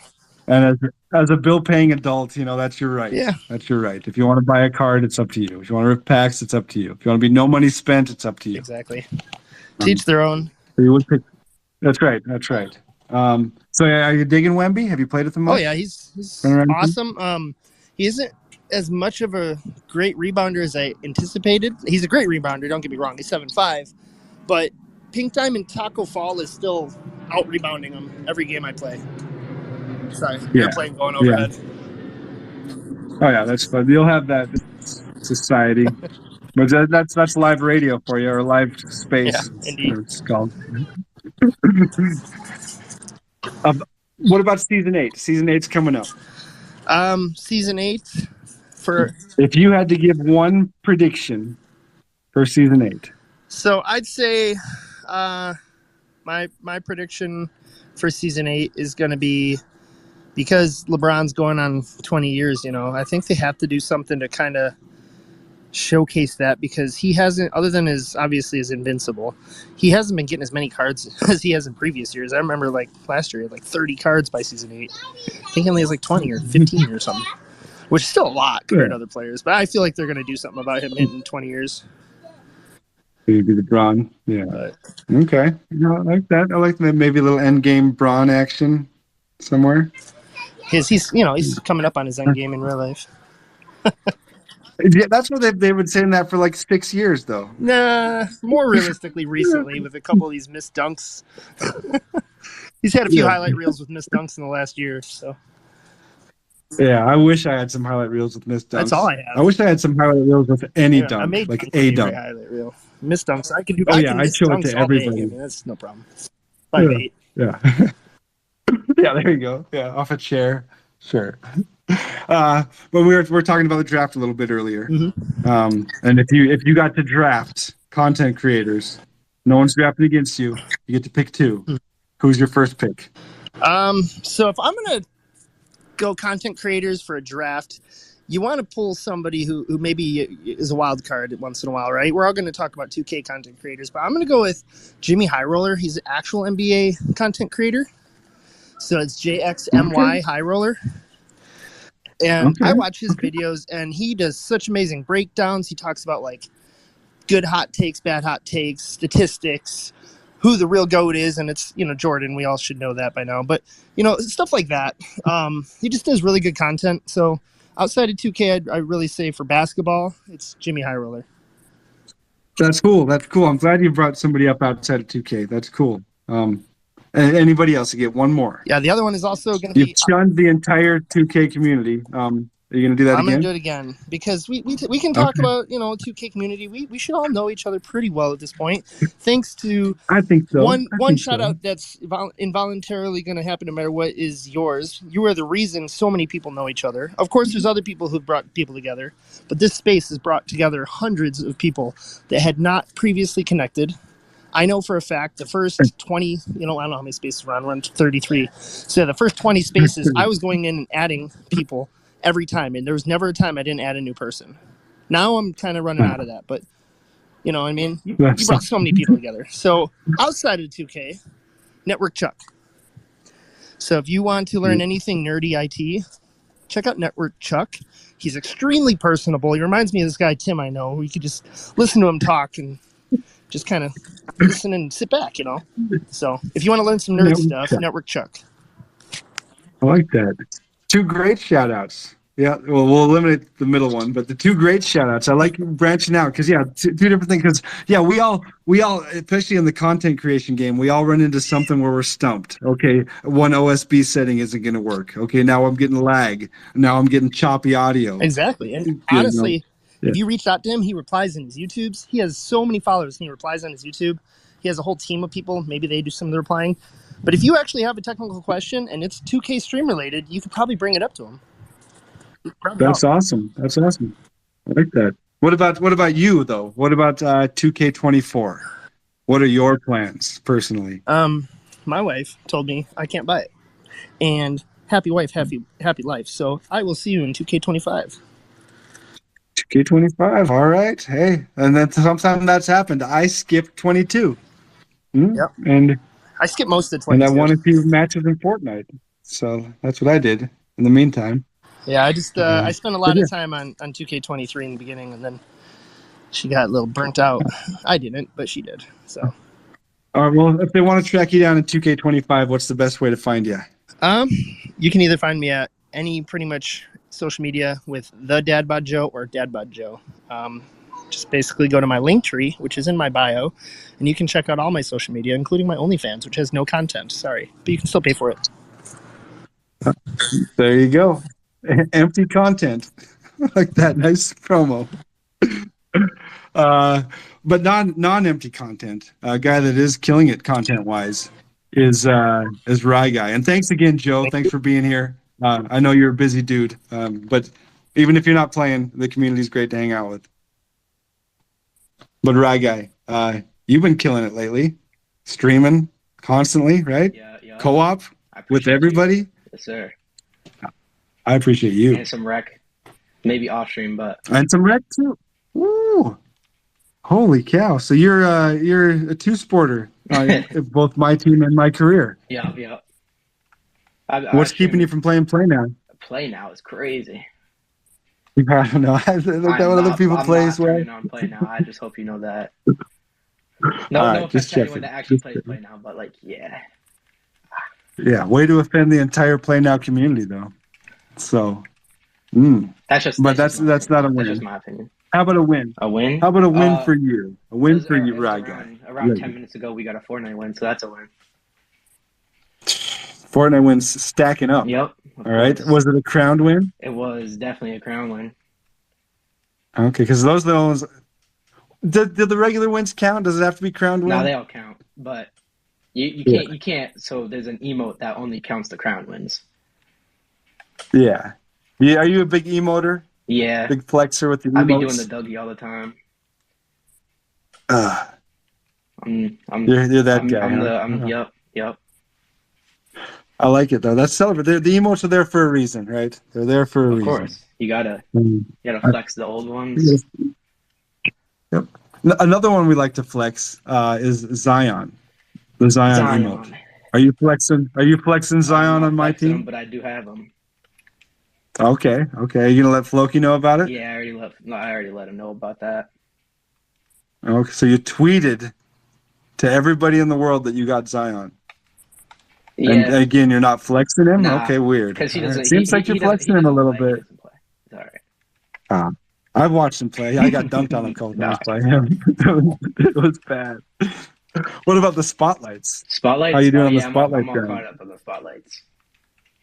Speaker 1: And as a bill paying adult, that's your right.
Speaker 6: Yeah.
Speaker 1: That's your right. If you want to buy a card, it's up to you. If you want to rip packs, it's up to you. If you want to be no money spent, it's up to you.
Speaker 6: Exactly. Teach their own.
Speaker 1: So you would pick. That's right. That's right. So are you digging Wemby? Have you played with him much?
Speaker 6: Oh yeah, he's awesome. He isn't as much of a great rebounder as I anticipated. He's a great rebounder, don't get me wrong. He's 7'5", but Pink Diamond Taco Fall is still out rebounding him every game I play. Sorry, airplane going overhead.
Speaker 1: Oh yeah, that's fun. You'll have that society. But that's live radio for you, or live space.
Speaker 6: Yeah, indeed.
Speaker 1: It's called. What about season 8? Season 8's coming up.
Speaker 6: Season 8
Speaker 1: if you had to give one prediction for season 8.
Speaker 6: So I'd say my prediction for season 8 is going to be, because LeBron's going on 20 years, I think they have to do something to kind of showcase that, because he hasn't, other than his Invincible, he hasn't been getting as many cards as he has in previous years. I remember like last year he had like 30 cards by season 8. I think he only has like 20 or 15 or something, which is still a lot compared to other players. But I feel like they're going to do something about him hitting 20 years.
Speaker 1: Maybe the Braun. Yeah.
Speaker 6: But
Speaker 1: Okay. No, I like that. I like that. Maybe a little end game Braun action somewhere.
Speaker 6: he's coming up on his end game in real life.
Speaker 1: Yeah, that's what they've been saying that for like 6 years, though.
Speaker 6: Nah, more realistically, recently with a couple of these missed dunks. He's had a few highlight reels with missed dunks in the last year. So
Speaker 1: yeah, I wish I had some highlight reels with missed dunks.
Speaker 6: That's all I have.
Speaker 1: I wish I had some highlight reels with any dunk,
Speaker 6: I made
Speaker 1: like
Speaker 6: dunk
Speaker 1: a
Speaker 6: my
Speaker 1: dunk.
Speaker 6: highlight reel. Missed dunks, I can do.
Speaker 1: Oh
Speaker 6: I
Speaker 1: yeah,
Speaker 6: can
Speaker 1: I'd
Speaker 6: miss
Speaker 1: show it
Speaker 6: dunks
Speaker 1: to
Speaker 6: all day.
Speaker 1: everybody.
Speaker 6: I mean, that's no problem. 5'8".
Speaker 1: Yeah. Yeah, there you go. Yeah, off a chair. Sure. But we're talking about the draft a little bit earlier.
Speaker 6: Mm-hmm.
Speaker 1: And if you got to draft content creators, no one's drafting against you. You get to pick 2. Who's your first pick?
Speaker 6: So if I'm gonna go content creators for a draft, you want to pull somebody who maybe is a wild card once in a while, right? We're all going to talk about 2K content creators, but I'm going to go with Jimmy High Roller. He's an actual NBA content creator. So it's JXMY High Roller. And I watch his videos, and he does such amazing breakdowns. He talks about like good hot takes, bad hot takes, statistics, who the real GOAT is, and it's, Jordan. We all should know that by now. But, stuff like that. He just does really good content. So outside of 2K, I really say for basketball, it's Jimmy High Roller.
Speaker 1: That's cool. That's cool. I'm glad you brought somebody up outside of 2K. That's cool. Anybody else? You get one more.
Speaker 6: Yeah, the other one is also going to be...
Speaker 1: You've shunned the entire 2K community. Are you going to do that
Speaker 6: I'm
Speaker 1: again?
Speaker 6: going to do it again because we can talk about 2K community. We should all know each other pretty well at this point, thanks to
Speaker 1: I think so.
Speaker 6: One shout out that's involuntarily going to happen no matter what is yours. You are the reason so many people know each other. Of course, there's other people who've brought people together, but this space has brought together hundreds of people that had not previously connected. I know for a fact the first 20, I don't know how many spaces we're on. We're on 33. So the first 20 spaces, I was going in and adding people every time, and there was never a time I didn't add a new person. Now I'm kind of running out of that, but you know what I mean? You brought so many people together. So outside of 2K, Network Chuck. So if you want to learn anything nerdy IT, check out Network Chuck. He's extremely personable. He reminds me of this guy, Tim, I know, who you could just listen to him talk and just kind of listen and sit back, So if you want to learn some nerd stuff, Network Chuck.
Speaker 1: I like that. 2 great shout outs. Yeah, well, we'll eliminate the middle one, but the 2 great shout outs. I like branching out because, two different things. Because, we all, especially in the content creation game, we all run into something where we're stumped. Okay, one OSB setting isn't going to work. Okay, now I'm getting lag. Now I'm getting choppy audio.
Speaker 6: Exactly. And honestly, if you reach out to him, he replies in his YouTubes. He has so many followers, and he replies on his YouTube. He has a whole team of people. Maybe they do some of the replying. But if you actually have a technical question and it's 2K stream related, you could probably bring it up to him.
Speaker 1: That's awesome. That's awesome. I like that. What about you though? What about 2K24? What are your plans personally?
Speaker 6: My wife told me I can't buy it. And happy wife, happy life. So I will see you in 2K25.
Speaker 1: 2K25. All right. Hey, and then sometimes that's happened. I skipped 22.
Speaker 6: Yep.
Speaker 1: And
Speaker 6: I skipped most of 22.
Speaker 1: And I won a few matches in Fortnite. So that's what I did in the meantime.
Speaker 6: Yeah, I just I spent a lot of time on 2K23 in the beginning, and then she got a little burnt out. I didn't, but she did. So.
Speaker 1: All right. Well, if they want to track you down in 2K25, what's the best way to find you?
Speaker 6: You can either find me at any pretty much social media with the Dad Bod Joe or Dad Bod Joe. Just basically go to my link tree, which is in my bio, and you can check out all my social media, including my OnlyFans, which has no content. Sorry, but you can still pay for it.
Speaker 1: There you go. Empty content. Like that. Nice promo. But non-empty content. A guy that is killing it content-wise is Rye Guy. And thanks again, Joe. Thanks for being here. I know you're a busy dude, but even if you're not playing, the community's great to hang out with. But Rye Guy, you've been killing it lately. Streaming constantly, right?
Speaker 7: Yeah.
Speaker 1: Co-op with everybody.
Speaker 7: You. Yes, sir.
Speaker 1: I appreciate you.
Speaker 7: And some rec. Maybe off stream, but.
Speaker 1: And some rec too. Woo! Holy cow! So you're a two-sporter on both my team and my career.
Speaker 7: Yeah, yeah.
Speaker 1: What's keeping you from playing play now?
Speaker 7: Play now is crazy.
Speaker 1: I don't know. Like that what other people
Speaker 7: I'm
Speaker 1: play as
Speaker 7: not
Speaker 1: well.
Speaker 7: turning on play now. I just hope you know that.
Speaker 1: All
Speaker 7: No
Speaker 1: right,
Speaker 7: offense
Speaker 1: just
Speaker 7: to anyone
Speaker 1: checking.
Speaker 7: that actually
Speaker 1: Just
Speaker 7: plays
Speaker 1: checking.
Speaker 7: play now, but like, yeah.
Speaker 1: Yeah, way to offend the entire play now community, though. So, mm. But
Speaker 7: That's just my
Speaker 1: that's not a
Speaker 7: opinion. That's just
Speaker 1: win.
Speaker 7: my opinion.
Speaker 1: How about a win?
Speaker 7: A win?
Speaker 1: How about a win for you? A win for you,
Speaker 7: It was
Speaker 1: Rye guy.
Speaker 7: around 10 minutes ago. We got a Fortnite win, so that's a win.
Speaker 1: Fortnite wins stacking up.
Speaker 7: Yep. Of
Speaker 1: All right.
Speaker 7: course.
Speaker 1: Was it a crowned win?
Speaker 7: It was definitely a crown win.
Speaker 1: Okay, because those are the ones. Did the regular wins count? Does it have to be crowned win?
Speaker 7: Now they all count, but you can't. So there's an emote that only counts the crown wins.
Speaker 1: Yeah. Yeah. Are you a big emoter?
Speaker 7: Yeah.
Speaker 1: Big flexer with the emotes?
Speaker 7: I be doing the Dougie all the time.
Speaker 1: You're that guy.
Speaker 7: Yep.
Speaker 1: I like it though. That's celebrate. The emotes are there for a reason, right? They're there for a
Speaker 7: Of
Speaker 1: reason.
Speaker 7: course, you gotta flex the old ones.
Speaker 1: Yes. Yep. Another one we like to flex is Zion, the Zion emote. Are you flexing Zion on my team?
Speaker 7: Him, but I do have him.
Speaker 1: Okay. Are you gonna let Floki know about it?
Speaker 7: Yeah, I already let him know about that.
Speaker 1: Okay, so you tweeted to everybody in the world that you got Zion.
Speaker 7: Yeah.
Speaker 1: And again, you're not flexing him?
Speaker 7: Nah,
Speaker 1: okay, weird.
Speaker 7: Because he doesn't.
Speaker 1: Seems like you're flexing him a little bit.
Speaker 7: He doesn't play. It's all right.
Speaker 1: I've watched him play. I got dunked on a couple times by him. It was bad. What about the spotlights?
Speaker 7: Spotlights?
Speaker 1: How you doing on the spotlight?
Speaker 7: I'm all caught up on the spotlights.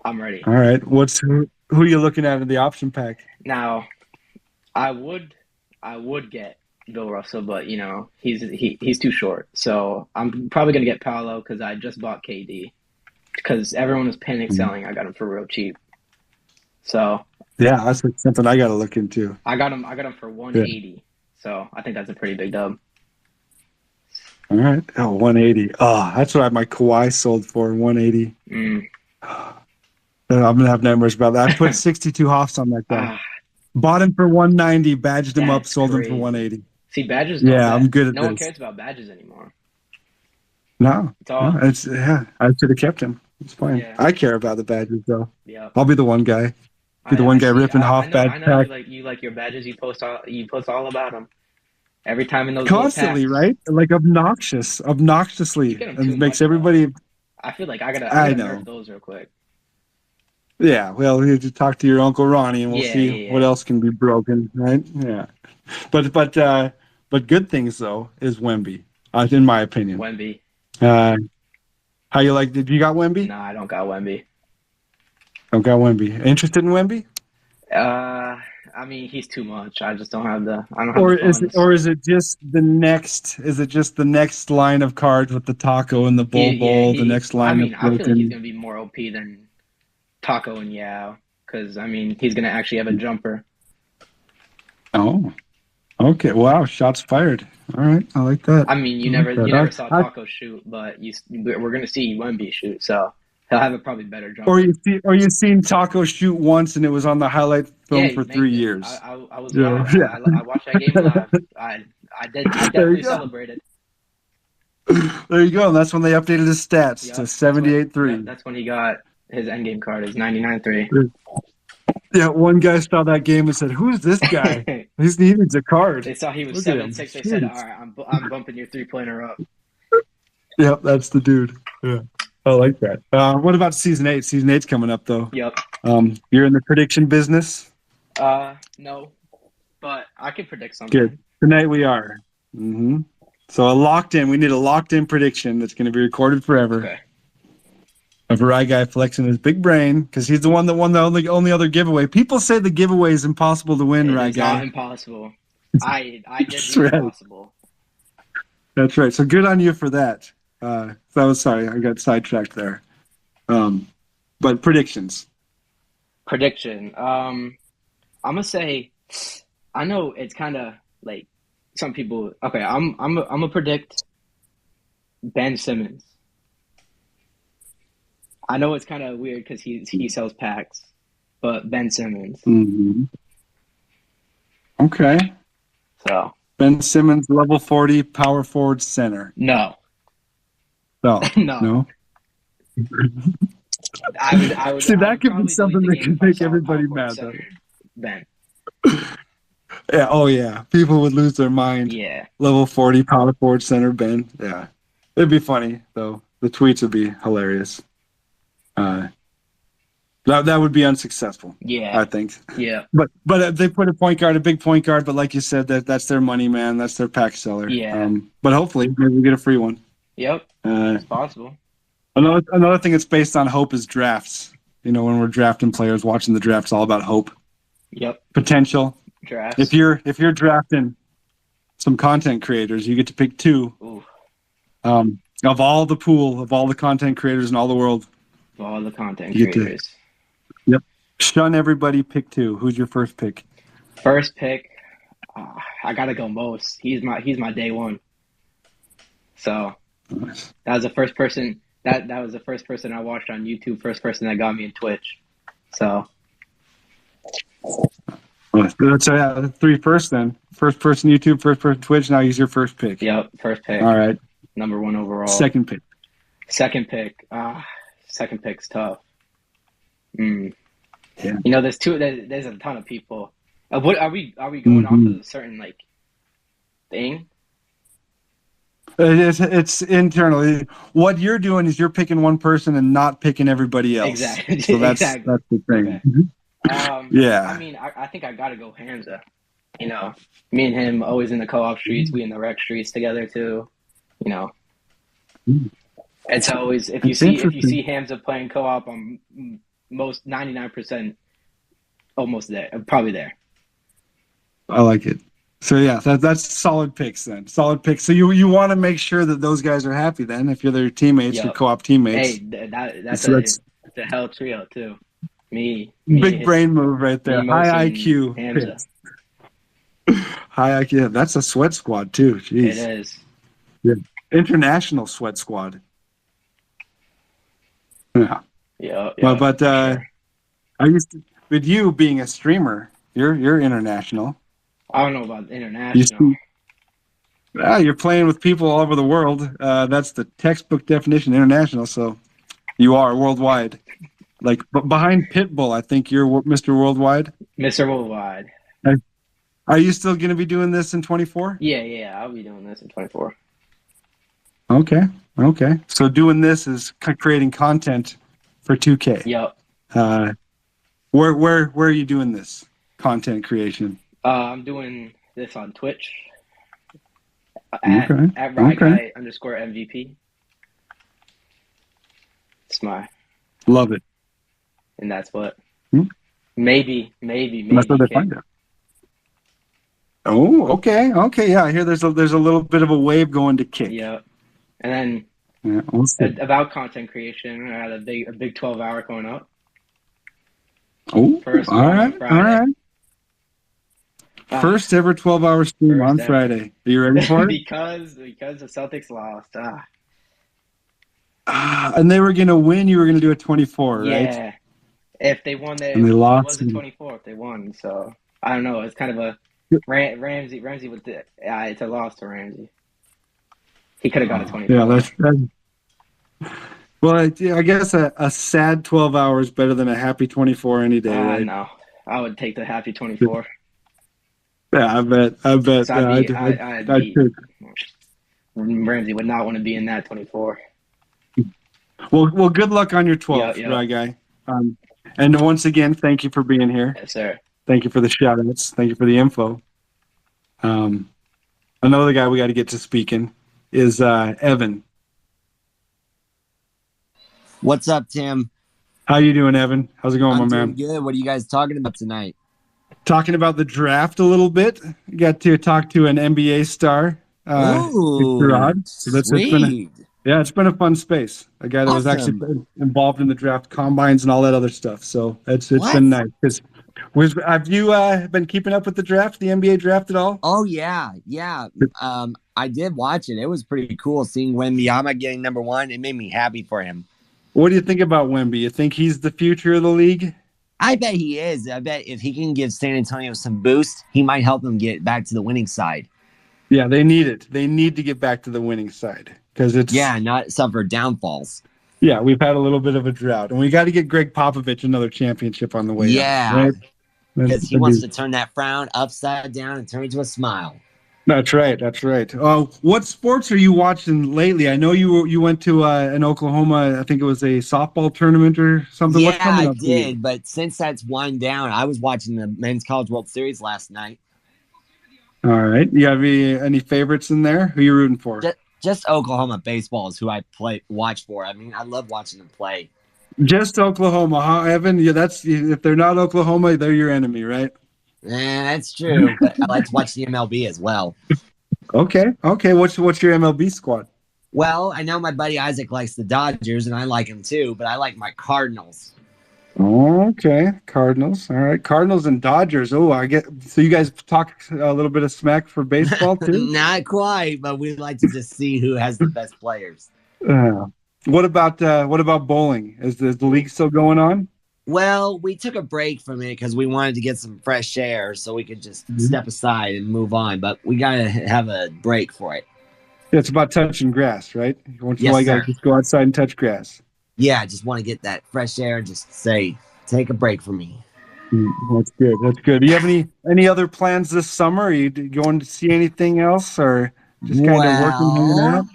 Speaker 7: I'm ready.
Speaker 1: All right. Who are you looking at in the option pack?
Speaker 7: Now, I would get Bill Russell, but he's too short. So I'm probably gonna get Paolo because I just bought KD. Because everyone was panic selling, I got him for real cheap. So
Speaker 1: yeah, that's something I got to look into.
Speaker 7: I got him for 180. Yeah. So I think that's a pretty big dub.
Speaker 1: All right. Oh, 180. Oh, that's what my Kawhi sold for, 180. I'm gonna have nightmares about that. I put 62 Hoffs on that guy. Bought him for 190, badged him up, sold him for 180.
Speaker 7: See, badges.
Speaker 1: I'm good at this.
Speaker 7: No one cares about badges anymore.
Speaker 1: No, I should have kept him. It's fine. Yeah. I care about the badges though. Yeah, I'll be the one guy. Be the one guy ripping Hoff badge.
Speaker 7: I know you like your badges. You post all about them every time in those
Speaker 1: constantly, right? Like obnoxiously, and makes everybody.
Speaker 7: I feel like I gotta nerf those real quick.
Speaker 1: Yeah, well, you just talk to your Uncle Ronnie, and we'll see what else can be broken, right? Yeah, but good things though is Wemby, in my opinion.
Speaker 7: Wemby.
Speaker 1: How you like? Did you got Wemby?
Speaker 7: No, I don't got Wemby.
Speaker 1: Don't got Wemby. Interested in Wemby?
Speaker 7: I mean, he's too much. I just don't have the. I don't have
Speaker 1: or
Speaker 7: the funds.
Speaker 1: Is it just the next? Is it just the next line of cards with the taco and the bowl? The next line.
Speaker 7: I mean, I feel like he's gonna be more OP than Taco and Yao, because I mean, he's gonna actually have a jumper.
Speaker 1: Oh, okay. Wow, shots fired. All right, I like that.
Speaker 7: I mean, you never saw Taco we're gonna see Wemby shoot, so he'll have a probably better jumper.
Speaker 1: Or you seen Taco shoot once and it was on the highlight film for 3 years.
Speaker 7: I was live. Yeah. I watched that game live. I definitely celebrated.
Speaker 1: There you go. And that's when they updated his stats to 78-3.
Speaker 7: That's when he got his endgame card, his 99-3.
Speaker 1: Yeah, one guy saw that game and said, "Who's this guy? He needs a card."
Speaker 7: They saw he was 7'6". They said, "All right, I'm bumping your 3-pointer up."
Speaker 1: Yep, that's the dude. Yeah, I like that. What about season 8? Season 8's coming up though.
Speaker 7: Yep.
Speaker 1: You're in the prediction business?
Speaker 7: No, but I can predict something.
Speaker 1: Good. Tonight we are. Mm-hmm. So we need a locked in prediction that's going to be recorded forever.
Speaker 7: Okay.
Speaker 1: Of a right guy flexing his big brain because he's the one that won the only other giveaway. People say the giveaway is impossible to win, right guy?
Speaker 7: It's not impossible. I did the impossible.
Speaker 1: That's right. So good on you for that. Sorry, I got sidetracked there. But predictions.
Speaker 7: Prediction. I'm gonna say. I know it's kind of like some people. Okay, I'm gonna predict Ben Simmons. I know it's kind of weird because he sells packs, but Ben Simmons.
Speaker 1: Mm-hmm. Okay.
Speaker 7: So
Speaker 1: Ben Simmons, level 40, power forward center.
Speaker 7: no,
Speaker 1: No,
Speaker 7: no.
Speaker 1: no. See,
Speaker 7: I
Speaker 1: that
Speaker 7: would
Speaker 1: could be
Speaker 7: probably delete
Speaker 1: something
Speaker 7: the
Speaker 1: that
Speaker 7: game
Speaker 1: could
Speaker 7: if I
Speaker 1: make
Speaker 7: saw a power
Speaker 1: everybody
Speaker 7: forward
Speaker 1: mad, though.
Speaker 7: center Ben.
Speaker 1: Yeah. Oh, yeah. People would lose their mind.
Speaker 7: Yeah.
Speaker 1: Level 40, power forward center, Ben. Yeah. It'd be funny, though. The tweets would be hilarious. That would be unsuccessful.
Speaker 7: Yeah.
Speaker 1: I think.
Speaker 7: Yeah.
Speaker 1: But they put a big point guard. But like you said, that's their money, man. That's their pack seller.
Speaker 7: Yeah.
Speaker 1: But hopefully, maybe we get a free one.
Speaker 7: Yep. It's possible.
Speaker 1: Another thing that's based on hope is drafts. You know, when we're drafting players, watching the draft's all about hope,
Speaker 7: Yep.
Speaker 1: potential.
Speaker 7: Drafts.
Speaker 1: If you're drafting some content creators, you get to pick 2
Speaker 7: Ooh.
Speaker 1: of all the pool of all the content creators in all the world.
Speaker 7: Of all the content
Speaker 1: You get to-
Speaker 7: creators.
Speaker 1: Yep. Shun everybody. Pick 2. Who's your first pick?
Speaker 7: First pick, I gotta go Most. He's my day one. So
Speaker 1: Nice.
Speaker 7: that was the first person that was the first person I watched on YouTube. First person that got me in Twitch. So
Speaker 1: Let's say 3 first then. First person YouTube, first person Twitch. Now he's your first pick.
Speaker 7: yep, first pick.
Speaker 1: All right.
Speaker 7: Number 1 overall.
Speaker 1: Second pick.
Speaker 7: Second pick's tough.
Speaker 1: Yeah.
Speaker 7: You know, there's a ton of people. What are we going off of a certain like thing?
Speaker 1: It's internally. What you're doing is you're picking one person and not picking everybody else.
Speaker 7: Exactly.
Speaker 1: So that's
Speaker 7: Exactly.
Speaker 1: that's the thing.
Speaker 7: Okay.
Speaker 1: Yeah.
Speaker 7: I mean, I think I gotta go Hamza. You know, me and him always in the co-op streets. We in the rec streets together too. You know, it's always if you see Hamza playing co-op, I'm most 99% almost there, probably there.
Speaker 1: I like it. So yeah, that's solid picks then. Solid picks. So you want to make sure that those guys are happy then if you're their teammates, your co-op teammates.
Speaker 7: Hey, that's
Speaker 1: that's
Speaker 7: a hell trio too. Me
Speaker 1: big brain move right there. High IQ.
Speaker 7: Hamza.
Speaker 1: High IQ. Yeah, that's a sweat squad too. Jeez.
Speaker 7: It is.
Speaker 1: Yeah. International sweat squad. Yeah.
Speaker 7: Yeah.
Speaker 1: But
Speaker 7: sure.
Speaker 1: I used to, with you being a streamer, you're international.
Speaker 7: I don't know about international.
Speaker 1: You're playing with people all over the world. That's the textbook definition, international. So you are worldwide. Like behind Pitbull, I think you're Mr. Worldwide.
Speaker 7: Mr. Worldwide.
Speaker 1: Are you still going to be doing this in 24?
Speaker 7: Yeah, I'll be doing this in 24.
Speaker 1: Okay. So doing this is creating content for 2K.
Speaker 7: Yep.
Speaker 1: Where are you doing this content creation?
Speaker 7: I'm doing this on Twitch at @RyGuy_MVP. It's my
Speaker 1: love it,
Speaker 7: and that's what maybe
Speaker 1: that's what they find out. Oh, okay, yeah. I hear there's a little bit of a wave going to kick.
Speaker 7: Yeah, and then
Speaker 1: we'll see.
Speaker 7: About content creation, I had a big 12-hour going up.
Speaker 1: Oh,
Speaker 7: First
Speaker 1: all right. First ever 12-hour stream on Friday. Are you ready for it?
Speaker 7: because the Celtics lost.
Speaker 1: And they were going to win. You were going to do a 24, right?
Speaker 7: Yeah. If they won,
Speaker 1: and they lost.
Speaker 7: It was a 24 if they won. So I don't know. It's kind of a Ramsey with the. It's a loss to Ramsey. He could have got a 24.
Speaker 1: Yeah, that's well, I guess a sad 12 hours better than a happy 24 any day, right?
Speaker 7: No, I would take the happy 24.
Speaker 1: Yeah, I bet.
Speaker 7: So I'd Ramsey would not want to be in that 24.
Speaker 1: Well, good luck on your 12,
Speaker 7: yep.
Speaker 1: Right, guy. And once again, thank you for being here.
Speaker 7: Yes, sir.
Speaker 1: Thank you for the shout-outs. Thank you for the info. Another guy we got to get to speaking is Evan.
Speaker 8: What's up, Tim?
Speaker 1: How you doing, Evan? How's it going,
Speaker 8: I'm
Speaker 1: my man?
Speaker 8: doing good. What are you guys talking about tonight?
Speaker 1: Talking about the draft a little bit. Got to talk to an NBA star.
Speaker 8: Sharrod.
Speaker 1: So it's been a fun space. A guy that was actually involved in the draft combines and all that other stuff. So it's been nice. Have you been keeping up with the draft, the NBA draft at all?
Speaker 8: Oh yeah. I did watch it. It was pretty cool seeing Wembanyama getting #1. It made me happy for him.
Speaker 1: What do you think about Wemby? You think he's the future of the league?
Speaker 8: I bet he is. I bet if he can give San Antonio some boost, he might help them get back to the winning side.
Speaker 1: Yeah, they need it. They need to get back to the winning side because
Speaker 8: Yeah, not suffer downfalls.
Speaker 1: yeah, we've had a little bit of a drought, and we got to get Greg Popovich another championship on the way up.
Speaker 8: Yeah,
Speaker 1: Right?
Speaker 8: because he wants to turn that frown upside down and turn it to a smile.
Speaker 1: That's right. That's right. What sports are you watching lately? I know you went to in Oklahoma. I think it was a softball tournament or something. What's
Speaker 8: Yeah,
Speaker 1: coming
Speaker 8: I
Speaker 1: up for you?
Speaker 8: did. But since that's wind down, I was watching the Men's College World Series last night.
Speaker 1: All right. You have any favorites in there? Who you rooting for?
Speaker 8: Just Oklahoma baseball is who I watch for. I mean, I love watching them play.
Speaker 1: Just Oklahoma, huh, Evan? Yeah, that's if they're not Oklahoma, they're your enemy, right?
Speaker 8: That's true. But I like to watch the MLB as well.
Speaker 1: Okay. What's your MLB squad?
Speaker 8: Well, I know my buddy Isaac likes the Dodgers, and I like him too. But I like my Cardinals.
Speaker 1: Okay, Cardinals. All right, Cardinals and Dodgers. Oh, I get. So you guys talk a little bit of smack for baseball too?
Speaker 8: Not quite, but we like to just see who has the best players.
Speaker 1: What about bowling? Is the league still going on?
Speaker 8: Well, we took a break from it because we wanted to get some fresh air, so we could just step aside and move on. But we gotta have a break for it.
Speaker 1: Yeah, it's about touching grass, right? Once in a while, you gotta
Speaker 8: sir.
Speaker 1: just go outside and touch grass.
Speaker 8: Yeah, I just want to get that fresh air and just say, take a break from me.
Speaker 1: That's good. That's good. Do you have any other plans this summer? Are you going to see anything else, or just kind of working, hanging out?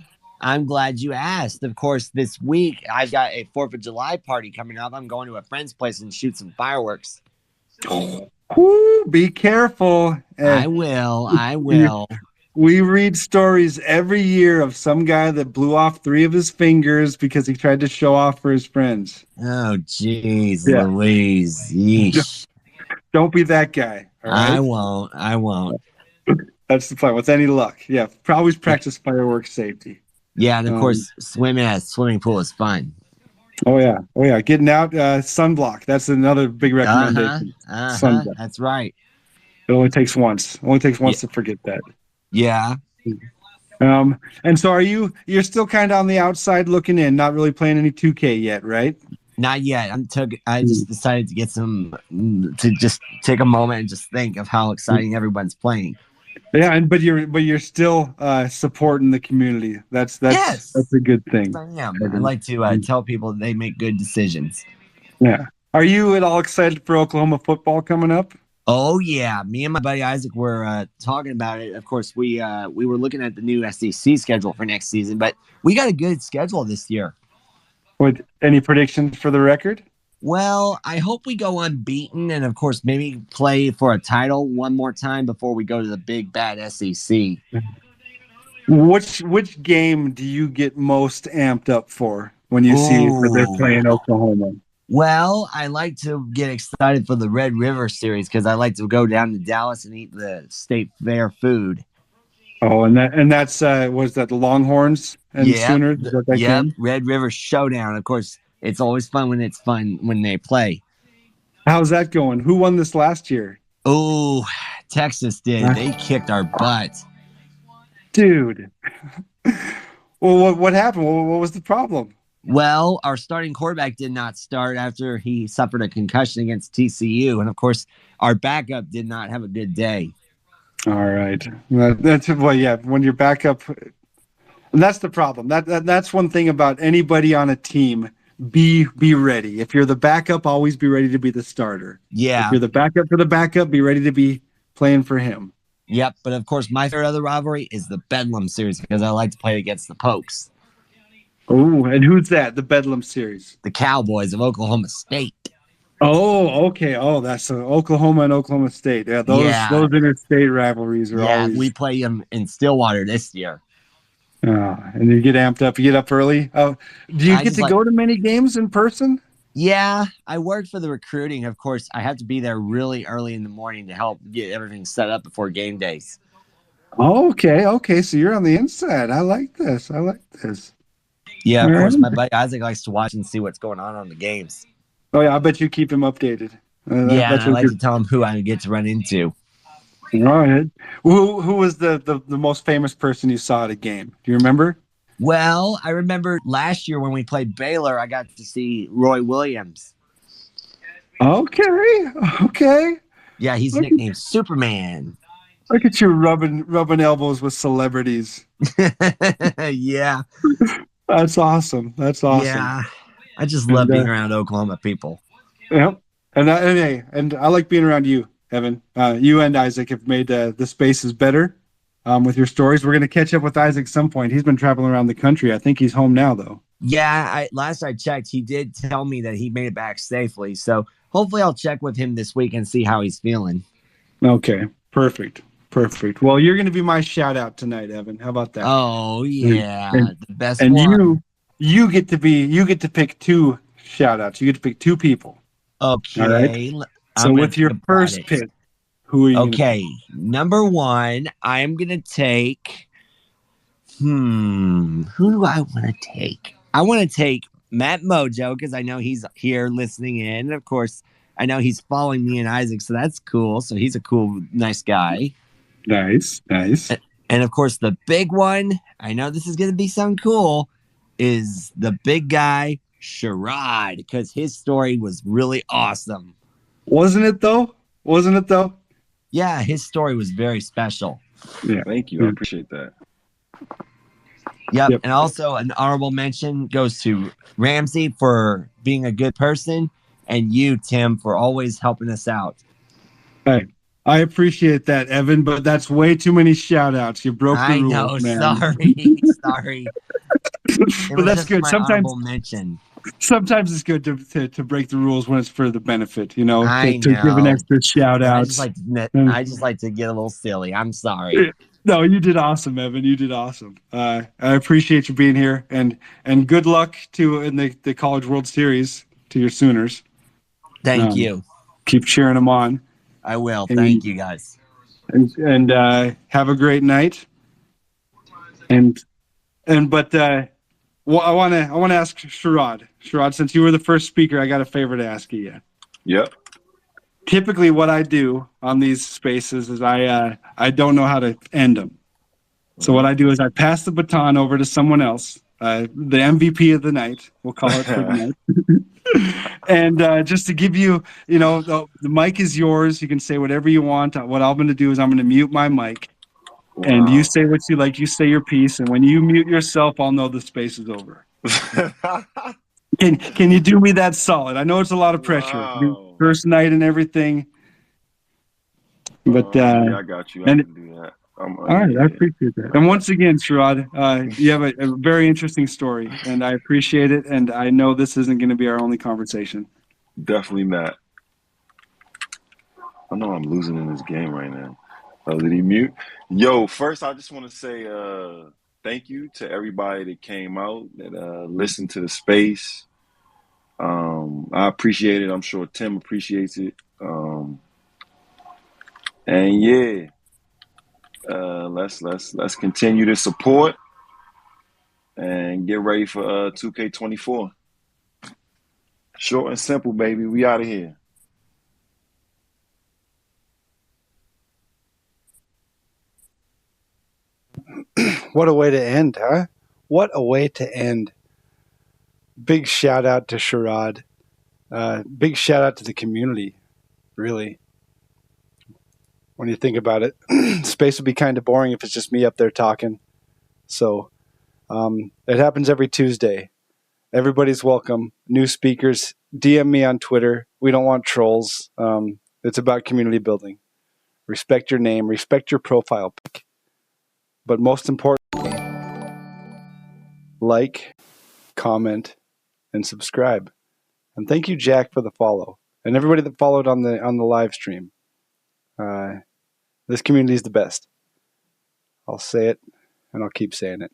Speaker 8: I'm glad you asked. Of course, this week I've got a 4th of July party coming up. I'm going to a friend's place and shoot some fireworks.
Speaker 1: Ooh, be careful.
Speaker 8: I will.
Speaker 1: We read stories every year of some guy that blew off 3 of his fingers because he tried to show off for his friends.
Speaker 8: Oh, jeez, Louise. Yeesh.
Speaker 1: Don't be that guy. All right?
Speaker 8: I won't.
Speaker 1: That's the plan. With any luck. Yeah. Always practice fireworks safety.
Speaker 8: Yeah, and of course, swimming at a swimming pool is fun.
Speaker 1: Oh yeah. Getting out, sunblock. That's another big recommendation. Sunblock.
Speaker 8: That's right.
Speaker 1: It only takes once. To forget that.
Speaker 8: Yeah.
Speaker 1: And so you're still kind of on the outside looking in, not really playing any 2K yet, right?
Speaker 8: Not yet. I just decided to get to just take a moment and just think of how exciting everyone's playing.
Speaker 1: Yeah, but you're still supporting the community. That's a good thing.
Speaker 8: Yeah, but I like to tell people they make good decisions.
Speaker 1: Yeah. Are you at all excited for Oklahoma football coming up?
Speaker 8: Oh yeah, me and my buddy Isaac were talking about it. Of course, we were looking at the new SEC schedule for next season, but we got a good schedule this year.
Speaker 1: With any predictions for the record?
Speaker 8: Well, I hope we go unbeaten, and of course, maybe play for a title one more time before we go to the big bad SEC.
Speaker 1: Which game do you get most amped up for when you see that they're playing Oklahoma?
Speaker 8: Well, I like to get excited for the Red River series because I like to go down to Dallas and eat the state fair food.
Speaker 1: Oh, and that's was that the Longhorns and Sooners?
Speaker 8: Yep, Red River Showdown. Of course, it's always fun when they play. How's
Speaker 1: that going? Who won this last year?
Speaker 8: Oh, Texas did. They kicked our butt.
Speaker 1: Dude. Well, what happened? What was the problem?
Speaker 8: Well, our starting quarterback did not start after he suffered a concussion against TCU. And, of course, our backup did not have a good day.
Speaker 1: All right. That's when you're backup. And that's the problem. That's one thing about anybody on a team. Be ready. If you're the backup, always be ready to be the starter.
Speaker 8: Yeah.
Speaker 1: If you're the backup for the backup, be ready to be playing for him.
Speaker 8: Yep. But, of course, my favorite other rivalry is the Bedlam series because I like to play against the Pokes.
Speaker 1: Oh, and who's that? The Bedlam series?
Speaker 8: The Cowboys of Oklahoma State.
Speaker 1: Oh, okay. Oh, that's Oklahoma and Oklahoma State. Yeah, those interstate rivalries are always.
Speaker 8: Yeah, we play them in Stillwater this year.
Speaker 1: And you get amped up. You get up early. Do you get to go to many games in person?
Speaker 8: Yeah, I work for the recruiting. Of course, I have to be there really early in the morning to help get everything set up before game days.
Speaker 1: Okay. So you're on the inside. I like this.
Speaker 8: Yeah, of course, my buddy Isaac likes to watch and see what's going on the games.
Speaker 1: Oh, yeah, I bet you keep him updated.
Speaker 8: I like to tell him who I get to run into.
Speaker 1: All right. Who was the most famous person you saw at a game? Do you remember?
Speaker 8: Well, I remember last year when we played Baylor, I got to see Roy Williams.
Speaker 1: Okay.
Speaker 8: Yeah, he's
Speaker 1: Look,
Speaker 8: nicknamed Superman.
Speaker 1: look at you rubbing elbows with celebrities.
Speaker 8: Yeah.
Speaker 1: That's awesome. That's awesome.
Speaker 8: Yeah. I just love
Speaker 1: And
Speaker 8: being around Oklahoma people.
Speaker 1: yeah, and I like being around you, Evan. You and Isaac have made the spaces better with your stories. We're going to catch up with Isaac some point. He's been traveling around the country. I think he's home now, though.
Speaker 8: Yeah, last I checked, he did tell me that he made it back safely. So hopefully I'll check with him this week and see how he's feeling.
Speaker 1: Okay, perfect. Well, you're going to be my shout out tonight, Evan. How about that?
Speaker 8: Oh yeah,
Speaker 1: And,
Speaker 8: the best
Speaker 1: and
Speaker 8: one.
Speaker 1: you get to pick two shout outs. You get to pick two people. All right.
Speaker 8: Okay,
Speaker 1: So
Speaker 8: I'm gonna
Speaker 1: with your
Speaker 8: think about
Speaker 1: first
Speaker 8: it.
Speaker 1: pick, who are you going to pick?
Speaker 8: Okay, number one, I am gonna take. Who do I want to take? I want to take Matt Mojo because I know he's here listening in. And of course, I know he's following me and Isaac, so that's cool. So he's a cool, nice guy.
Speaker 1: Nice.
Speaker 8: And of course, the big one, I know this is going to be something cool, is the big guy, Sharrod, because his story was really awesome.
Speaker 1: Wasn't it though?
Speaker 8: Yeah, his story was very special.
Speaker 1: Yeah.
Speaker 4: Thank you. I appreciate that.
Speaker 8: Yep. And also an honorable mention goes to Ramsey for being a good person and you, Tim, for always helping us out.
Speaker 1: Hey, I appreciate that, Evan, but that's way too many shout outs. You broke the rules,
Speaker 8: know,
Speaker 1: man.
Speaker 8: sorry.
Speaker 1: But that's good.
Speaker 8: Mention.
Speaker 1: Sometimes it's good to break the rules when it's for the benefit, you know,
Speaker 8: I
Speaker 1: to give an
Speaker 8: know.
Speaker 1: extra shout out.
Speaker 8: I just like to get a little silly. I'm sorry.
Speaker 1: No, you did awesome, Evan. You did awesome. I appreciate you being here, and good luck in the College World Series to your Sooners.
Speaker 8: Thank you.
Speaker 1: Keep cheering them on.
Speaker 8: I will. Thank you, guys.
Speaker 1: And have a great night. But I want to ask Sharrod. Sharrod, since you were the first speaker, I got a favor to ask you.
Speaker 4: Yep.
Speaker 1: Typically, what I do on these spaces is I don't know how to end them. So what I do is I pass the baton over to someone else, the MVP of the night, we'll call it for the night. And just to give you, the mic is yours. You can say whatever you want. What I'm going to do is I'm going to mute my mic. Wow. And you say what you like. You say your piece. And when you mute yourself, I'll know the space is over. Can you do me that solid? I know it's a lot of pressure.
Speaker 4: Wow.
Speaker 1: First night and everything. But
Speaker 4: yeah, I got you. I can do that.
Speaker 1: All right, I appreciate that. And once again, Sharrod, you have a very interesting story, and I appreciate it. And I know this isn't going to be our only conversation.
Speaker 4: Definitely not. I know I'm losing in this game right now. Oh, did he mute? Yo, first I just want to say thank you to everybody that came out, that listened to the space. I appreciate it. I'm sure Tim appreciates it. And yeah, let's continue to support and get ready for 2K24. Short and simple, baby. We out of here.
Speaker 1: What a way to end, huh? What a way to end. Big shout out to Sharrod. Big shout out to the community, really. When you think about it, space would be kind of boring if it's just me up there talking. So it happens every Tuesday. Everybody's welcome. New speakers, DM me on Twitter. We don't want trolls. It's about community building. Respect your name. Respect your profile pic. But most importantly, like, comment, and subscribe. And thank you, Jack, for the follow. And everybody that followed on the live stream. This community is the best. I'll say it, and I'll keep saying it.